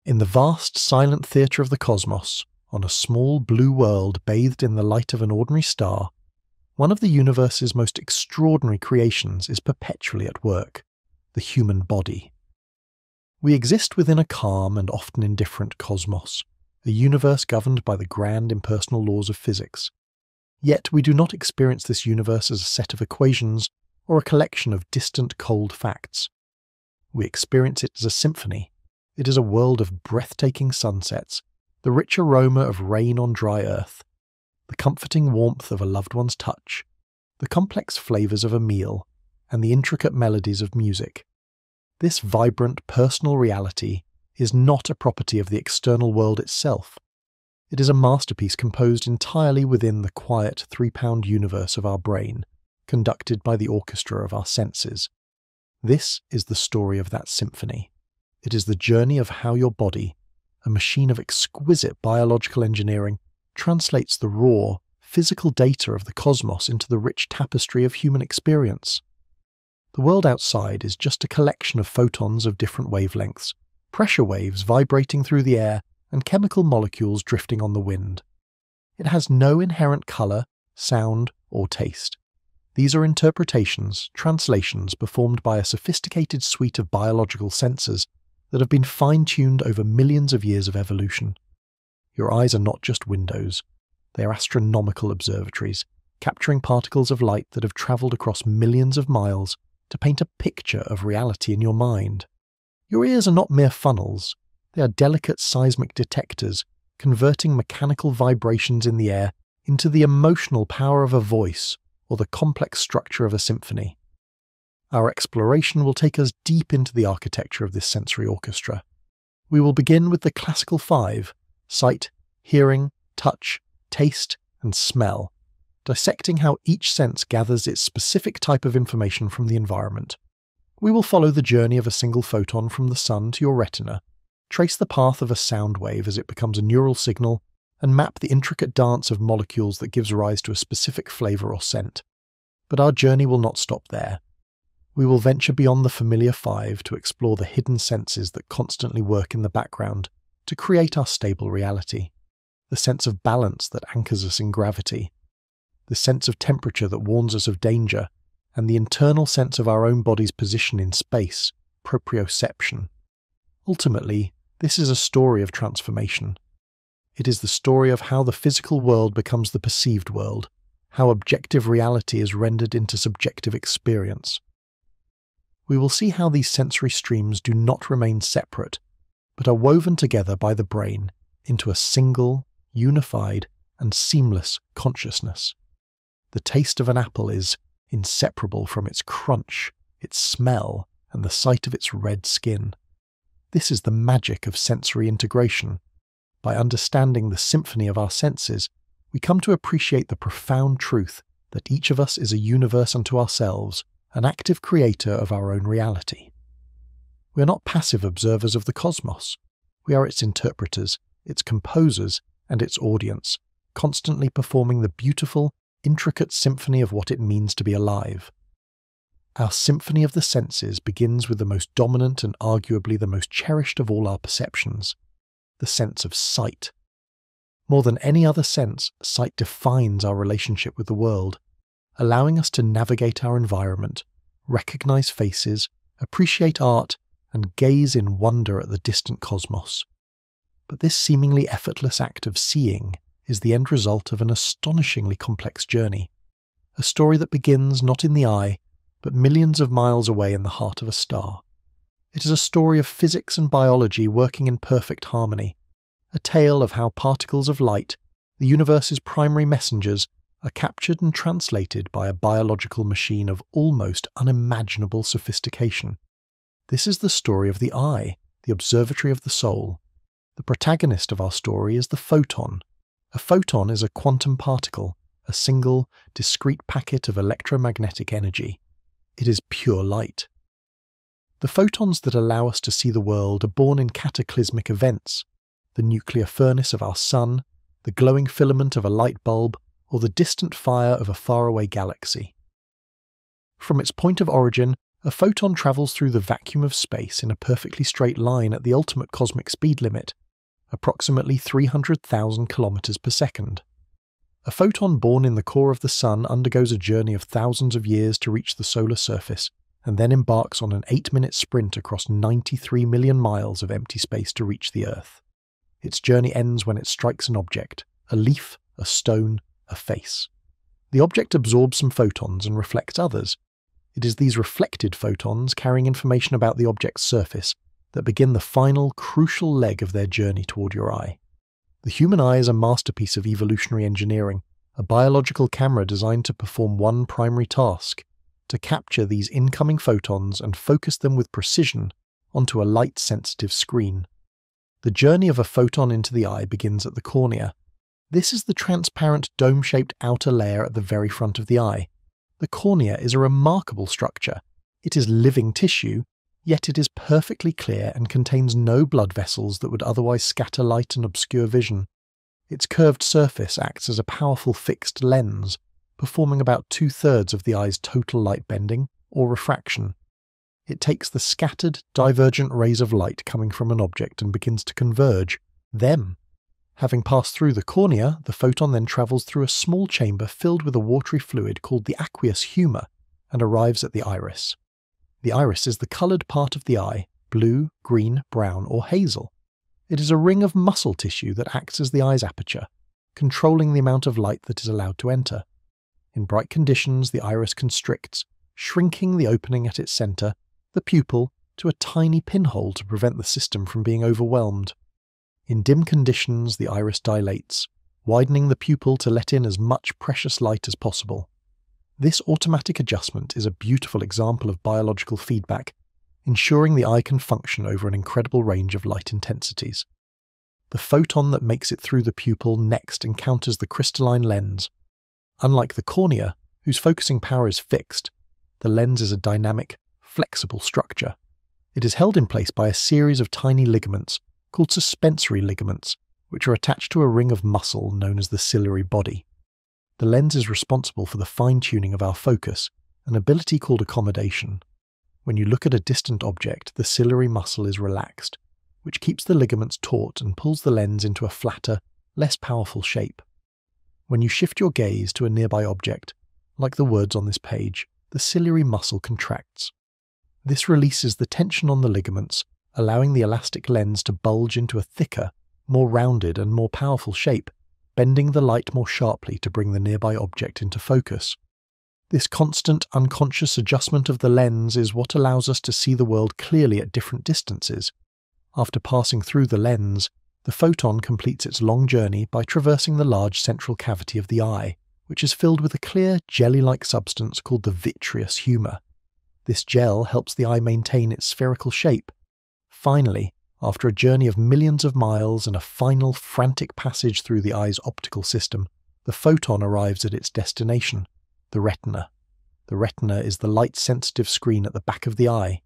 In the vast silent theatre of the cosmos, on a small blue world bathed in the light of an ordinary star, one of the universe's most extraordinary creations is perpetually at work: the human body. We exist within a calm and often indifferent cosmos, a universe governed by the grand impersonal laws of physics. Yet we do not experience this universe as a set of equations or a collection of distant cold facts. We experience it as a symphony. It is a world of breathtaking sunsets, the rich aroma of rain on dry earth, the comforting warmth of a loved one's touch, the complex flavours of a meal, and the intricate melodies of music. This vibrant personal reality is not a property of the external world itself. It is a masterpiece composed entirely within the quiet 3-pound universe of our brain, conducted by the orchestra of our senses. This is the story of that symphony. It is the journey of how your body, a machine of exquisite biological engineering, translates the raw, physical data of the cosmos into the rich tapestry of human experience. The world outside is just a collection of photons of different wavelengths, pressure waves vibrating through the air, and chemical molecules drifting on the wind. It has no inherent colour, sound, or taste. These are interpretations, translations performed by a sophisticated suite of biological sensors that have been fine-tuned over millions of years of evolution. Your eyes are not just windows. They are astronomical observatories, capturing particles of light that have travelled across millions of miles to paint a picture of reality in your mind. Your ears are not mere funnels. They are delicate seismic detectors, converting mechanical vibrations in the air into the emotional power of a voice or the complex structure of a symphony. Our exploration will take us deep into the architecture of this sensory orchestra. We will begin with the classical 5: sight, hearing, touch, taste, and smell, dissecting how each sense gathers its specific type of information from the environment. We will follow the journey of a single photon from the sun to your retina, trace the path of a sound wave as it becomes a neural signal, and map the intricate dance of molecules that gives rise to a specific flavour or scent. But our journey will not stop there. We will venture beyond the familiar 5 to explore the hidden senses that constantly work in the background to create our stable reality. The sense of balance that anchors us in gravity, the sense of temperature that warns us of danger, and the internal sense of our own body's position in space, proprioception. Ultimately, this is a story of transformation. It is the story of how the physical world becomes the perceived world, how objective reality is rendered into subjective experience. We will see how these sensory streams do not remain separate, but are woven together by the brain into a single, unified, and seamless consciousness. The taste of an apple is inseparable from its crunch, its smell, and the sight of its red skin. This is the magic of sensory integration. By understanding the symphony of our senses, we come to appreciate the profound truth that each of us is a universe unto ourselves, an active creator of our own reality. We are not passive observers of the cosmos. We are its interpreters, its composers, and its audience, constantly performing the beautiful, intricate symphony of what it means to be alive. Our symphony of the senses begins with the most dominant and arguably the most cherished of all our perceptions, the sense of sight. More than any other sense, sight defines our relationship with the world, allowing us to navigate our environment, recognize faces, appreciate art, and gaze in wonder at the distant cosmos. But this seemingly effortless act of seeing is the end result of an astonishingly complex journey, a story that begins not in the eye, but millions of miles away in the heart of a star. It is a story of physics and biology working in perfect harmony, a tale of how particles of light, the universe's primary messengers, are captured and translated by a biological machine of almost unimaginable sophistication. This is the story of the eye, the observatory of the soul. The protagonist of our story is the photon. A photon is a quantum particle, a single, discrete packet of electromagnetic energy. It is pure light. The photons that allow us to see the world are born in cataclysmic events: the nuclear furnace of our sun, the glowing filament of a light bulb, or the distant fire of a faraway galaxy. From its point of origin, A photon travels through the vacuum of space in a perfectly straight line at the ultimate cosmic speed limit, approximately 300,000 kilometers per second. A photon born in the core of the Sun undergoes a journey of thousands of years to reach the solar surface, and then embarks on an 8-minute sprint across 93 million miles of empty space to reach the Earth. Its journey ends when it strikes an object, a leaf, a stone, a face. The object absorbs some photons and reflects others. It is these reflected photons carrying information about the object's surface that begin the final, crucial leg of their journey toward your eye. The human eye is a masterpiece of evolutionary engineering, a biological camera designed to perform one primary task: to capture these incoming photons and focus them with precision onto a light-sensitive screen. The journey of a photon into the eye begins at the cornea. This is the transparent dome-shaped outer layer at the very front of the eye. The cornea is a remarkable structure. It is living tissue, yet it is perfectly clear and contains no blood vessels that would otherwise scatter light and obscure vision. Its curved surface acts as a powerful fixed lens, performing about 2/3 of the eye's total light bending, or refraction. It takes the scattered, divergent rays of light coming from an object and begins to converge them. Having passed through the cornea, the photon then travels through a small chamber filled with a watery fluid called the aqueous humor and arrives at the iris. The iris is the coloured part of the eye, blue, green, brown, or hazel. It is a ring of muscle tissue that acts as the eye's aperture, controlling the amount of light that is allowed to enter. In bright conditions, the iris constricts, shrinking the opening at its centre, the pupil, to a tiny pinhole to prevent the system from being overwhelmed. In dim conditions, the iris dilates, widening the pupil to let in as much precious light as possible. This automatic adjustment is a beautiful example of biological feedback, ensuring the eye can function over an incredible range of light intensities. The photon that makes it through the pupil next encounters the crystalline lens. Unlike the cornea, whose focusing power is fixed, the lens is a dynamic, flexible structure. It is held in place by a series of tiny ligaments, called suspensory ligaments, which are attached to a ring of muscle known as the ciliary body. The lens is responsible for the fine-tuning of our focus, an ability called accommodation. When you look at a distant object, the ciliary muscle is relaxed, which keeps the ligaments taut and pulls the lens into a flatter, less powerful shape. When you shift your gaze to a nearby object, like the words on this page, the ciliary muscle contracts. This releases the tension on the ligaments, allowing the elastic lens to bulge into a thicker, more rounded and more powerful shape, bending the light more sharply to bring the nearby object into focus. This constant, unconscious adjustment of the lens is what allows us to see the world clearly at different distances. After passing through the lens, the photon completes its long journey by traversing the large central cavity of the eye, which is filled with a clear, jelly-like substance called the vitreous humor. This gel helps the eye maintain its spherical shape. Finally, after a journey of millions of miles and a final, frantic passage through the eye's optical system, the photon arrives at its destination, the retina. The retina is the light-sensitive screen at the back of the eye.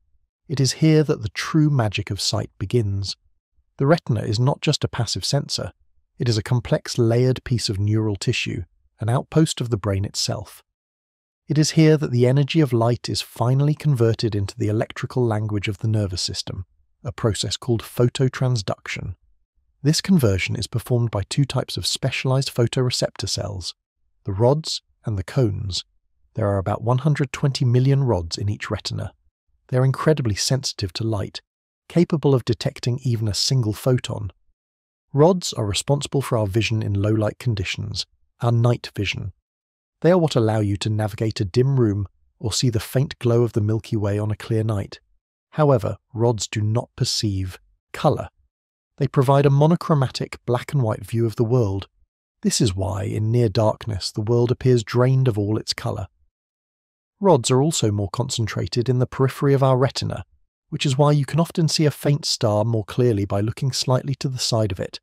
It is here that the true magic of sight begins. The retina is not just a passive sensor. It is a complex, layered piece of neural tissue, an outpost of the brain itself. It is here that the energy of light is finally converted into the electrical language of the nervous system, a process called phototransduction. This conversion is performed by two types of specialized photoreceptor cells, the rods and the cones. There are about 120 million rods in each retina. They are incredibly sensitive to light, capable of detecting even a single photon. Rods are responsible for our vision in low-light conditions, our night vision. They are what allow you to navigate a dim room or see the faint glow of the Milky Way on a clear night. However, rods do not perceive color. They provide a monochromatic black and white view of the world. This is why, in near darkness, the world appears drained of all its color. Rods are also more concentrated in the periphery of our retina, which is why you can often see a faint star more clearly by looking slightly to the side of it,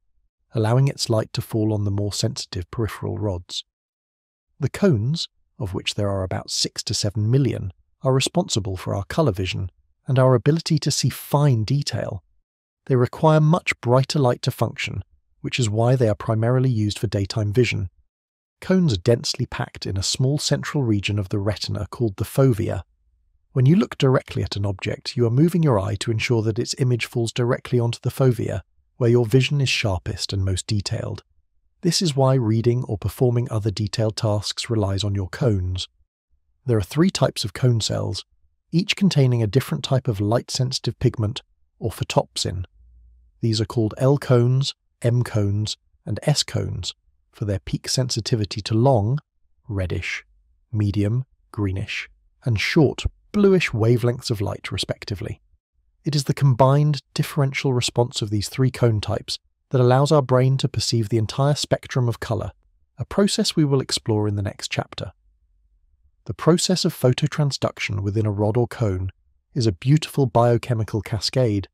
allowing its light to fall on the more sensitive peripheral rods. The cones, of which there are about 6 to 7 million, are responsible for our color vision and our ability to see fine detail. They require much brighter light to function, which is why they are primarily used for daytime vision. Cones are densely packed in a small central region of the retina called the fovea. When you look directly at an object, you are moving your eye to ensure that its image falls directly onto the fovea, where your vision is sharpest and most detailed. This is why reading or performing other detailed tasks relies on your cones. There are 3 types of cone cells, each containing a different type of light-sensitive pigment, or photopsin. These are called L cones, M cones, and S cones for their peak sensitivity to long, reddish, medium, greenish, and short, bluish wavelengths of light, respectively. It is the combined differential response of these 3 cone types that allows our brain to perceive the entire spectrum of colour, a process we will explore in the next chapter. The process of phototransduction within a rod or cone is a beautiful biochemical cascade.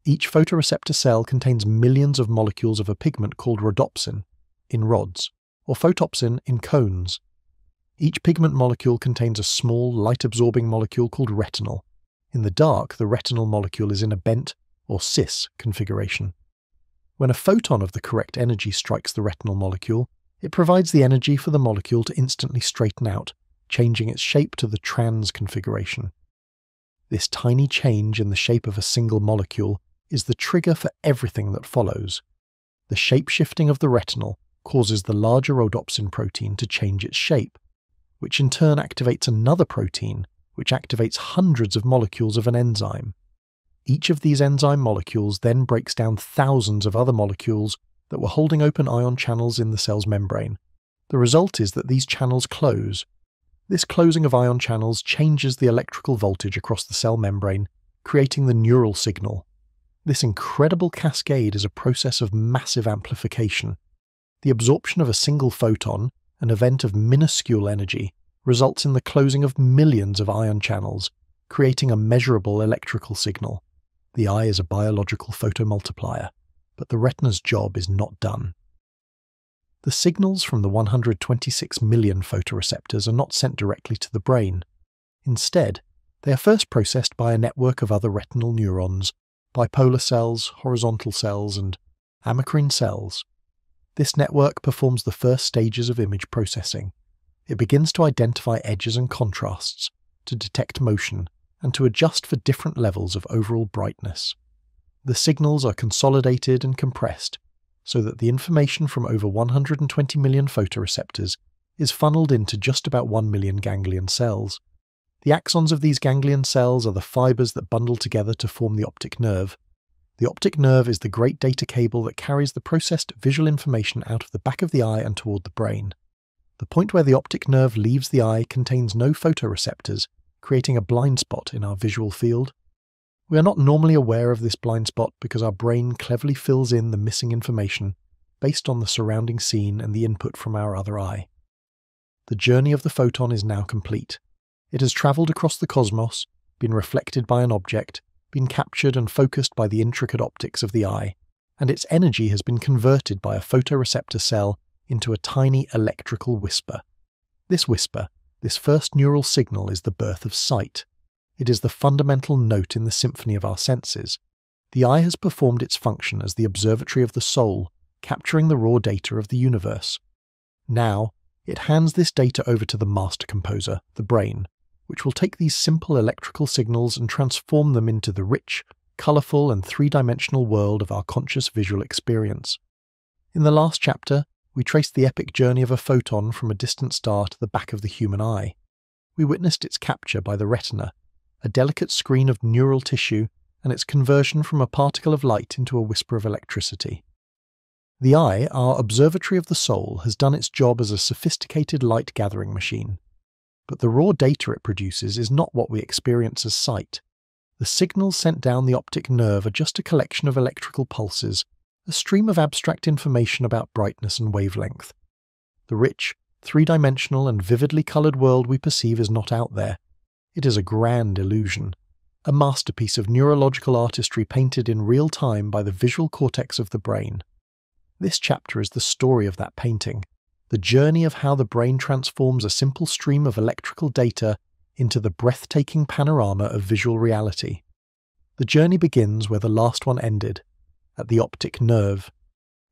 Each photoreceptor cell contains millions of molecules of a pigment called rhodopsin in rods, or photopsin in cones. Each pigment molecule contains a small, light-absorbing molecule called retinal. In the dark, the retinal molecule is in a bent, or cis, configuration. When a photon of the correct energy strikes the retinal molecule, it provides the energy for the molecule to instantly straighten out, changing its shape to the trans configuration. This tiny change in the shape of a single molecule is the trigger for everything that follows. The shape-shifting of the retinal causes the larger rhodopsin protein to change its shape, which in turn activates another protein, which activates hundreds of molecules of an enzyme. Each of these enzyme molecules then breaks down thousands of other molecules that were holding open ion channels in the cell's membrane. The result is that these channels close. This closing of ion channels changes the electrical voltage across the cell membrane, creating the neural signal. This incredible cascade is a process of massive amplification. The absorption of a single photon, an event of minuscule energy, results in the closing of millions of ion channels, creating a measurable electrical signal. The eye is a biological photomultiplier, but the retina's job is not done. The signals from the 126 million photoreceptors are not sent directly to the brain. Instead, they are first processed by a network of other retinal neurons, bipolar cells, horizontal cells, and amacrine cells. This network performs the first stages of image processing. It begins to identify edges and contrasts, to detect motion, and to adjust for different levels of overall brightness. The signals are consolidated and compressed, so that the information from over 120 million photoreceptors is funneled into just about 1 million ganglion cells. The axons of these ganglion cells are the fibers that bundle together to form the optic nerve. The optic nerve is the great data cable that carries the processed visual information out of the back of the eye and toward the brain. The point where the optic nerve leaves the eye contains no photoreceptors, creating a blind spot in our visual field. We are not normally aware of this blind spot because our brain cleverly fills in the missing information based on the surrounding scene and the input from our other eye. The journey of the photon is now complete. It has travelled across the cosmos, been reflected by an object, been captured and focused by the intricate optics of the eye, and its energy has been converted by a photoreceptor cell into a tiny electrical whisper. This whisper, this first neural signal, is the birth of sight. It is the fundamental note in the symphony of our senses. The eye has performed its function as the observatory of the soul, capturing the raw data of the universe. Now, it hands this data over to the master composer, the brain, which will take these simple electrical signals and transform them into the rich, colourful and three-dimensional world of our conscious visual experience. In the last chapter, we traced the epic journey of a photon from a distant star to the back of the human eye. We witnessed its capture by the retina, a delicate screen of neural tissue, and its conversion from a particle of light into a whisper of electricity. The eye, our observatory of the soul, has done its job as a sophisticated light-gathering machine. But the raw data it produces is not what we experience as sight. The signals sent down the optic nerve are just a collection of electrical pulses, a stream of abstract information about brightness and wavelength. The rich, three-dimensional and vividly coloured world we perceive is not out there. It is a grand illusion, a masterpiece of neurological artistry painted in real time by the visual cortex of the brain. This chapter is the story of that painting, the journey of how the brain transforms a simple stream of electrical data into the breathtaking panorama of visual reality. The journey begins where the last one ended, at the optic nerve.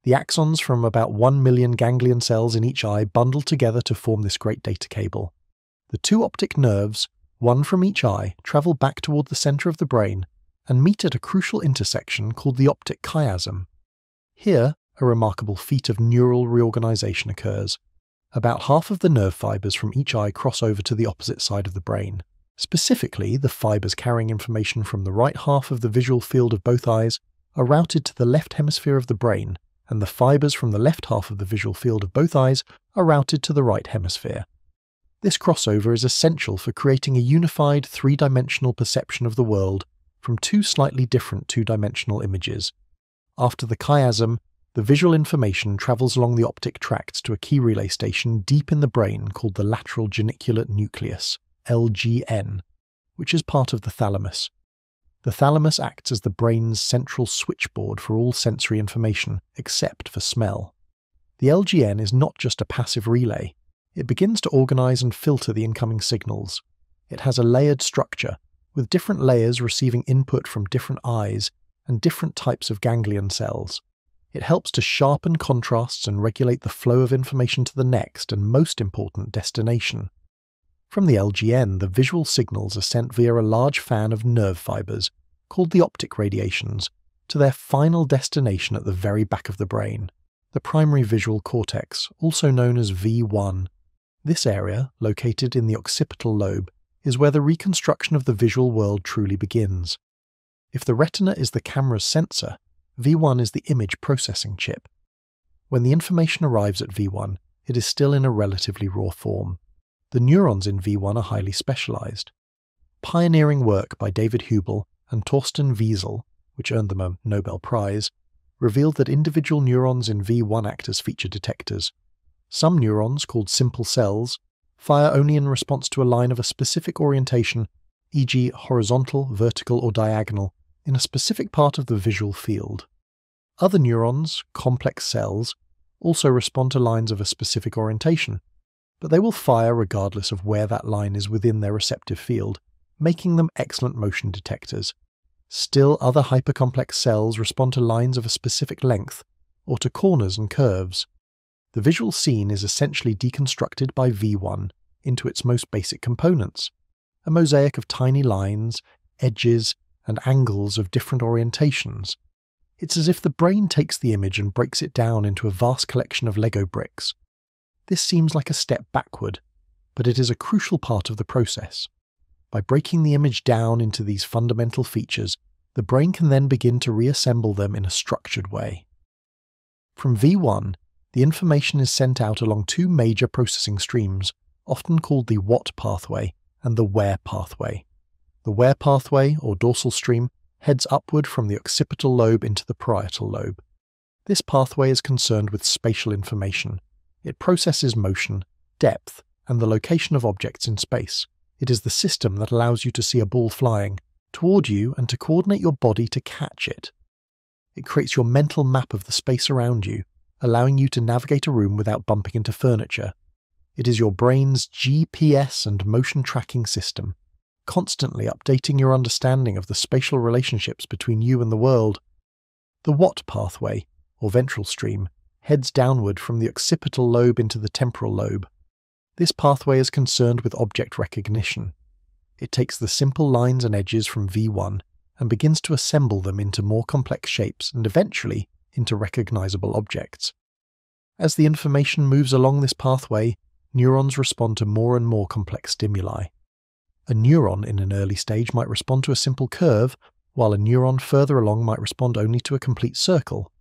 The axons from about 1 million ganglion cells in each eye bundle together to form this great data cable. The two optic nerves, one from each eye, travel back toward the center of the brain and meet at a crucial intersection called the optic chiasm. Here, a remarkable feat of neural reorganization occurs. About half of the nerve fibers from each eye cross over to the opposite side of the brain. Specifically, the fibers carrying information from the right half of the visual field of both eyes are routed to the left hemisphere of the brain, and the fibers from the left half of the visual field of both eyes are routed to the right hemisphere. This crossover is essential for creating a unified three-dimensional perception of the world from two slightly different two-dimensional images. After the chiasm, the visual information travels along the optic tracts to a key relay station deep in the brain called the lateral geniculate nucleus, LGN, which is part of the thalamus. The thalamus acts as the brain's central switchboard for all sensory information, except for smell. The LGN is not just a passive relay. It begins to organize and filter the incoming signals. It has a layered structure, with different layers receiving input from different eyes and different types of ganglion cells. It helps to sharpen contrasts and regulate the flow of information to the next and most important destination. From the LGN, the visual signals are sent via a large fan of nerve fibers, called the optic radiations, to their final destination at the very back of the brain, the primary visual cortex, also known as V1. This area, located in the occipital lobe, is where the reconstruction of the visual world truly begins. If the retina is the camera's sensor, V1 is the image processing chip. When the information arrives at V1, it is still in a relatively raw form. The neurons in V1 are highly specialized. Pioneering work by David Hubel and Torsten Wiesel, which earned them a Nobel Prize, revealed that individual neurons in V1 act as feature detectors. Some neurons, called simple cells, fire only in response to a line of a specific orientation, e.g. horizontal, vertical, or diagonal, in a specific part of the visual field. Other neurons, complex cells, also respond to lines of a specific orientation, but they will fire regardless of where that line is within their receptive field, making them excellent motion detectors. Still, other hypercomplex cells respond to lines of a specific length, or to corners and curves. The visual scene is essentially deconstructed by V1 into its most basic components, a mosaic of tiny lines, edges, and angles of different orientations. It's as if the brain takes the image and breaks it down into a vast collection of Lego bricks. This seems like a step backward, but it is a crucial part of the process. By breaking the image down into these fundamental features, the brain can then begin to reassemble them in a structured way. From V1, the information is sent out along two major processing streams, often called the what pathway and the where pathway. The where pathway, or dorsal stream, heads upward from the occipital lobe into the parietal lobe. This pathway is concerned with spatial information. It processes motion, depth, and the location of objects in space. It is the system that allows you to see a ball flying toward you and to coordinate your body to catch it. It creates your mental map of the space around you, allowing you to navigate a room without bumping into furniture. It is your brain's GPS and motion tracking system, constantly updating your understanding of the spatial relationships between you and the world. The what pathway, or ventral stream, heads downward from the occipital lobe into the temporal lobe. This pathway is concerned with object recognition. It takes the simple lines and edges from V1 and begins to assemble them into more complex shapes and eventually into recognizable objects. As the information moves along this pathway, neurons respond to more and more complex stimuli. A neuron in an early stage might respond to a simple curve, while a neuron further along might respond only to a complete circle.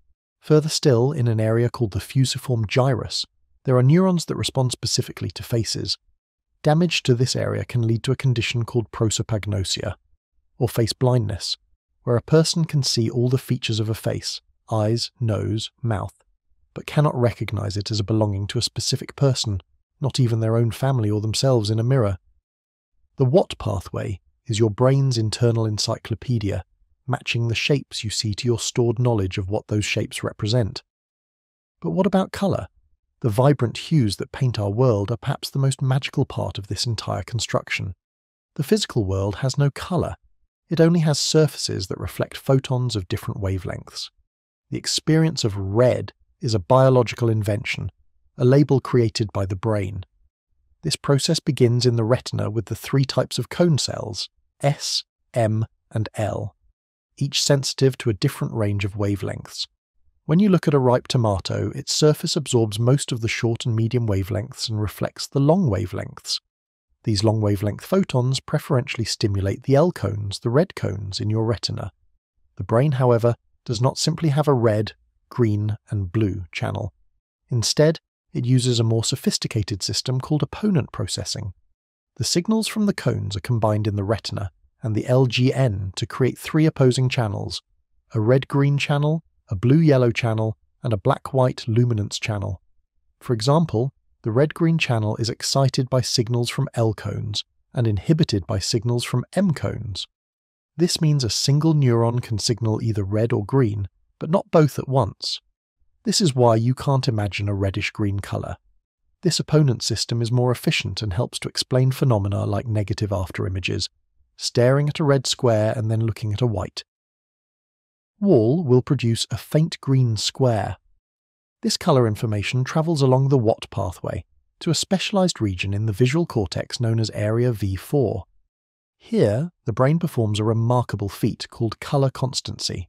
Further still, in an area called the fusiform gyrus, there are neurons that respond specifically to faces. Damage to this area can lead to a condition called prosopagnosia, or face blindness, where a person can see all the features of a face, eyes, nose, mouth, but cannot recognize it as belonging to a specific person, not even their own family or themselves in a mirror. The what pathway is your brain's internal encyclopedia, matching the shapes you see to your stored knowledge of what those shapes represent. But what about colour? The vibrant hues that paint our world are perhaps the most magical part of this entire construction. The physical world has no colour. It only has surfaces that reflect photons of different wavelengths. The experience of red is a biological invention, a label created by the brain. This process begins in the retina with the 3 types of cone cells, S, M, and L, each sensitive to a different range of wavelengths. When you look at a ripe tomato, its surface absorbs most of the short and medium wavelengths and reflects the long wavelengths. These long wavelength photons preferentially stimulate the L cones, the red cones, in your retina. The brain, however, does not simply have a red, green, and blue channel. Instead, it uses a more sophisticated system called opponent processing. The signals from the cones are combined in the retina and the LGN to create 3 opposing channels: a red-green channel, a blue-yellow channel, and a black-white luminance channel. For example, the red-green channel is excited by signals from L cones and inhibited by signals from M cones. This means a single neuron can signal either red or green, but not both at once. This is why you can't imagine a reddish-green colour. This opponent system is more efficient and helps to explain phenomena like negative afterimages, staring at a red square and then looking at a white. Wall will produce a faint green square. This colour information travels along the Watt pathway to a specialised region in the visual cortex known as area V4. Here, the brain performs a remarkable feat called colour constancy.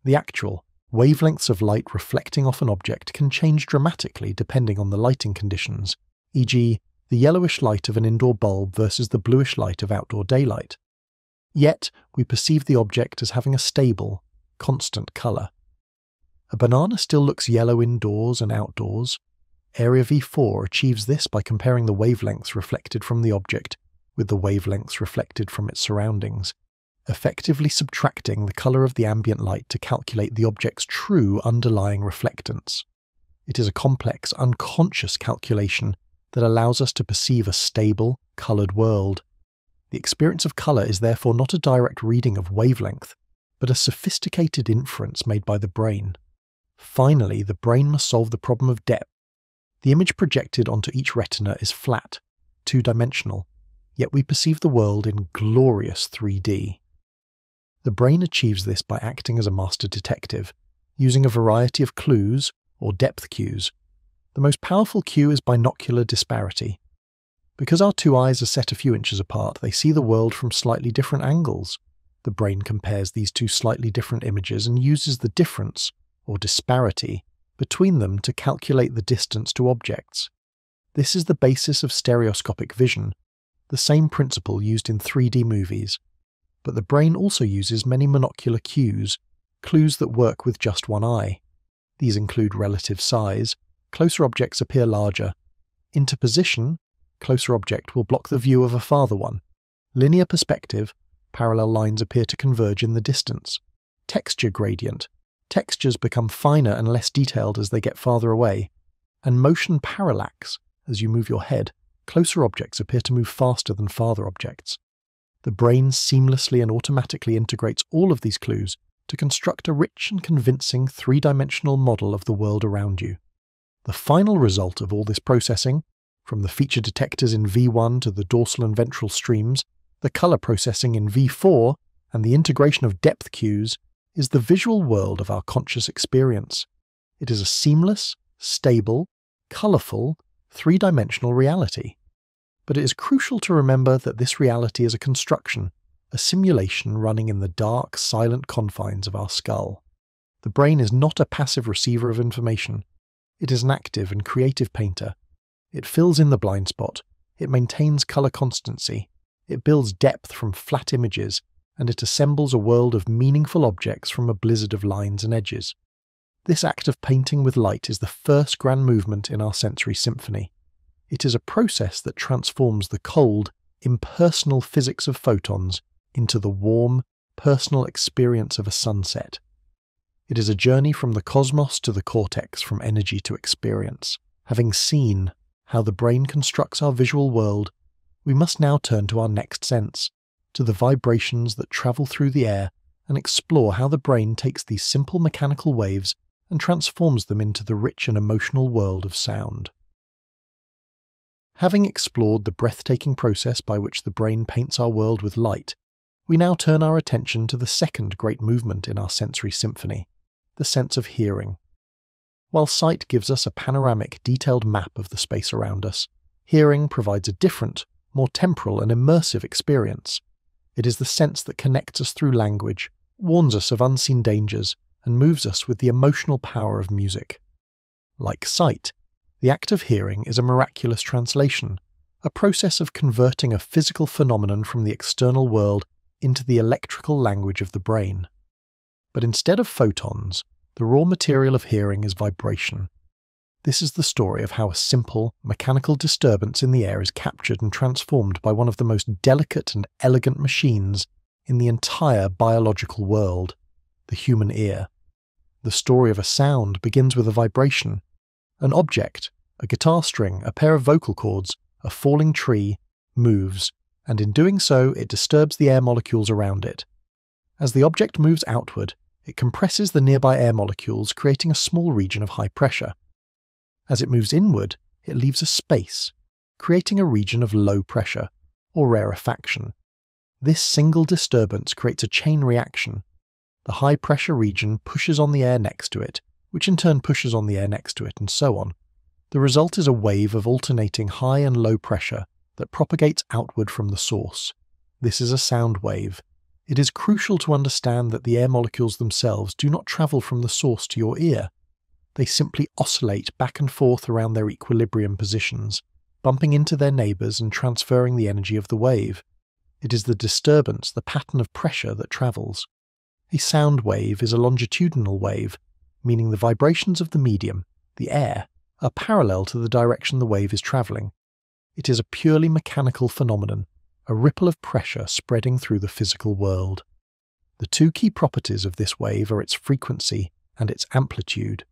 The actual wavelengths of light reflecting off an object can change dramatically depending on the lighting conditions, e.g., the yellowish light of an indoor bulb versus the bluish light of outdoor daylight. Yet, we perceive the object as having a stable, constant colour. A banana still looks yellow indoors and outdoors. Area V4 achieves this by comparing the wavelengths reflected from the object with the wavelengths reflected from its surroundings, effectively subtracting the colour of the ambient light to calculate the object's true underlying reflectance. It is a complex, unconscious calculation that allows us to perceive a stable, coloured world. The experience of colour is therefore not a direct reading of wavelength, but a sophisticated inference made by the brain. Finally, the brain must solve the problem of depth. The image projected onto each retina is flat, 2-dimensional, yet we perceive the world in glorious 3D. The brain achieves this by acting as a master detective, using a variety of clues, or depth cues. The most powerful cue is binocular disparity. Because our 2 eyes are set a few inches apart, they see the world from slightly different angles. The brain compares these 2 slightly different images and uses the difference, or disparity, between them to calculate the distance to objects. This is the basis of stereoscopic vision, the same principle used in 3D movies. But the brain also uses many monocular cues, clues that work with just 1 eye. These include relative size, closer objects appear larger; interposition, closer object will block the view of a farther one; linear perspective, parallel lines appear to converge in the distance; texture gradient, textures become finer and less detailed as they get farther away; and motion parallax, as you move your head, closer objects appear to move faster than farther objects. The brain seamlessly and automatically integrates all of these clues to construct a rich and convincing 3-dimensional model of the world around you. The final result of all this processing, from the feature detectors in V1 to the dorsal and ventral streams, the colour processing in V4, and the integration of depth cues, is the visual world of our conscious experience. It is a seamless, stable, colourful, 3-dimensional reality. But it is crucial to remember that this reality is a construction, a simulation running in the dark, silent confines of our skull. The brain is not a passive receiver of information. It is an active and creative painter. It fills in the blind spot. It maintains colour constancy. It builds depth from flat images, and it assembles a world of meaningful objects from a blizzard of lines and edges. This act of painting with light is the first grand movement in our sensory symphony. It is a process that transforms the cold, impersonal physics of photons into the warm, personal experience of a sunset. It is a journey from the cosmos to the cortex, from energy to experience. Having seen how the brain constructs our visual world, we must now turn to our next sense, to the vibrations that travel through the air, and explore how the brain takes these simple mechanical waves and transforms them into the rich and emotional world of sound. Having explored the breathtaking process by which the brain paints our world with light, we now turn our attention to the second great movement in our sensory symphony, the sense of hearing. While sight gives us a panoramic, detailed map of the space around us, hearing provides a different, more temporal and immersive experience. It is the sense that connects us through language, warns us of unseen dangers, and moves us with the emotional power of music. Like sight, the act of hearing is a miraculous translation, a process of converting a physical phenomenon from the external world into the electrical language of the brain. But instead of photons, the raw material of hearing is vibration. This is the story of how a simple, mechanical disturbance in the air is captured and transformed by one of the most delicate and elegant machines in the entire biological world, the human ear. The story of a sound begins with a vibration. An object, a guitar string, a pair of vocal cords, a falling tree, moves, and in doing so it disturbs the air molecules around it. As the object moves outward, it compresses the nearby air molecules, creating a small region of high pressure. As it moves inward, it leaves a space, creating a region of low pressure, or rarefaction. This single disturbance creates a chain reaction. The high pressure region pushes on the air next to it, which in turn pushes on the air next to it, and so on. The result is a wave of alternating high and low pressure that propagates outward from the source. This is a sound wave. It is crucial to understand that the air molecules themselves do not travel from the source to your ear. They simply oscillate back and forth around their equilibrium positions, bumping into their neighbours and transferring the energy of the wave. It is the disturbance, the pattern of pressure that travels. A sound wave is a longitudinal wave, meaning the vibrations of the medium, the air, are parallel to the direction the wave is travelling. It is a purely mechanical phenomenon, a ripple of pressure spreading through the physical world. The two key properties of this wave are its frequency and its amplitude.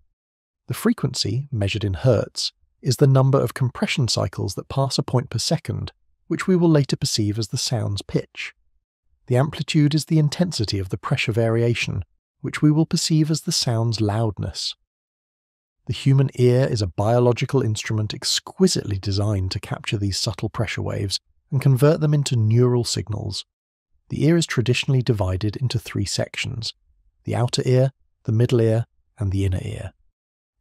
The frequency, measured in hertz, is the number of compression cycles that pass a point per second, which we will later perceive as the sound's pitch. The amplitude is the intensity of the pressure variation, which we will perceive as the sound's loudness. The human ear is a biological instrument exquisitely designed to capture these subtle pressure waves and convert them into neural signals. The ear is traditionally divided into three sections: the outer ear, the middle ear, and the inner ear.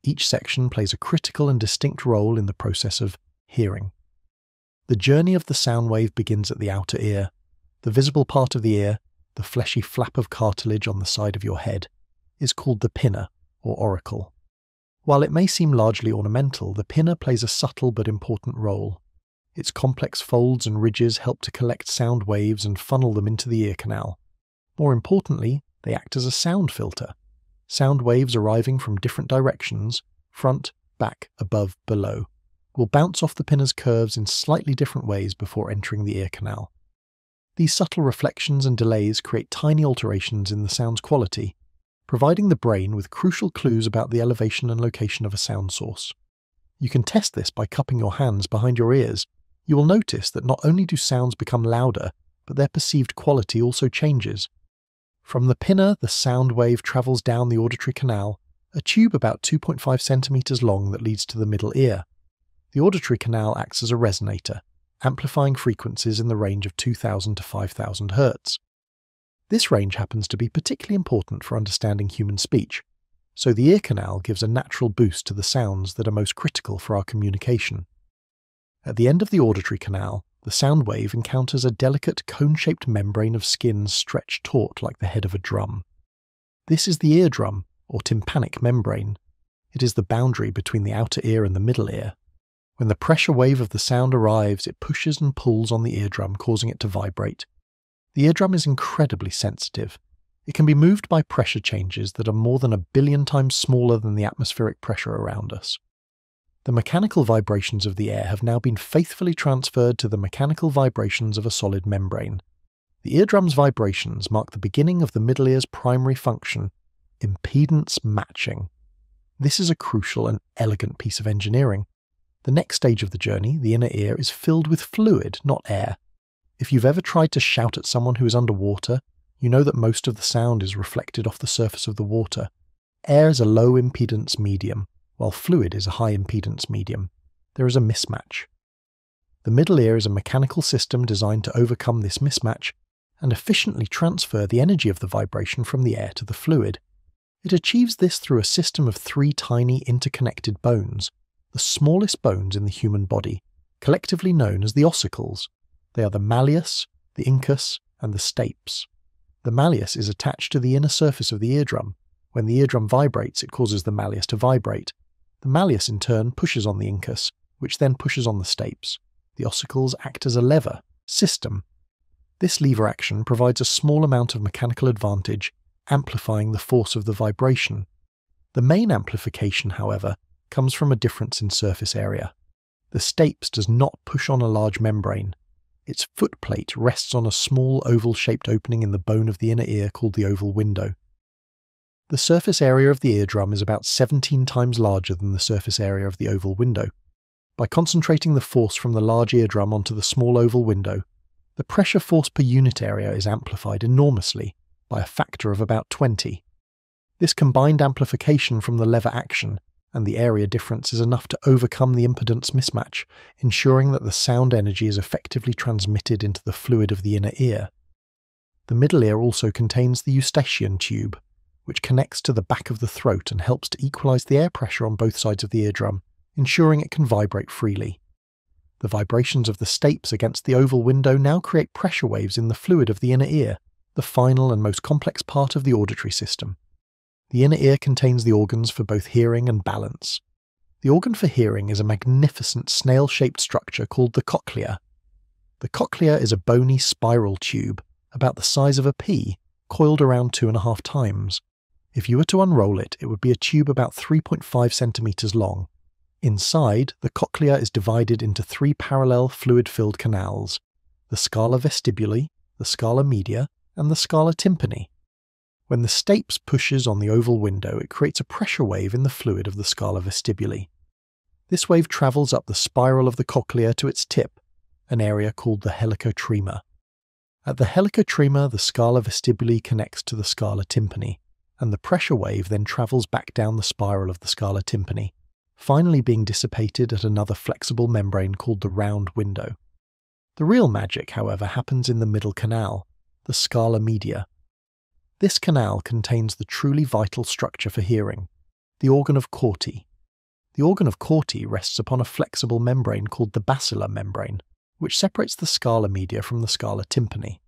Each section plays a critical and distinct role in the process of hearing. The journey of the sound wave begins at the outer ear. The visible part of the ear, the fleshy flap of cartilage on the side of your head, is called the pinna, or auricle. While it may seem largely ornamental, the pinna plays a subtle but important role. Its complex folds and ridges help to collect sound waves and funnel them into the ear canal. More importantly, they act as a sound filter. Sound waves arriving from different directions, front, back, above, below, will bounce off the pinna's curves in slightly different ways before entering the ear canal. These subtle reflections and delays create tiny alterations in the sound's quality, providing the brain with crucial clues about the elevation and location of a sound source. You can test this by cupping your hands behind your ears. You will notice that not only do sounds become louder, but their perceived quality also changes. From the pinna, the sound wave travels down the auditory canal, a tube about 2.5 centimeters long that leads to the middle ear. The auditory canal acts as a resonator, amplifying frequencies in the range of 2000 to 5000 Hz. This range happens to be particularly important for understanding human speech, so the ear canal gives a natural boost to the sounds that are most critical for our communication. At the end of the auditory canal, the sound wave encounters a delicate cone-shaped membrane of skin stretched taut like the head of a drum. This is the eardrum, or tympanic membrane. It is the boundary between the outer ear and the middle ear. When the pressure wave of the sound arrives, it pushes and pulls on the eardrum, causing it to vibrate. The eardrum is incredibly sensitive. It can be moved by pressure changes that are more than 1 billion times smaller than the atmospheric pressure around us. The mechanical vibrations of the air have now been faithfully transferred to the mechanical vibrations of a solid membrane. The eardrum's vibrations mark the beginning of the middle ear's primary function, impedance matching. This is a crucial and elegant piece of engineering. The next stage of the journey, the inner ear, is filled with fluid, not air. If you've ever tried to shout at someone who is underwater, you know that most of the sound is reflected off the surface of the water. Air is a low impedance medium, while fluid is a high impedance medium. There is a mismatch. The middle ear is a mechanical system designed to overcome this mismatch and efficiently transfer the energy of the vibration from the air to the fluid. It achieves this through a system of 3 tiny interconnected bones, the smallest bones in the human body, collectively known as the ossicles. They are the malleus, the incus, and the stapes. The malleus is attached to the inner surface of the eardrum. When the eardrum vibrates, it causes the malleus to vibrate. The malleus in turn pushes on the incus, which then pushes on the stapes. The ossicles act as a lever, system. This lever action provides a small amount of mechanical advantage, amplifying the force of the vibration. The main amplification, however, comes from a difference in surface area. The stapes does not push on a large membrane. Its footplate rests on a small oval-shaped opening in the bone of the inner ear called the oval window. The surface area of the eardrum is about 17 times larger than the surface area of the oval window. By concentrating the force from the large eardrum onto the small oval window, the pressure force per unit area is amplified enormously, by a factor of about 20. This combined amplification from the lever action and the area difference is enough to overcome the impedance mismatch, ensuring that the sound energy is effectively transmitted into the fluid of the inner ear. The middle ear also contains the eustachian tube, which connects to the back of the throat and helps to equalize the air pressure on both sides of the eardrum, ensuring it can vibrate freely. The vibrations of the stapes against the oval window now create pressure waves in the fluid of the inner ear, the final and most complex part of the auditory system. The inner ear contains the organs for both hearing and balance. The organ for hearing is a magnificent snail-shaped structure called the cochlea. The cochlea is a bony spiral tube, about the size of a pea, coiled around 2.5 times. If you were to unroll it, it would be a tube about 3.5 centimeters long. Inside, the cochlea is divided into 3 parallel fluid-filled canals, the scala vestibuli, the scala media, and the scala tympani. When the stapes pushes on the oval window, it creates a pressure wave in the fluid of the scala vestibuli. This wave travels up the spiral of the cochlea to its tip, an area called the helicotrema. At the helicotrema, the scala vestibuli connects to the scala tympani, and the pressure wave then travels back down the spiral of the scala tympani, finally being dissipated at another flexible membrane called the round window. The real magic, however, happens in the middle canal, the scala media. This canal contains the truly vital structure for hearing, the organ of Corti. The organ of Corti rests upon a flexible membrane called the basilar membrane, which separates the scala media from the scala tympani.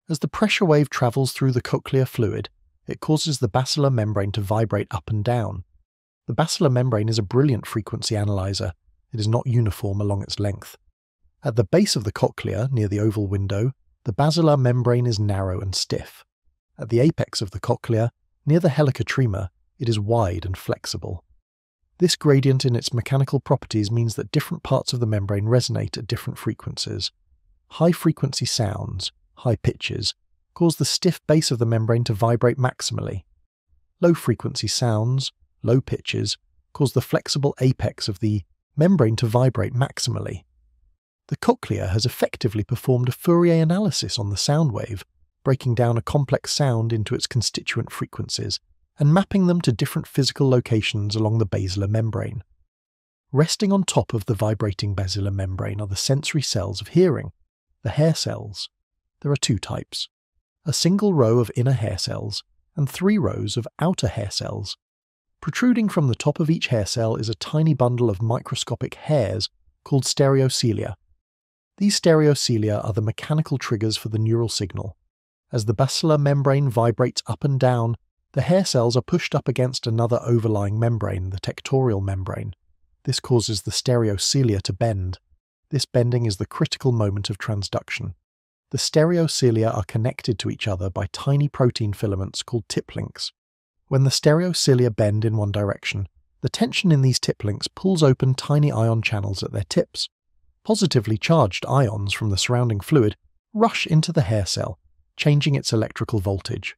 As the pressure wave travels through the cochlear fluid, it causes the basilar membrane to vibrate up and down. The basilar membrane is a brilliant frequency analyzer. It is not uniform along its length. At the base of the cochlea, near the oval window, the basilar membrane is narrow and stiff. At the apex of the cochlea, near the helicotrema, it is wide and flexible. This gradient in its mechanical properties means that different parts of the membrane resonate at different frequencies. High-frequency sounds, high pitches, cause the stiff base of the membrane to vibrate maximally. Low-frequency sounds, low pitches, cause the flexible apex of the membrane to vibrate maximally. The cochlea has effectively performed a Fourier analysis on the sound wave, breaking down a complex sound into its constituent frequencies and mapping them to different physical locations along the basilar membrane. Resting on top of the vibrating basilar membrane are the sensory cells of hearing, the hair cells. There are 2 types, a single row of inner hair cells and 3 rows of outer hair cells. Protruding from the top of each hair cell is a tiny bundle of microscopic hairs called stereocilia. These stereocilia are the mechanical triggers for the neural signal. As the basilar membrane vibrates up and down, the hair cells are pushed up against another overlying membrane, the tectorial membrane. This causes the stereocilia to bend. This bending is the critical moment of transduction. The stereocilia are connected to each other by tiny protein filaments called tip links. When the stereocilia bend in one direction, the tension in these tip links pulls open tiny ion channels at their tips. Positively charged ions from the surrounding fluid rush into the hair cell, changing its electrical voltage.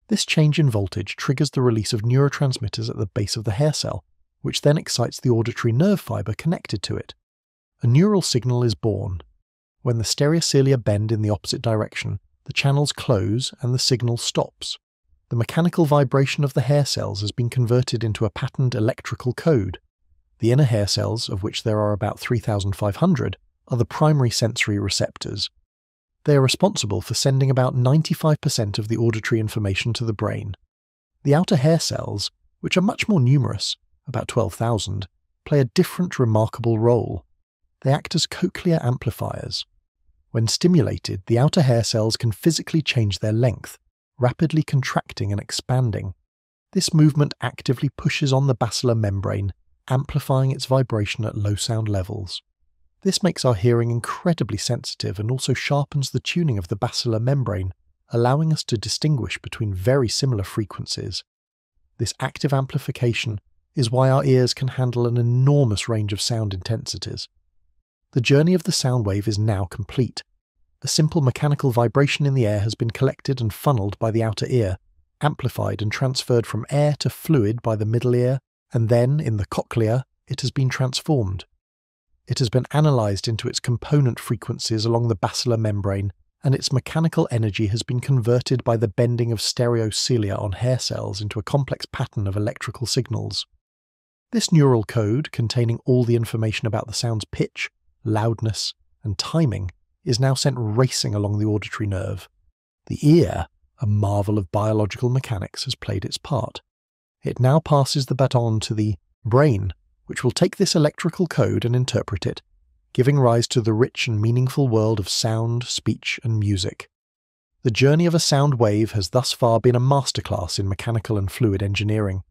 This change in voltage triggers the release of neurotransmitters at the base of the hair cell, which then excites the auditory nerve fiber connected to it. A neural signal is born. When the stereocilia bend in the opposite direction, the channels close and the signal stops. The mechanical vibration of the hair cells has been converted into a patterned electrical code. The inner hair cells, of which there are about 3,500, are the primary sensory receptors. They are responsible for sending about 95% of the auditory information to the brain. The outer hair cells, which are much more numerous, about 12,000, play a different remarkable role. They act as cochlear amplifiers. When stimulated, the outer hair cells can physically change their length, rapidly contracting and expanding. This movement actively pushes on the basilar membrane, amplifying its vibration at low sound levels. This makes our hearing incredibly sensitive and also sharpens the tuning of the basilar membrane, allowing us to distinguish between very similar frequencies. This active amplification is why our ears can handle an enormous range of sound intensities. The journey of the sound wave is now complete. A simple mechanical vibration in the air has been collected and funneled by the outer ear, amplified and transferred from air to fluid by the middle ear, and then, in the cochlea, it has been transformed. It has been analysed into its component frequencies along the basilar membrane, and its mechanical energy has been converted by the bending of stereocilia on hair cells into a complex pattern of electrical signals. This neural code, containing all the information about the sound's pitch, loudness, and timing, is now sent racing along the auditory nerve. The ear, a marvel of biological mechanics, has played its part. It now passes the baton to the brain, which will take this electrical code and interpret it, giving rise to the rich and meaningful world of sound, speech, and music. The journey of a sound wave has thus far been a masterclass in mechanical and fluid engineering.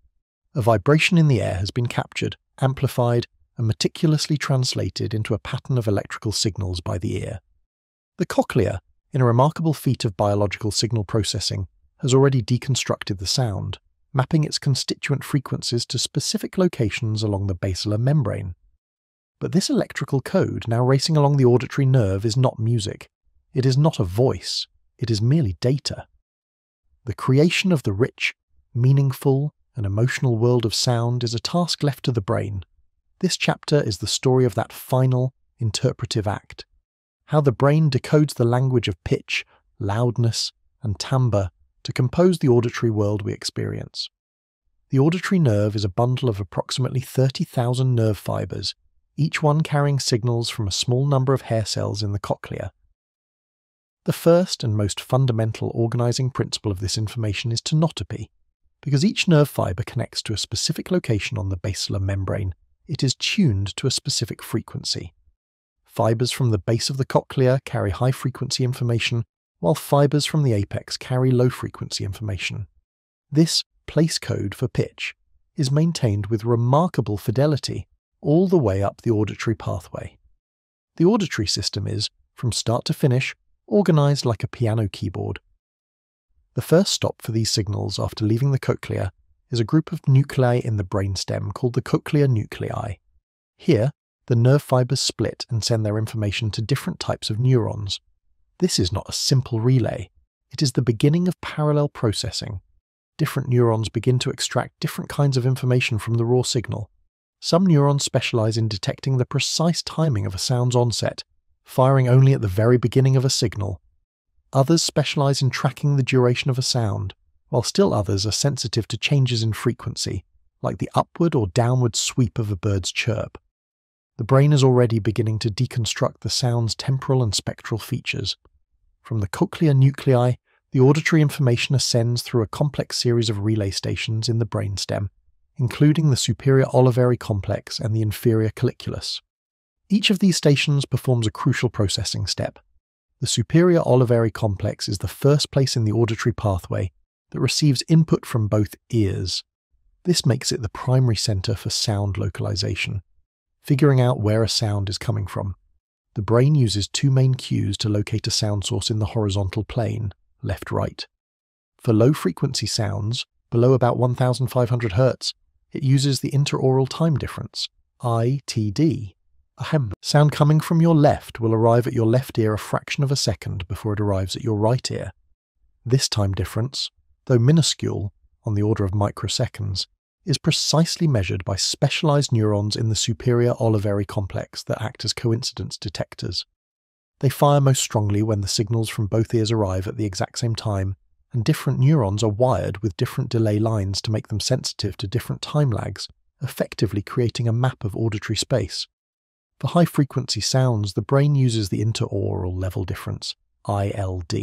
A vibration in the air has been captured, amplified, and meticulously translated into a pattern of electrical signals by the ear. The cochlea, in a remarkable feat of biological signal processing, has already deconstructed the sound, mapping its constituent frequencies to specific locations along the basilar membrane. But this electrical code now racing along the auditory nerve is not music. It is not a voice. It is merely data. The creation of the rich, meaningful, and emotional world of sound is a task left to the brain. This chapter is the story of that final, interpretive act. How the brain decodes the language of pitch, loudness, and timbre to compose the auditory world we experience. The auditory nerve is a bundle of approximately 30,000 nerve fibres, each one carrying signals from a small number of hair cells in the cochlea. The first and most fundamental organising principle of this information is tonotopy. Because each nerve fibre connects to a specific location on the basilar membrane, it is tuned to a specific frequency. Fibres from the base of the cochlea carry high-frequency information, while fibres from the apex carry low-frequency information. This place code for pitch is maintained with remarkable fidelity all the way up the auditory pathway. The auditory system is, from start to finish, organised like a piano keyboard. The first stop for these signals after leaving the cochlea is a group of nuclei in the brainstem called the cochlear nuclei. Here, the nerve fibres split and send their information to different types of neurons. This is not a simple relay. It is the beginning of parallel processing. Different neurons begin to extract different kinds of information from the raw signal. Some neurons specialize in detecting the precise timing of a sound's onset, firing only at the very beginning of a signal. Others specialize in tracking the duration of a sound, while still others are sensitive to changes in frequency, like the upward or downward sweep of a bird's chirp. The brain is already beginning to deconstruct the sound's temporal and spectral features. From the cochlear nuclei, the auditory information ascends through a complex series of relay stations in the brainstem, including the superior olivary complex and the inferior colliculus. Each of these stations performs a crucial processing step. The superior olivary complex is the first place in the auditory pathway that receives input from both ears. This makes it the primary centre for sound localization, figuring out where a sound is coming from. The brain uses two main cues to locate a sound source in the horizontal plane, left-right. For low-frequency sounds, below about 1500 Hz, it uses the interaural time difference, ITD. Ahem. Sound coming from your left will arrive at your left ear a fraction of a second before it arrives at your right ear. This time difference, though minuscule, on the order of microseconds, is precisely measured by specialized neurons in the superior olivary complex that act as coincidence detectors. They fire most strongly when the signals from both ears arrive at the exact same time, and different neurons are wired with different delay lines to make them sensitive to different time lags, effectively creating a map of auditory space. For high-frequency sounds, the brain uses the interaural level difference, ILD.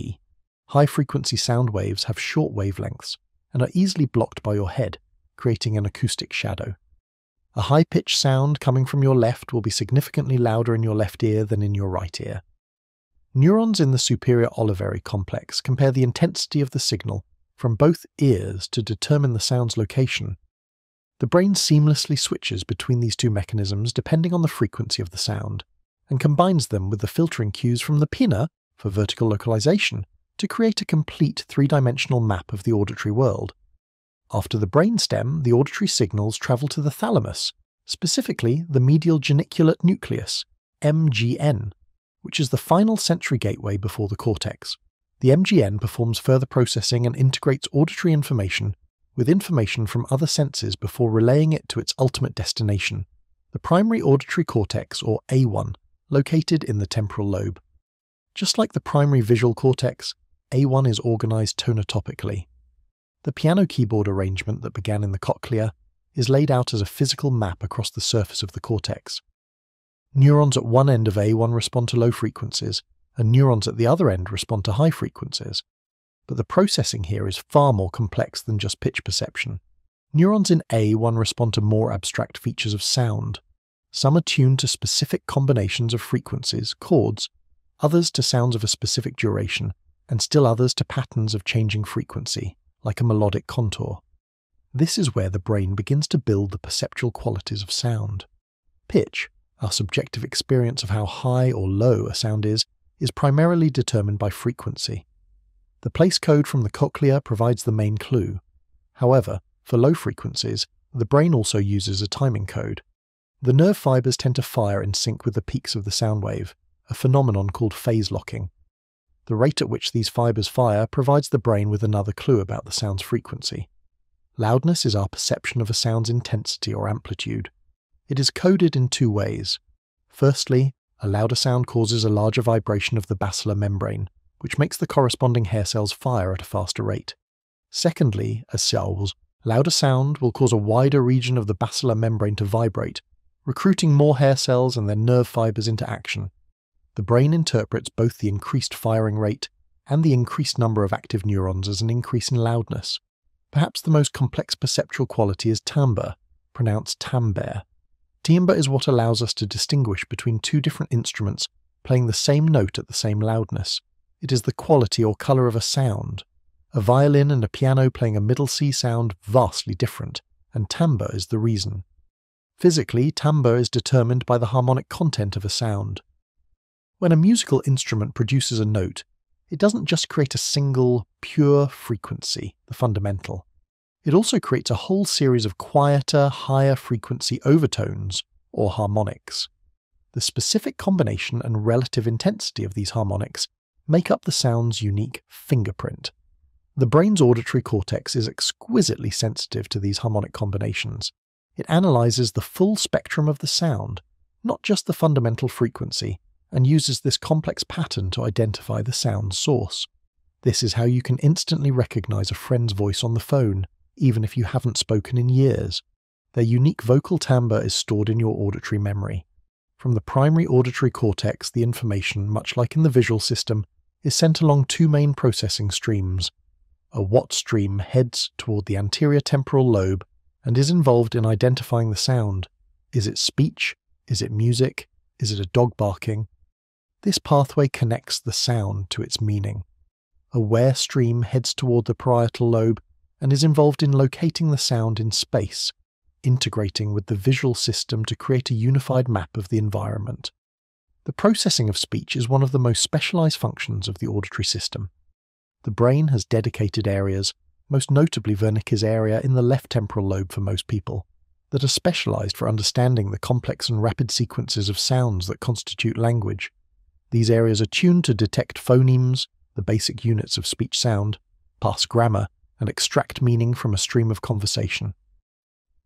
High-frequency sound waves have short wavelengths and are easily blocked by your head, creating an acoustic shadow. A high-pitched sound coming from your left will be significantly louder in your left ear than in your right ear. Neurons in the superior olivary complex compare the intensity of the signal from both ears to determine the sound's location. The brain seamlessly switches between these two mechanisms depending on the frequency of the sound, and combines them with the filtering cues from the pinna, for vertical localization, to create a complete three-dimensional map of the auditory world. After the brainstem, the auditory signals travel to the thalamus, specifically the medial geniculate nucleus, MGN, which is the final sensory gateway before the cortex. The MGN performs further processing and integrates auditory information with information from other senses before relaying it to its ultimate destination, the primary auditory cortex, or A1, located in the temporal lobe. Just like the primary visual cortex, A1 is organized tonotopically. The piano keyboard arrangement that began in the cochlea is laid out as a physical map across the surface of the cortex. Neurons at one end of A1 respond to low frequencies, and neurons at the other end respond to high frequencies. But the processing here is far more complex than just pitch perception. Neurons in A1 respond to more abstract features of sound. Some are tuned to specific combinations of frequencies, chords, others to sounds of a specific duration, and still others to patterns of changing frequency, like a melodic contour. This is where the brain begins to build the perceptual qualities of sound. Pitch, our subjective experience of how high or low a sound is primarily determined by frequency. The place code from the cochlea provides the main clue. However, for low frequencies, the brain also uses a timing code. The nerve fibers tend to fire in sync with the peaks of the sound wave, a phenomenon called phase locking. The rate at which these fibers fire provides the brain with another clue about the sound's frequency. Loudness is our perception of a sound's intensity or amplitude. It is coded in two ways. Firstly, a louder sound causes a larger vibration of the basilar membrane, which makes the corresponding hair cells fire at a faster rate. Secondly, as cells, louder sound will cause a wider region of the basilar membrane to vibrate, recruiting more hair cells and their nerve fibers into action. The brain interprets both the increased firing rate and the increased number of active neurons as an increase in loudness. Perhaps the most complex perceptual quality is timbre, pronounced timbre. Timbre is what allows us to distinguish between two different instruments playing the same note at the same loudness. It is the quality or colour of a sound. A violin and a piano playing a middle C sound vastly different, and timbre is the reason. Physically, timbre is determined by the harmonic content of a sound. When a musical instrument produces a note, it doesn't just create a single, pure frequency, the fundamental. It also creates a whole series of quieter, higher frequency overtones, or harmonics. The specific combination and relative intensity of these harmonics make up the sound's unique fingerprint. The brain's auditory cortex is exquisitely sensitive to these harmonic combinations. It analyzes the full spectrum of the sound, not just the fundamental frequency, and uses this complex pattern to identify the sound's source. This is how you can instantly recognize a friend's voice on the phone, even if you haven't spoken in years. Their unique vocal timbre is stored in your auditory memory. From the primary auditory cortex, the information, much like in the visual system, is sent along two main processing streams. A what stream heads toward the anterior temporal lobe and is involved in identifying the sound. Is it speech? Is it music? Is it a dog barking? This pathway connects the sound to its meaning. A where stream heads toward the parietal lobe and is involved in locating the sound in space, integrating with the visual system to create a unified map of the environment. The processing of speech is one of the most specialized functions of the auditory system. The brain has dedicated areas, most notably Wernicke's area in the left temporal lobe for most people, that are specialized for understanding the complex and rapid sequences of sounds that constitute language. These areas are tuned to detect phonemes, the basic units of speech sound, parse grammar, and extract meaning from a stream of conversation.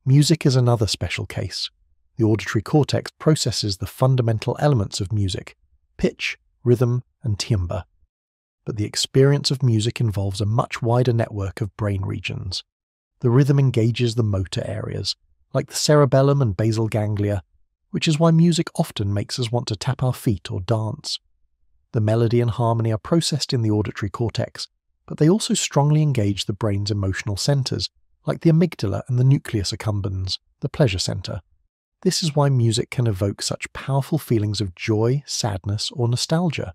Music is another special case. The auditory cortex processes the fundamental elements of music, pitch, rhythm, and timbre. But the experience of music involves a much wider network of brain regions. The rhythm engages the motor areas, like the cerebellum and basal ganglia, which is why music often makes us want to tap our feet or dance. The melody and harmony are processed in the auditory cortex, but they also strongly engage the brain's emotional centers, like the amygdala and the nucleus accumbens, the pleasure center. This is why music can evoke such powerful feelings of joy, sadness, or nostalgia.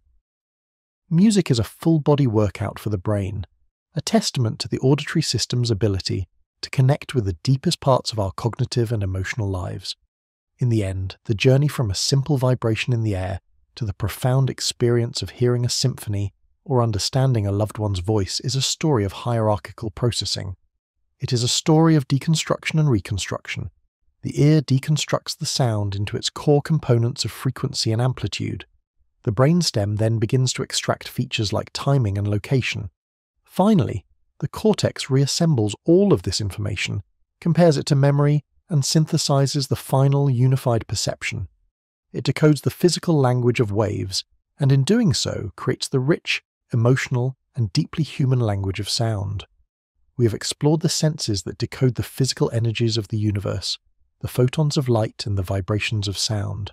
Music is a full-body workout for the brain, a testament to the auditory system's ability to connect with the deepest parts of our cognitive and emotional lives. In the end, the journey from a simple vibration in the air to the profound experience of hearing a symphony or understanding a loved one's voice is a story of hierarchical processing. It is a story of deconstruction and reconstruction. The ear deconstructs the sound into its core components of frequency and amplitude. The brainstem then begins to extract features like timing and location. Finally, the cortex reassembles all of this information, compares it to memory, and synthesizes the final unified perception. It decodes the physical language of waves, and in doing so creates the rich, emotional, and deeply human language of sound. We have explored the senses that decode the physical energies of the universe, the photons of light and the vibrations of sound.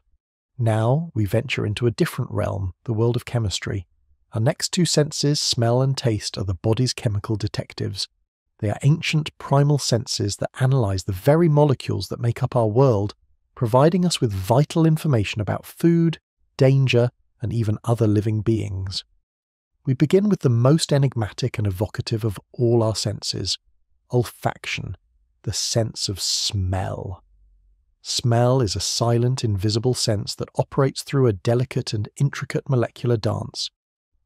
Now we venture into a different realm, the world of chemistry. Our next two senses, smell and taste, are the body's chemical detectives. They are ancient primal senses that analyze the very molecules that make up our world, providing us with vital information about food, danger, and even other living beings. We begin with the most enigmatic and evocative of all our senses, olfaction, the sense of smell. Smell is a silent, invisible sense that operates through a delicate and intricate molecular dance,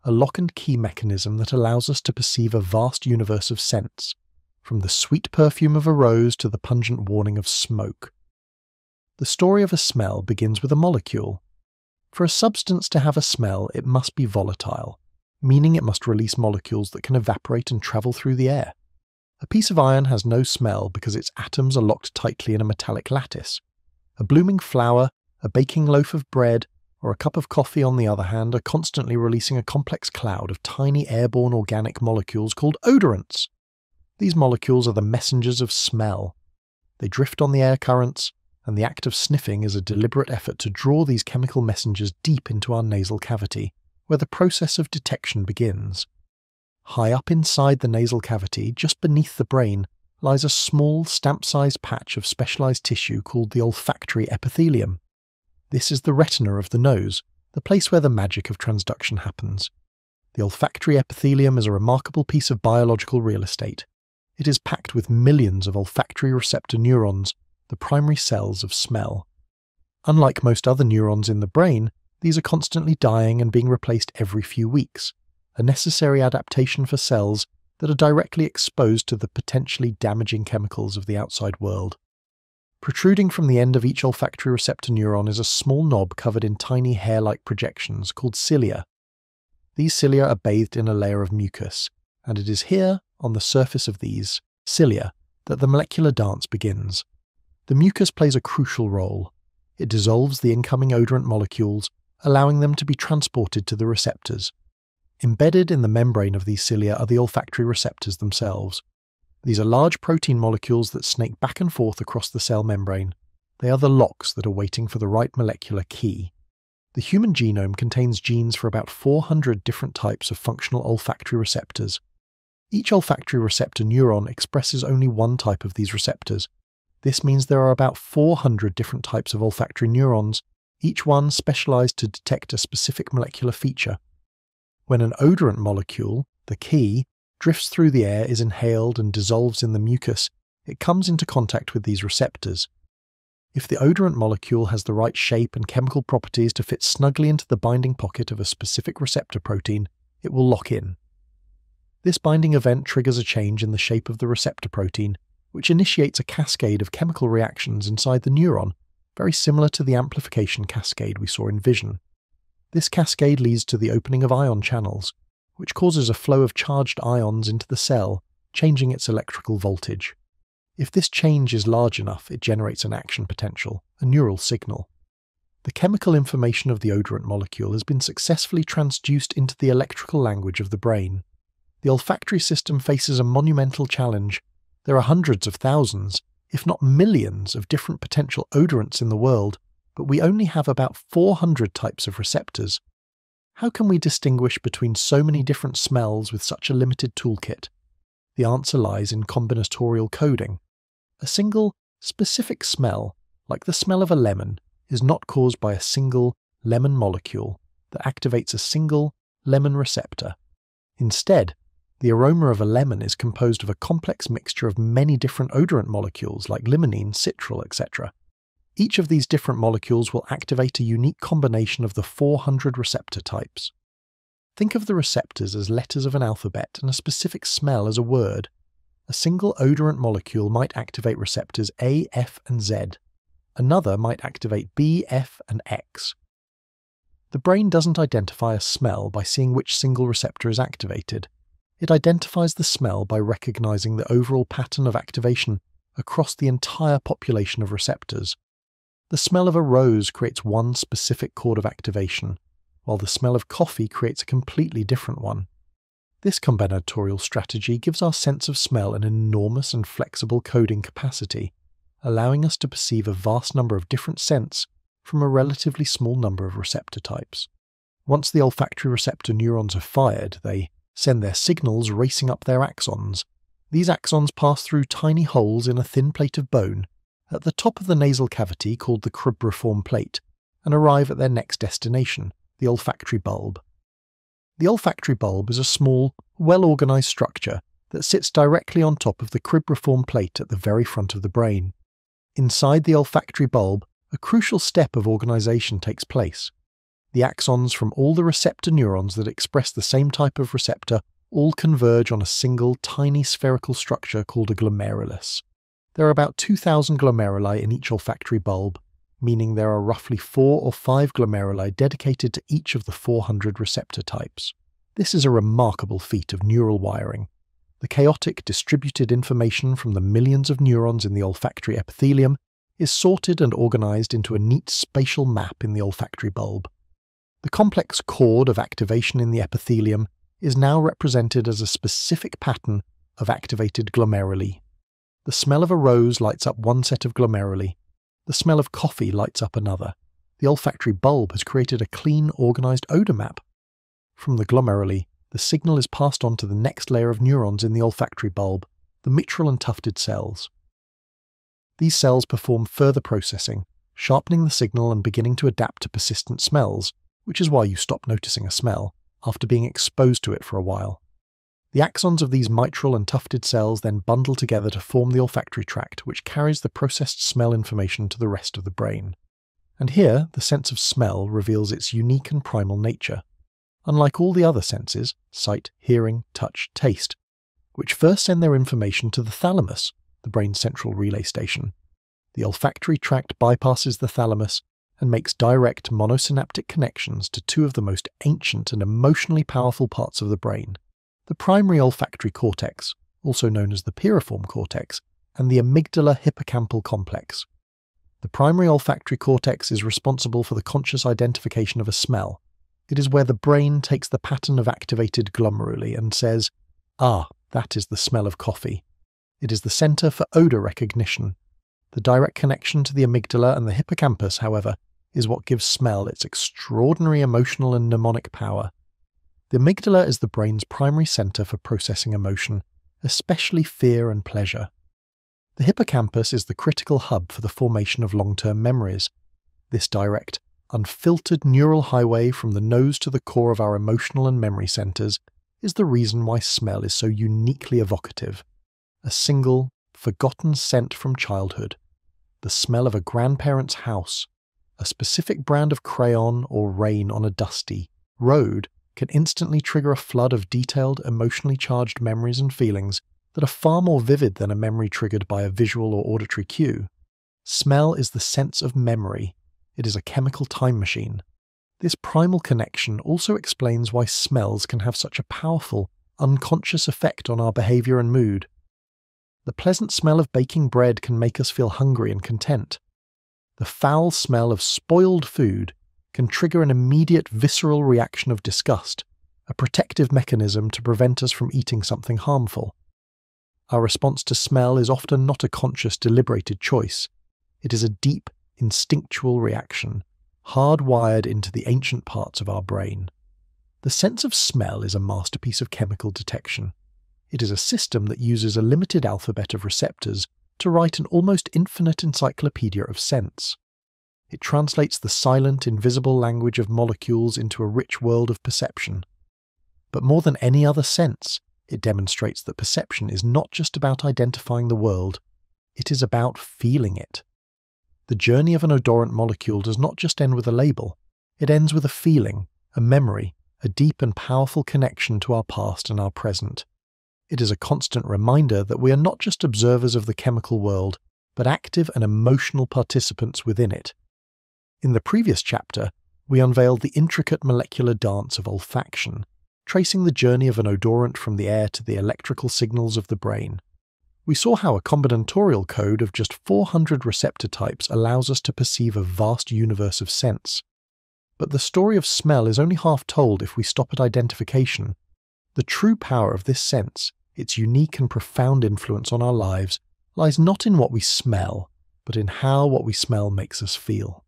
a lock and key mechanism that allows us to perceive a vast universe of scents, from the sweet perfume of a rose to the pungent warning of smoke. The story of a smell begins with a molecule. For a substance to have a smell, it must be volatile, meaning it must release molecules that can evaporate and travel through the air. A piece of iron has no smell because its atoms are locked tightly in a metallic lattice. A blooming flower, a baking loaf of bread, or a cup of coffee, on the other hand, are constantly releasing a complex cloud of tiny airborne organic molecules called odorants. These molecules are the messengers of smell. They drift on the air currents, and the act of sniffing is a deliberate effort to draw these chemical messengers deep into our nasal cavity, where the process of detection begins. High up inside the nasal cavity, just beneath the brain, lies a small, stamp-sized patch of specialized tissue called the olfactory epithelium. This is the retina of the nose, the place where the magic of transduction happens. The olfactory epithelium is a remarkable piece of biological real estate. It is packed with millions of olfactory receptor neurons, the primary cells of smell. Unlike most other neurons in the brain, these are constantly dying and being replaced every few weeks, a necessary adaptation for cells that are directly exposed to the potentially damaging chemicals of the outside world. Protruding from the end of each olfactory receptor neuron is a small knob covered in tiny hair-like projections called cilia. These cilia are bathed in a layer of mucus, and it is here, on the surface of these cilia, that the molecular dance begins. The mucus plays a crucial role. It dissolves the incoming odorant molecules, allowing them to be transported to the receptors. Embedded in the membrane of these cilia are the olfactory receptors themselves. These are large protein molecules that snake back and forth across the cell membrane. They are the locks that are waiting for the right molecular key. The human genome contains genes for about 400 different types of functional olfactory receptors. Each olfactory receptor neuron expresses only one type of these receptors. This means there are about 400 different types of olfactory neurons, each one specialized to detect a specific molecular feature. When an odorant molecule, the key, drifts through the air, is inhaled and dissolves in the mucus, it comes into contact with these receptors. If the odorant molecule has the right shape and chemical properties to fit snugly into the binding pocket of a specific receptor protein, it will lock in. This binding event triggers a change in the shape of the receptor protein, which initiates a cascade of chemical reactions inside the neuron, very similar to the amplification cascade we saw in vision. This cascade leads to the opening of ion channels, which causes a flow of charged ions into the cell, changing its electrical voltage. If this change is large enough, it generates an action potential, a neural signal. The chemical information of the odorant molecule has been successfully transduced into the electrical language of the brain. The olfactory system faces a monumental challenge. There are hundreds of thousands, if not millions, of different potential odorants in the world, but we only have about 400 types of receptors. How can we distinguish between so many different smells with such a limited toolkit? The answer lies in combinatorial coding. A single, specific smell like the smell of a lemon, is not caused by a single lemon molecule that activates a single lemon receptor. Instead, the aroma of a lemon is composed of a complex mixture of many different odorant molecules like limonene, citral, etc. Each of these different molecules will activate a unique combination of the 400 receptor types. Think of the receptors as letters of an alphabet and a specific smell as a word. A single odorant molecule might activate receptors A, F, and Z. Another might activate B, F, and X. The brain doesn't identify a smell by seeing which single receptor is activated. It identifies the smell by recognizing the overall pattern of activation across the entire population of receptors. The smell of a rose creates one specific chord of activation, while the smell of coffee creates a completely different one. This combinatorial strategy gives our sense of smell an enormous and flexible coding capacity, allowing us to perceive a vast number of different scents from a relatively small number of receptor types. Once the olfactory receptor neurons are fired, they send their signals racing up their axons. These axons pass through tiny holes in a thin plate of bone at the top of the nasal cavity called the cribriform plate and arrive at their next destination, the olfactory bulb. The olfactory bulb is a small, well-organized structure that sits directly on top of the cribriform plate at the very front of the brain. Inside the olfactory bulb, a crucial step of organization takes place. The axons from all the receptor neurons that express the same type of receptor all converge on a single tiny spherical structure called a glomerulus. There are about 2,000 glomeruli in each olfactory bulb, meaning there are roughly 4 or 5 glomeruli dedicated to each of the 400 receptor types. This is a remarkable feat of neural wiring. The chaotic, distributed information from the millions of neurons in the olfactory epithelium is sorted and organized into a neat spatial map in the olfactory bulb. The complex chord of activation in the epithelium is now represented as a specific pattern of activated glomeruli. The smell of a rose lights up one set of glomeruli. The smell of coffee lights up another. The olfactory bulb has created a clean, organized odor map. From the glomeruli, the signal is passed on to the next layer of neurons in the olfactory bulb, the mitral and tufted cells. These cells perform further processing, sharpening the signal and beginning to adapt to persistent smells, which is why you stop noticing a smell after being exposed to it for a while. The axons of these mitral and tufted cells then bundle together to form the olfactory tract, which carries the processed smell information to the rest of the brain. And here, the sense of smell reveals its unique and primal nature. Unlike all the other senses, sight, hearing, touch, taste, which first send their information to the thalamus, the brain's central relay station, the olfactory tract bypasses the thalamus and makes direct monosynaptic connections to two of the most ancient and emotionally powerful parts of the brain: the primary olfactory cortex, also known as the piriform cortex, and the amygdala hippocampal complex. The primary olfactory cortex is responsible for the conscious identification of a smell. It is where the brain takes the pattern of activated glomeruli and says, "Ah, that is the smell of coffee." It is the center for odor recognition. The direct connection to the amygdala and the hippocampus, however, is what gives smell its extraordinary emotional and mnemonic power. The amygdala is the brain's primary center for processing emotion, especially fear and pleasure. The hippocampus is the critical hub for the formation of long-term memories. This direct, unfiltered neural highway from the nose to the core of our emotional and memory centers is the reason why smell is so uniquely evocative. A single, forgotten scent from childhood, the smell of a grandparent's house, a specific brand of crayon or rain on a dusty road can instantly trigger a flood of detailed, emotionally charged memories and feelings that are far more vivid than a memory triggered by a visual or auditory cue. Smell is the sense of memory. It is a chemical time machine. This primal connection also explains why smells can have such a powerful, unconscious effect on our behavior and mood. The pleasant smell of baking bread can make us feel hungry and content. The foul smell of spoiled food can trigger an immediate visceral reaction of disgust, a protective mechanism to prevent us from eating something harmful. Our response to smell is often not a conscious, deliberated choice. It is a deep, instinctual reaction, hardwired into the ancient parts of our brain. The sense of smell is a masterpiece of chemical detection. It is a system that uses a limited alphabet of receptors to write an almost infinite encyclopedia of sense. It translates the silent, invisible language of molecules into a rich world of perception. But more than any other sense, it demonstrates that perception is not just about identifying the world, it is about feeling it. The journey of an odorant molecule does not just end with a label, it ends with a feeling, a memory, a deep and powerful connection to our past and our present. It is a constant reminder that we are not just observers of the chemical world, but active and emotional participants within it. In the previous chapter, we unveiled the intricate molecular dance of olfaction, tracing the journey of an odorant from the air to the electrical signals of the brain. We saw how a combinatorial code of just 400 receptor types allows us to perceive a vast universe of sense. But the story of smell is only half told if we stop at identification. The true power of this sense, its unique and profound influence on our lives, lies not in what we smell, but in how what we smell makes us feel.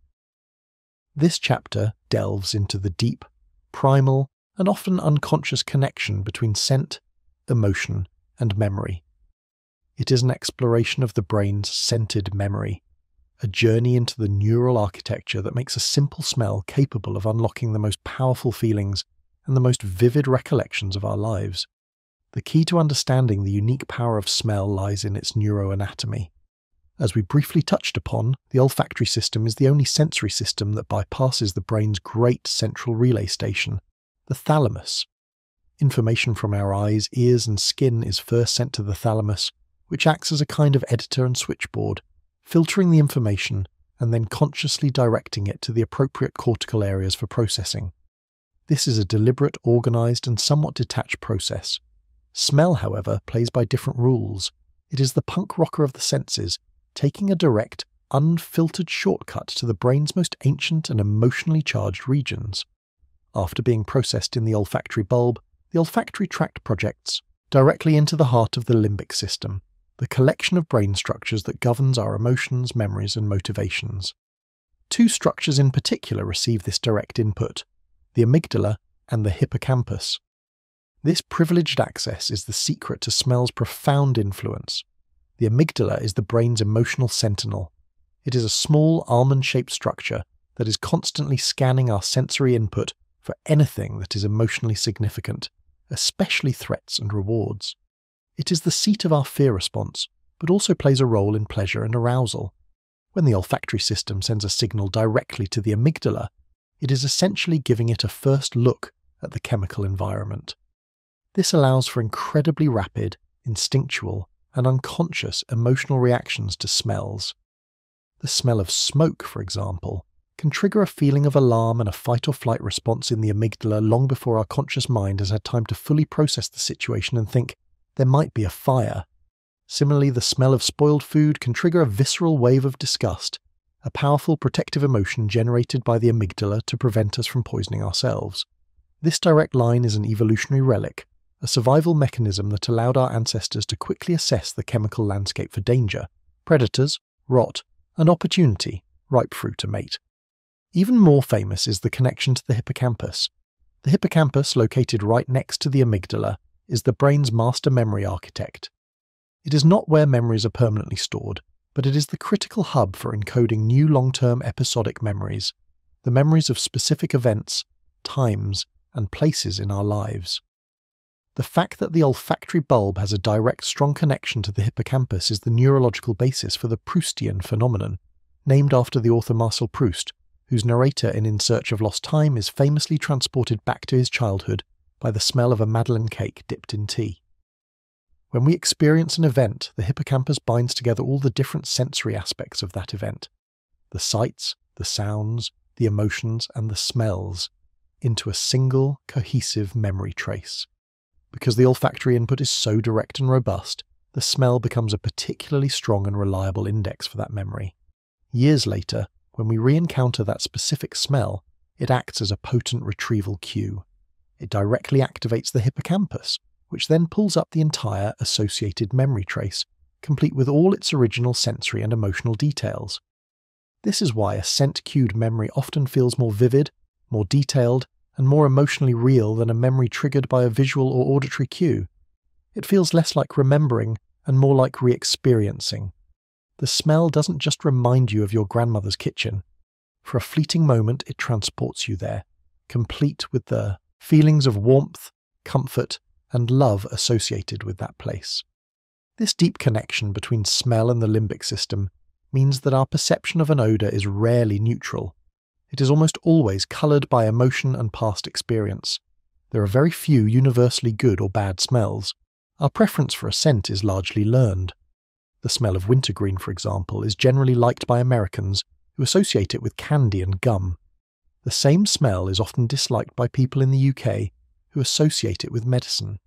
This chapter delves into the deep, primal, and often unconscious connection between scent, emotion, and memory. It is an exploration of the brain's scented memory, a journey into the neural architecture that makes a simple smell capable of unlocking the most powerful feelings and the most vivid recollections of our lives. The key to understanding the unique power of smell lies in its neuroanatomy. As we briefly touched upon, the olfactory system is the only sensory system that bypasses the brain's great central relay station, the thalamus. Information from our eyes, ears, and skin is first sent to the thalamus, which acts as a kind of editor and switchboard, filtering the information and then consciously directing it to the appropriate cortical areas for processing. This is a deliberate, organized, and somewhat detached process. Smell, however, plays by different rules. It is the punk rocker of the senses, taking a direct, unfiltered shortcut to the brain's most ancient and emotionally charged regions. After being processed in the olfactory bulb, the olfactory tract projects directly into the heart of the limbic system, the collection of brain structures that governs our emotions, memories, and motivations. Two structures in particular receive this direct input, the amygdala and the hippocampus. This privileged access is the secret to smell's profound influence. The amygdala is the brain's emotional sentinel. It is a small almond-shaped structure that is constantly scanning our sensory input for anything that is emotionally significant, especially threats and rewards. It is the seat of our fear response, but also plays a role in pleasure and arousal. When the olfactory system sends a signal directly to the amygdala, it is essentially giving it a first look at the chemical environment. This allows for incredibly rapid, instinctual, and unconscious emotional reactions to smells. The smell of smoke, for example, can trigger a feeling of alarm and a fight-or-flight response in the amygdala long before our conscious mind has had time to fully process the situation and think, there might be a fire. Similarly, the smell of spoiled food can trigger a visceral wave of disgust, a powerful protective emotion generated by the amygdala to prevent us from poisoning ourselves. This direct line is an evolutionary relic, a survival mechanism that allowed our ancestors to quickly assess the chemical landscape for danger, predators, rot, and opportunity, ripe fruit to mate. Even more famous is the connection to the hippocampus. The hippocampus, located right next to the amygdala, is the brain's master memory architect. It is not where memories are permanently stored, but it is the critical hub for encoding new long-term episodic memories, the memories of specific events, times, and places in our lives. The fact that the olfactory bulb has a direct, strong connection to the hippocampus is the neurological basis for the Proustian phenomenon, named after the author Marcel Proust, whose narrator in Search of Lost Time is famously transported back to his childhood by the smell of a Madeleine cake dipped in tea. When we experience an event, the hippocampus binds together all the different sensory aspects of that event, the sights, the sounds, the emotions, and the smells, into a single, cohesive memory trace. Because the olfactory input is so direct and robust, the smell becomes a particularly strong and reliable index for that memory. Years later, when we re-encounter that specific smell, it acts as a potent retrieval cue. It directly activates the hippocampus, which then pulls up the entire associated memory trace, complete with all its original sensory and emotional details. This is why a scent-cued memory often feels more vivid, more detailed, and more emotionally real than a memory triggered by a visual or auditory cue. It feels less like remembering and more like re-experiencing, The smell doesn't just remind you of your grandmother's kitchen. For a fleeting moment, it transports you there, complete with the feelings of warmth, comfort, and love associated with that place. This deep connection between smell and the limbic system means that our perception of an odour is rarely neutral. It is almost always coloured by emotion and past experience. There are very few universally good or bad smells. Our preference for a scent is largely learned. The smell of wintergreen, for example, is generally liked by Americans who associate it with candy and gum. The same smell is often disliked by people in the UK who associate it with medicine.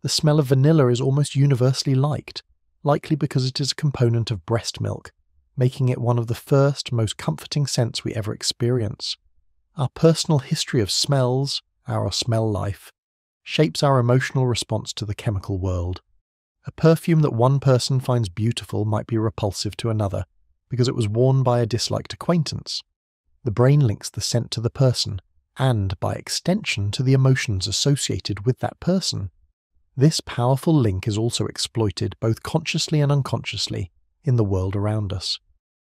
The smell of vanilla is almost universally liked, likely because it is a component of breast milk, making it one of the first, most comforting scents we ever experience. Our personal history of smells, our smell life, shapes our emotional response to the chemical world. A perfume that one person finds beautiful might be repulsive to another, because it was worn by a disliked acquaintance. The brain links the scent to the person, and, by extension, to the emotions associated with that person. This powerful link is also exploited, both consciously and unconsciously, in the world around us.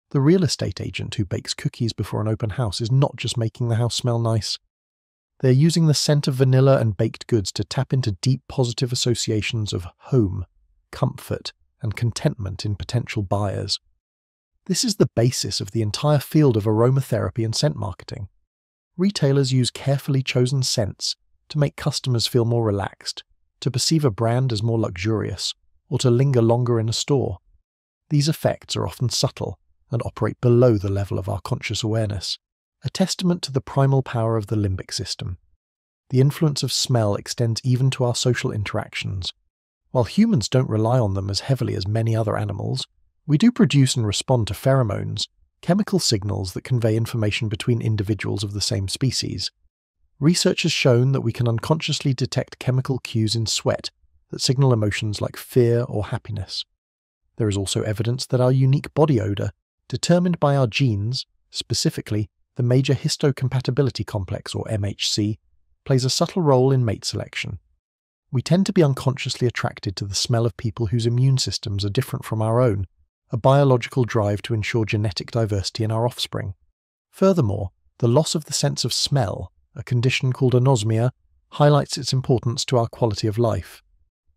The real estate agent who bakes cookies before an open house is not just making the house smell nice. They're using the scent of vanilla and baked goods to tap into deep positive associations of home, comfort, and contentment in potential buyers. This is the basis of the entire field of aromatherapy and scent marketing. Retailers use carefully chosen scents to make customers feel more relaxed, to perceive a brand as more luxurious, or to linger longer in a store. These effects are often subtle and operate below the level of our conscious awareness, a testament to the primal power of the limbic system. The influence of smell extends even to our social interactions. While humans don't rely on them as heavily as many other animals, we do produce and respond to pheromones, chemical signals that convey information between individuals of the same species. Research has shown that we can unconsciously detect chemical cues in sweat that signal emotions like fear or happiness. There is also evidence that our unique body odour, determined by our genes, specifically the major histocompatibility complex or MHC, plays a subtle role in mate selection. We tend to be unconsciously attracted to the smell of people whose immune systems are different from our own, a biological drive to ensure genetic diversity in our offspring. Furthermore, the loss of the sense of smell, a condition called anosmia, highlights its importance to our quality of life.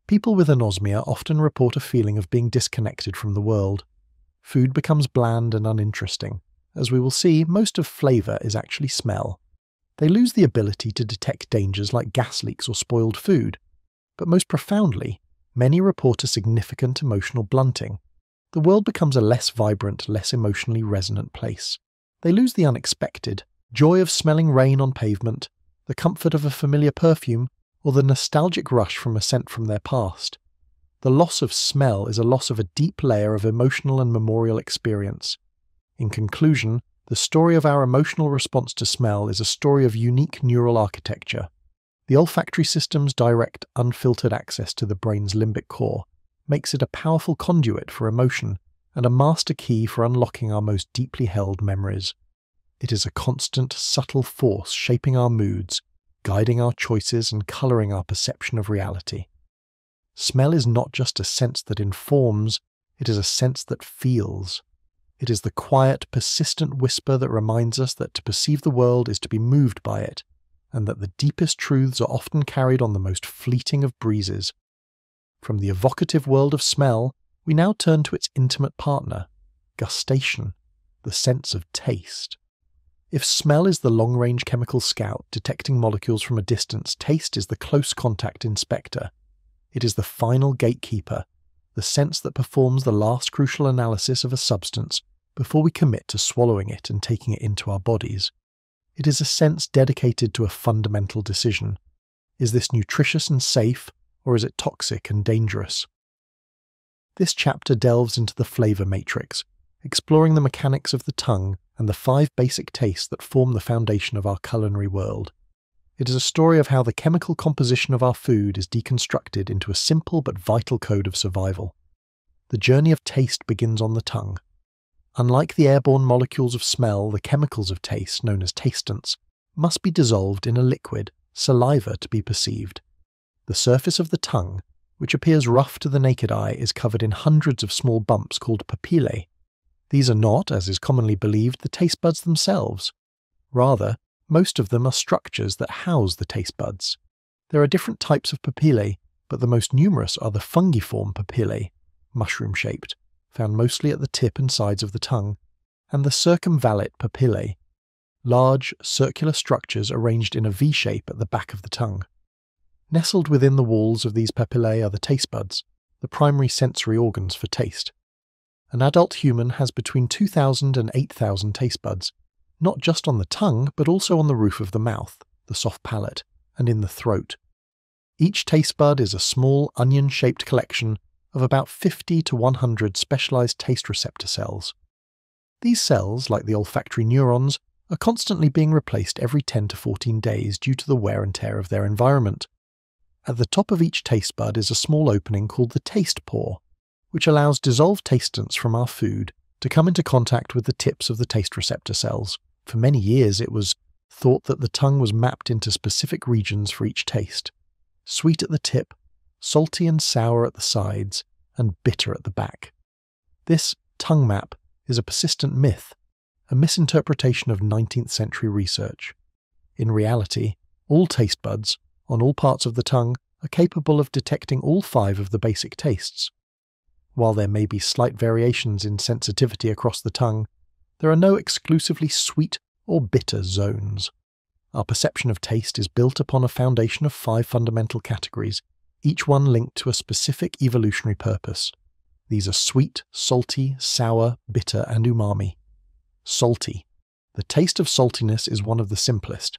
People with anosmia often report a feeling of being disconnected from the world. Food becomes bland and uninteresting. As we will see, most of flavour is actually smell. They lose the ability to detect dangers like gas leaks or spoiled food. But most profoundly, many report a significant emotional blunting. The world becomes a less vibrant, less emotionally resonant place. They lose the unexpected, joy of smelling rain on pavement, the comfort of a familiar perfume, or the nostalgic rush from a scent from their past. The loss of smell is a loss of a deep layer of emotional and memorial experience. In conclusion, the story of our emotional response to smell is a story of unique neural architecture. The olfactory system's direct, unfiltered access to the brain's limbic core makes it a powerful conduit for emotion and a master key for unlocking our most deeply held memories. It is a constant, subtle force shaping our moods, guiding our choices and colouring our perception of reality. Smell is not just a sense that informs, it is a sense that feels. It is the quiet, persistent whisper that reminds us that to perceive the world is to be moved by it, and that the deepest truths are often carried on the most fleeting of breezes. From the evocative world of smell, we now turn to its intimate partner, gustation, the sense of taste. If smell is the long-range chemical scout detecting molecules from a distance, taste is the close contact inspector. It is the final gatekeeper, the sense that performs the last crucial analysis of a substance before we commit to swallowing it and taking it into our bodies. It is a sense dedicated to a fundamental decision. Is this nutritious and safe, or is it toxic and dangerous? This chapter delves into the flavour matrix, exploring the mechanics of the tongue and the 5 basic tastes that form the foundation of our culinary world. It is a story of how the chemical composition of our food is deconstructed into a simple but vital code of survival. The journey of taste begins on the tongue. Unlike the airborne molecules of smell, the chemicals of taste, known as tastants, must be dissolved in a liquid, saliva, to be perceived. The surface of the tongue, which appears rough to the naked eye, is covered in hundreds of small bumps called papillae. These are not, as is commonly believed, the taste buds themselves. Rather, most of them are structures that house the taste buds. There are different types of papillae, but the most numerous are the fungiform papillae, mushroom-shaped, found mostly at the tip and sides of the tongue, and the circumvallate papillae, large, circular structures arranged in a V shape at the back of the tongue. Nestled within the walls of these papillae are the taste buds, the primary sensory organs for taste. An adult human has between 2,000 and 8,000 taste buds, not just on the tongue, but also on the roof of the mouth, the soft palate, and in the throat. Each taste bud is a small, onion-shaped collection of about 50 to 100 specialized taste receptor cells. These cells, like the olfactory neurons, are constantly being replaced every 10 to 14 days due to the wear and tear of their environment. At the top of each taste bud is a small opening called the taste pore, which allows dissolved tastants from our food to come into contact with the tips of the taste receptor cells. For many years it was thought that the tongue was mapped into specific regions for each taste: sweet at the tip, salty and sour at the sides, and bitter at the back. This tongue map is a persistent myth, a misinterpretation of 19th century research. In reality, all taste buds, on all parts of the tongue, are capable of detecting all 5 of the basic tastes. While there may be slight variations in sensitivity across the tongue, there are no exclusively sweet or bitter zones. Our perception of taste is built upon a foundation of 5 fundamental categories, each one linked to a specific evolutionary purpose. These are sweet, salty, sour, bitter, and umami. Salty. The taste of saltiness is one of the simplest.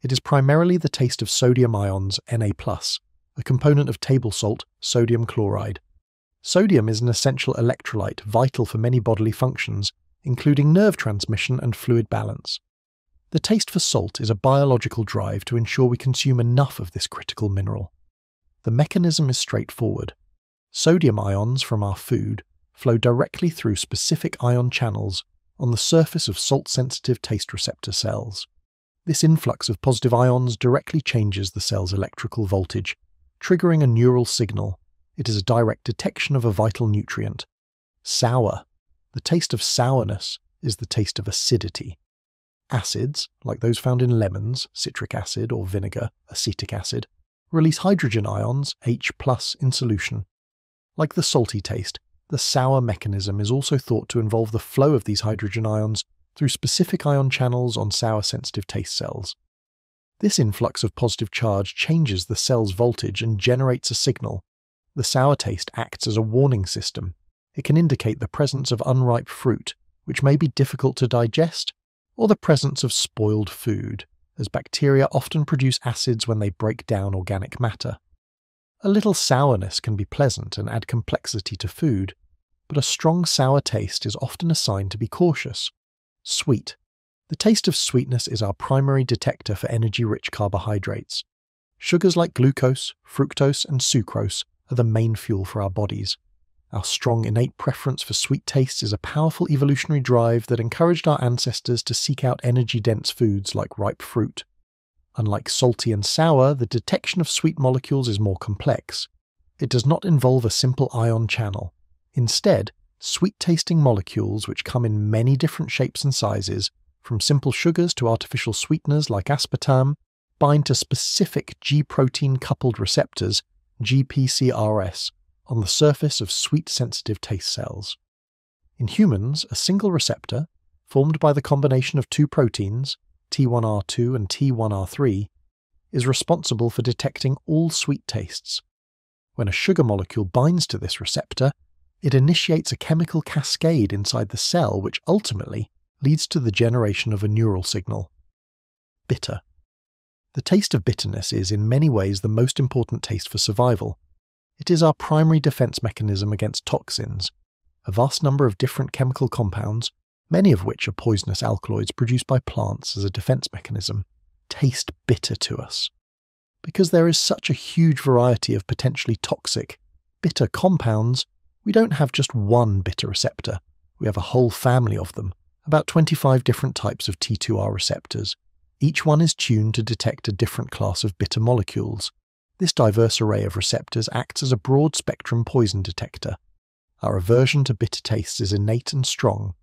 It is primarily the taste of sodium ions, Na+, a component of table salt, sodium chloride. Sodium is an essential electrolyte vital for many bodily functions, including nerve transmission and fluid balance. The taste for salt is a biological drive to ensure we consume enough of this critical mineral. The mechanism is straightforward. Sodium ions from our food flow directly through specific ion channels on the surface of salt-sensitive taste receptor cells. This influx of positive ions directly changes the cell's electrical voltage, triggering a neural signal. It is a direct detection of a vital nutrient. Sour. The taste of sourness is the taste of acidity. Acids, like those found in lemons, citric acid, or vinegar, acetic acid, release hydrogen ions, H+, in solution. Like the salty taste, the sour mechanism is also thought to involve the flow of these hydrogen ions through specific ion channels on sour-sensitive taste cells. This influx of positive charge changes the cell's voltage and generates a signal. The sour taste acts as a warning system. It can indicate the presence of unripe fruit, which may be difficult to digest, or the presence of spoiled food, as bacteria often produce acids when they break down organic matter. A little sourness can be pleasant and add complexity to food, but a strong sour taste is often assigned to be cautious. Sweet. The taste of sweetness is our primary detector for energy-rich carbohydrates. Sugars like glucose, fructose, and sucrose are the main fuel for our bodies. Our strong innate preference for sweet tastes is a powerful evolutionary drive that encouraged our ancestors to seek out energy-dense foods like ripe fruit. Unlike salty and sour, the detection of sweet molecules is more complex. It does not involve a simple ion channel. Instead, sweet-tasting molecules, which come in many different shapes and sizes, from simple sugars to artificial sweeteners like aspartame, bind to specific G-protein-coupled receptors, GPCRS, on the surface of sweet-sensitive taste cells. In humans, a single receptor, formed by the combination of 2 proteins, T1R2 and T1R3, is responsible for detecting all sweet tastes. When a sugar molecule binds to this receptor, it initiates a chemical cascade inside the cell which ultimately leads to the generation of a neural signal. Bitter. The taste of bitterness is in many ways the most important taste for survival. It is our primary defense mechanism against toxins, a vast number of different chemical compounds, many of which are poisonous alkaloids produced by plants as a defense mechanism, taste bitter to us. Because there is such a huge variety of potentially toxic, bitter compounds, we don't have just one bitter receptor, we have a whole family of them, about 25 different types of T2R receptors. Each one is tuned to detect a different class of bitter molecules. This diverse array of receptors acts as a broad-spectrum poison detector. Our aversion to bitter tastes is innate and strong.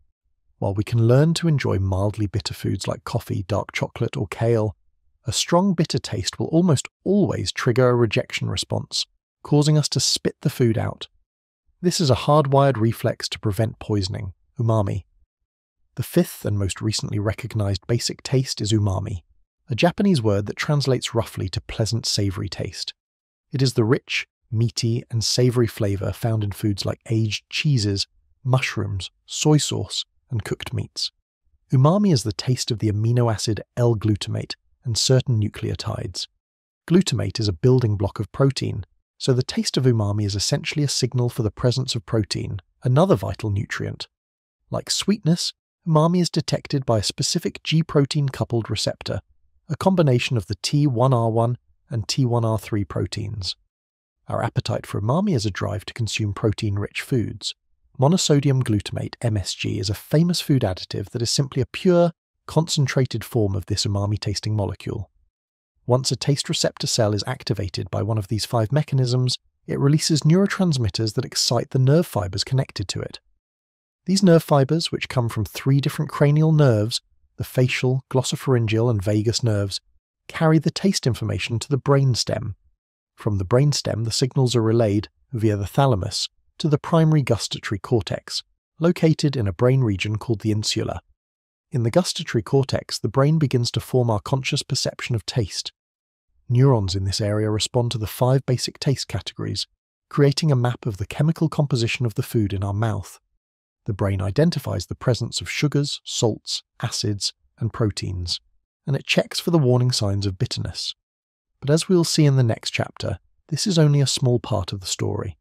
While we can learn to enjoy mildly bitter foods like coffee, dark chocolate, or kale, a strong bitter taste will almost always trigger a rejection response, causing us to spit the food out. This is a hardwired reflex to prevent poisoning, umami. The fifth and most recently recognized basic taste is umami, a Japanese word that translates roughly to pleasant savory taste. It is the rich, meaty, and savory flavor found in foods like aged cheeses, mushrooms, soy sauce, and cooked meats. Umami is the taste of the amino acid L-glutamate and certain nucleotides. Glutamate is a building block of protein, so the taste of umami is essentially a signal for the presence of protein, another vital nutrient. Like sweetness, umami is detected by a specific G-protein-coupled receptor, a combination of the T1R1 and T1R3 proteins. Our appetite for umami is a drive to consume protein-rich foods. Monosodium glutamate, MSG, is a famous food additive that is simply a pure, concentrated form of this umami-tasting molecule. Once a taste receptor cell is activated by one of these 5 mechanisms, it releases neurotransmitters that excite the nerve fibers connected to it. These nerve fibers, which come from 3 different cranial nerves, the facial, glossopharyngeal, and vagus nerves, carry the taste information to the brainstem. From the brainstem, the signals are relayed, via the thalamus, to the primary gustatory cortex, located in a brain region called the insula. In the gustatory cortex, the brain begins to form our conscious perception of taste. Neurons in this area respond to the 5 basic taste categories, creating a map of the chemical composition of the food in our mouth. The brain identifies the presence of sugars, salts, acids, and proteins, and it checks for the warning signs of bitterness. But as we'll see in the next chapter, this is only a small part of the story.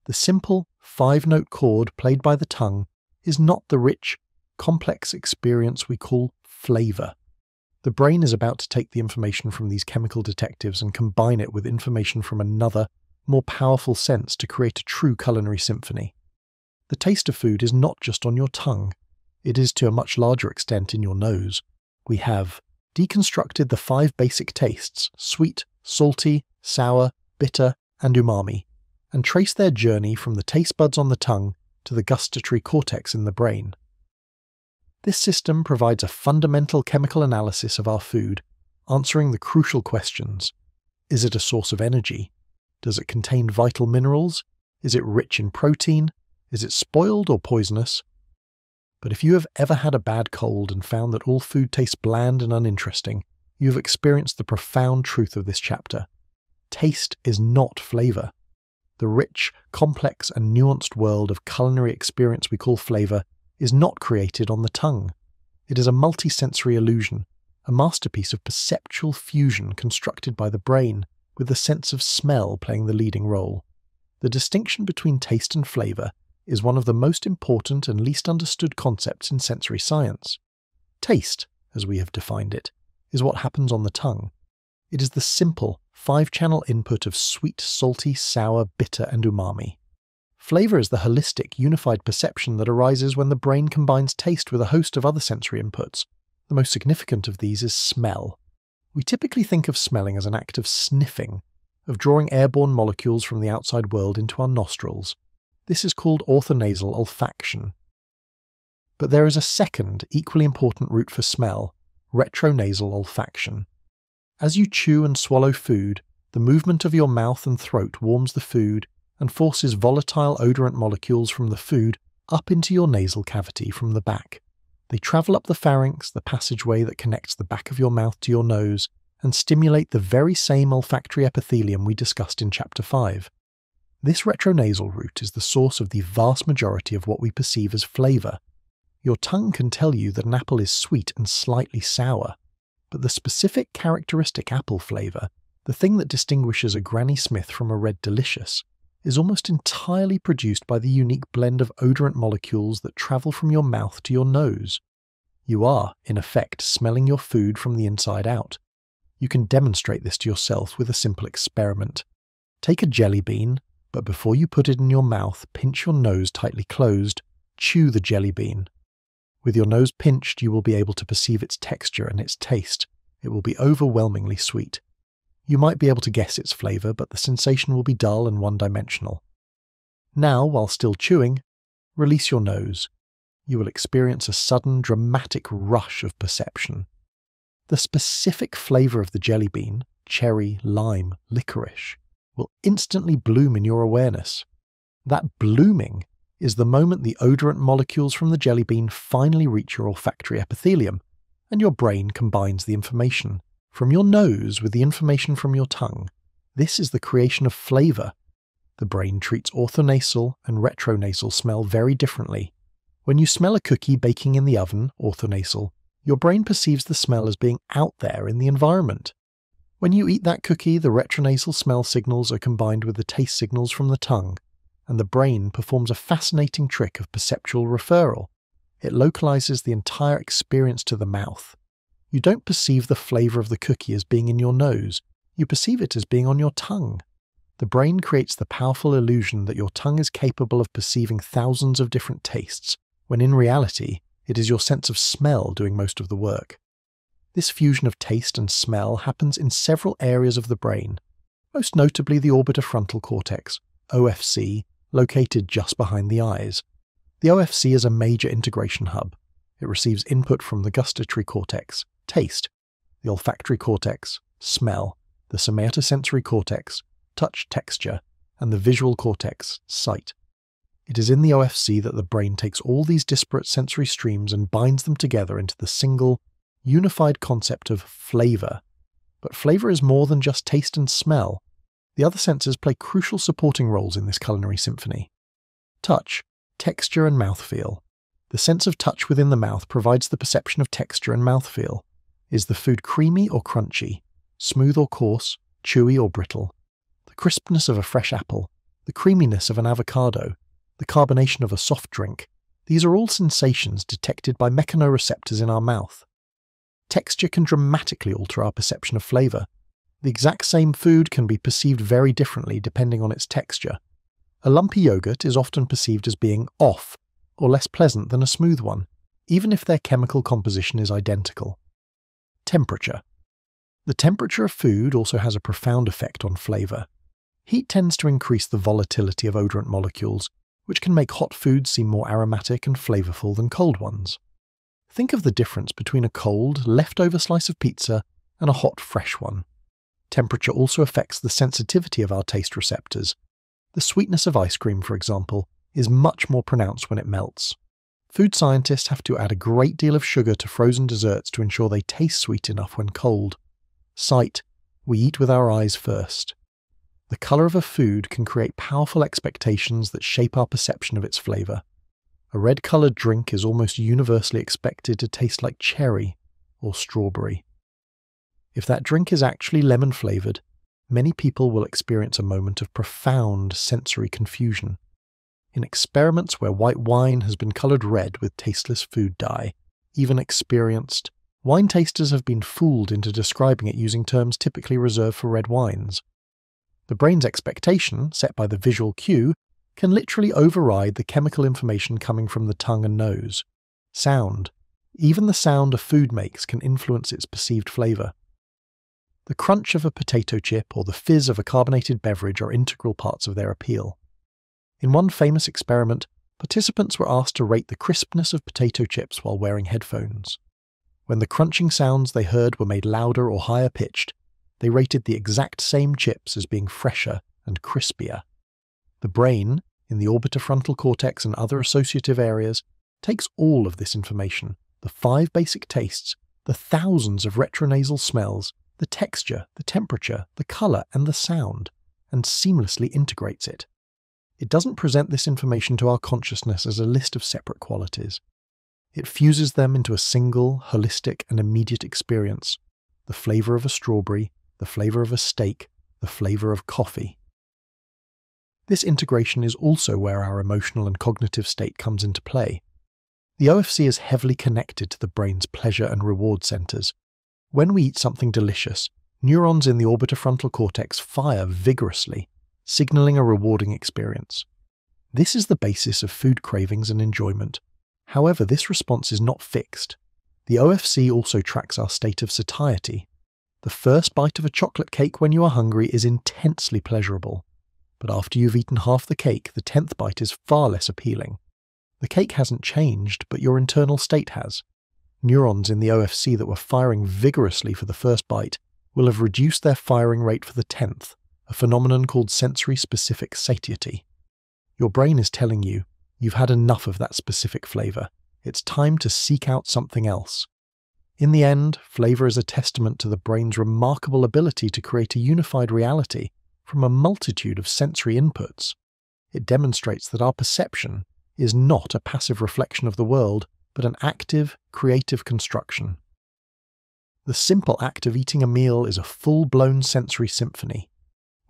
The simple 5-note chord played by the tongue is not the rich, complex experience we call flavor. The brain is about to take the information from these chemical detectives and combine it with information from another, more powerful sense to create a true culinary symphony. The taste of food is not just on your tongue, it is to a much larger extent in your nose. We have deconstructed the 5 basic tastes, sweet, salty, sour, bitter, and umami, and traced their journey from the taste buds on the tongue to the gustatory cortex in the brain. This system provides a fundamental chemical analysis of our food, answering the crucial questions. Is it a source of energy? Does it contain vital minerals? Is it rich in protein? Is it spoiled or poisonous? But if you have ever had a bad cold and found that all food tastes bland and uninteresting, you have experienced the profound truth of this chapter. Taste is not flavor. The rich, complex, and nuanced world of culinary experience we call flavor is not created on the tongue. It is a multisensory illusion, a masterpiece of perceptual fusion constructed by the brain, with the sense of smell playing the leading role. The distinction between taste and flavor is one of the most important and least understood concepts in sensory science. Taste, as we have defined it, is what happens on the tongue. It is the simple, 5-channel input of sweet, salty, sour, bitter, and umami. Flavor is the holistic, unified perception that arises when the brain combines taste with a host of other sensory inputs. The most significant of these is smell. We typically think of smelling as an act of sniffing, of drawing airborne molecules from the outside world into our nostrils. This is called orthonasal olfaction. But there is a second, equally important route for smell, retronasal olfaction. As you chew and swallow food, the movement of your mouth and throat warms the food and forces volatile odorant molecules from the food up into your nasal cavity from the back. They travel up the pharynx, the passageway that connects the back of your mouth to your nose, and stimulate the very same olfactory epithelium we discussed in Chapter 5. This retronasal route is the source of the vast majority of what we perceive as flavour. Your tongue can tell you that an apple is sweet and slightly sour, but the specific characteristic apple flavour, the thing that distinguishes a Granny Smith from a Red Delicious, is almost entirely produced by the unique blend of odorant molecules that travel from your mouth to your nose. You are, in effect, smelling your food from the inside out. You can demonstrate this to yourself with a simple experiment. Take a jelly bean, but before you put it in your mouth, pinch your nose tightly closed, chew the jelly bean. With your nose pinched, you will be able to perceive its texture and its taste. It will be overwhelmingly sweet. You might be able to guess its flavour, but the sensation will be dull and one-dimensional. Now, while still chewing, release your nose. You will experience a sudden, dramatic rush of perception. The specific flavour of the jelly bean, cherry, lime, licorice, will instantly bloom in your awareness. That blooming is the moment the odorant molecules from the jelly bean finally reach your olfactory epithelium, and your brain combines the information from your nose with the information from your tongue. This is the creation of flavour. The brain treats orthonasal and retronasal smell very differently. When you smell a cookie baking in the oven, orthonasal, your brain perceives the smell as being out there in the environment. When you eat that cookie, the retronasal smell signals are combined with the taste signals from the tongue, and the brain performs a fascinating trick of perceptual referral. It localizes the entire experience to the mouth. You don't perceive the flavour of the cookie as being in your nose, you perceive it as being on your tongue. The brain creates the powerful illusion that your tongue is capable of perceiving thousands of different tastes, when in reality, it is your sense of smell doing most of the work. This fusion of taste and smell happens in several areas of the brain, most notably the orbitofrontal cortex, OFC, located just behind the eyes. The OFC is a major integration hub. It receives input from the gustatory cortex, taste, the olfactory cortex, smell, the somatosensory cortex, touch, texture, and the visual cortex, sight. It is in the OFC that the brain takes all these disparate sensory streams and binds them together into the single, unified concept of flavour. But flavour is more than just taste and smell. The other senses play crucial supporting roles in this culinary symphony. Touch, texture and mouthfeel. The sense of touch within the mouth provides the perception of texture and mouthfeel. Is the food creamy or crunchy, smooth or coarse, chewy or brittle? The crispness of a fresh apple, the creaminess of an avocado, the carbonation of a soft drink, these are all sensations detected by mechanoreceptors in our mouth. Texture can dramatically alter our perception of flavour. The exact same food can be perceived very differently depending on its texture. A lumpy yogurt is often perceived as being off, or less pleasant than a smooth one, even if their chemical composition is identical. Temperature. The temperature of food also has a profound effect on flavour. Heat tends to increase the volatility of odorant molecules, which can make hot foods seem more aromatic and flavourful than cold ones. Think of the difference between a cold, leftover slice of pizza and a hot, fresh one. Temperature also affects the sensitivity of our taste receptors. The sweetness of ice cream, for example, is much more pronounced when it melts. Food scientists have to add a great deal of sugar to frozen desserts to ensure they taste sweet enough when cold. Sight. We eat with our eyes first. The colour of a food can create powerful expectations that shape our perception of its flavour. A red-coloured drink is almost universally expected to taste like cherry or strawberry. If that drink is actually lemon-flavoured, many people will experience a moment of profound sensory confusion. In experiments where white wine has been coloured red with tasteless food dye, even experienced wine tasters have been fooled into describing it using terms typically reserved for red wines. The brain's expectation, set by the visual cue, can literally override the chemical information coming from the tongue and nose. Sound. Even the sound a food makes can influence its perceived flavour. The crunch of a potato chip or the fizz of a carbonated beverage are integral parts of their appeal. In one famous experiment, participants were asked to rate the crispness of potato chips while wearing headphones. When the crunching sounds they heard were made louder or higher pitched, they rated the exact same chips as being fresher and crispier. The brain, in the orbitofrontal cortex and other associative areas, takes all of this information, the 5 basic tastes, the thousands of retronasal smells, the texture, the temperature, the colour and the sound, and seamlessly integrates it. It doesn't present this information to our consciousness as a list of separate qualities. It fuses them into a single, holistic and immediate experience, the flavour of a strawberry, the flavour of a steak, the flavour of coffee. This integration is also where our emotional and cognitive state comes into play. The OFC is heavily connected to the brain's pleasure and reward centres. When we eat something delicious, neurons in the orbitofrontal cortex fire vigorously, signalling a rewarding experience. This is the basis of food cravings and enjoyment. However, this response is not fixed. The OFC also tracks our state of satiety. The first bite of a chocolate cake when you are hungry is intensely pleasurable, but after you've eaten half the cake, the 10th bite is far less appealing. The cake hasn't changed, but your internal state has. Neurons in the OFC that were firing vigorously for the first bite will have reduced their firing rate for the 10th, a phenomenon called sensory-specific satiety. Your brain is telling you, you've had enough of that specific flavour. It's time to seek out something else. In the end, flavour is a testament to the brain's remarkable ability to create a unified reality from a multitude of sensory inputs. It demonstrates that our perception is not a passive reflection of the world, but an active, creative construction. The simple act of eating a meal is a full-blown sensory symphony,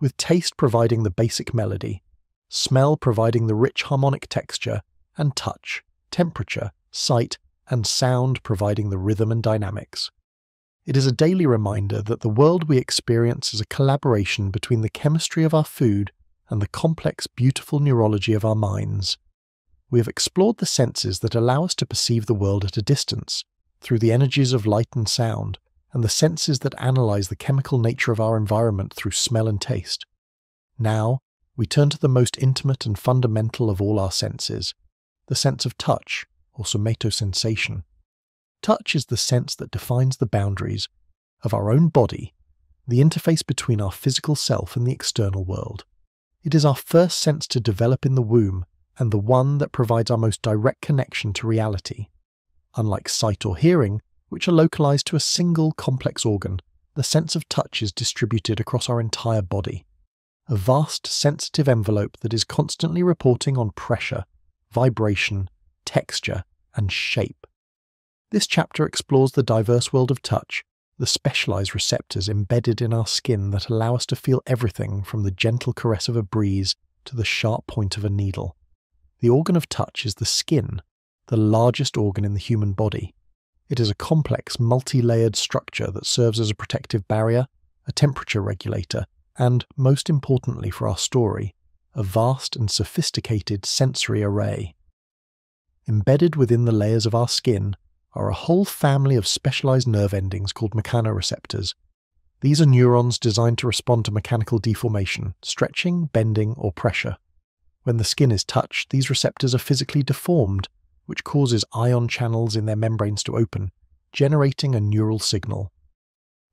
with taste providing the basic melody, smell providing the rich harmonic texture, and touch, temperature, sight, and sound providing the rhythm and dynamics. It is a daily reminder that the world we experience is a collaboration between the chemistry of our food and the complex, beautiful neurology of our minds. We have explored the senses that allow us to perceive the world at a distance, through the energies of light and sound, and the senses that analyze the chemical nature of our environment through smell and taste. Now, we turn to the most intimate and fundamental of all our senses, the sense of touch, or somatosensation. Touch is the sense that defines the boundaries of our own body, the interface between our physical self and the external world. It is our first sense to develop in the womb, and the one that provides our most direct connection to reality. Unlike sight or hearing, which are localized to a single complex organ, the sense of touch is distributed across our entire body. A vast sensitive envelope that is constantly reporting on pressure, vibration, texture, and shape. This chapter explores the diverse world of touch, the specialized receptors embedded in our skin that allow us to feel everything from the gentle caress of a breeze to the sharp point of a needle. The organ of touch is the skin, the largest organ in the human body. It is a complex, multi-layered structure that serves as a protective barrier, a temperature regulator, and, most importantly for our story, a vast and sophisticated sensory array. Embedded within the layers of our skin are a whole family of specialized nerve endings called mechanoreceptors. These are neurons designed to respond to mechanical deformation, stretching, bending, or pressure. When the skin is touched, these receptors are physically deformed, which causes ion channels in their membranes to open, generating a neural signal.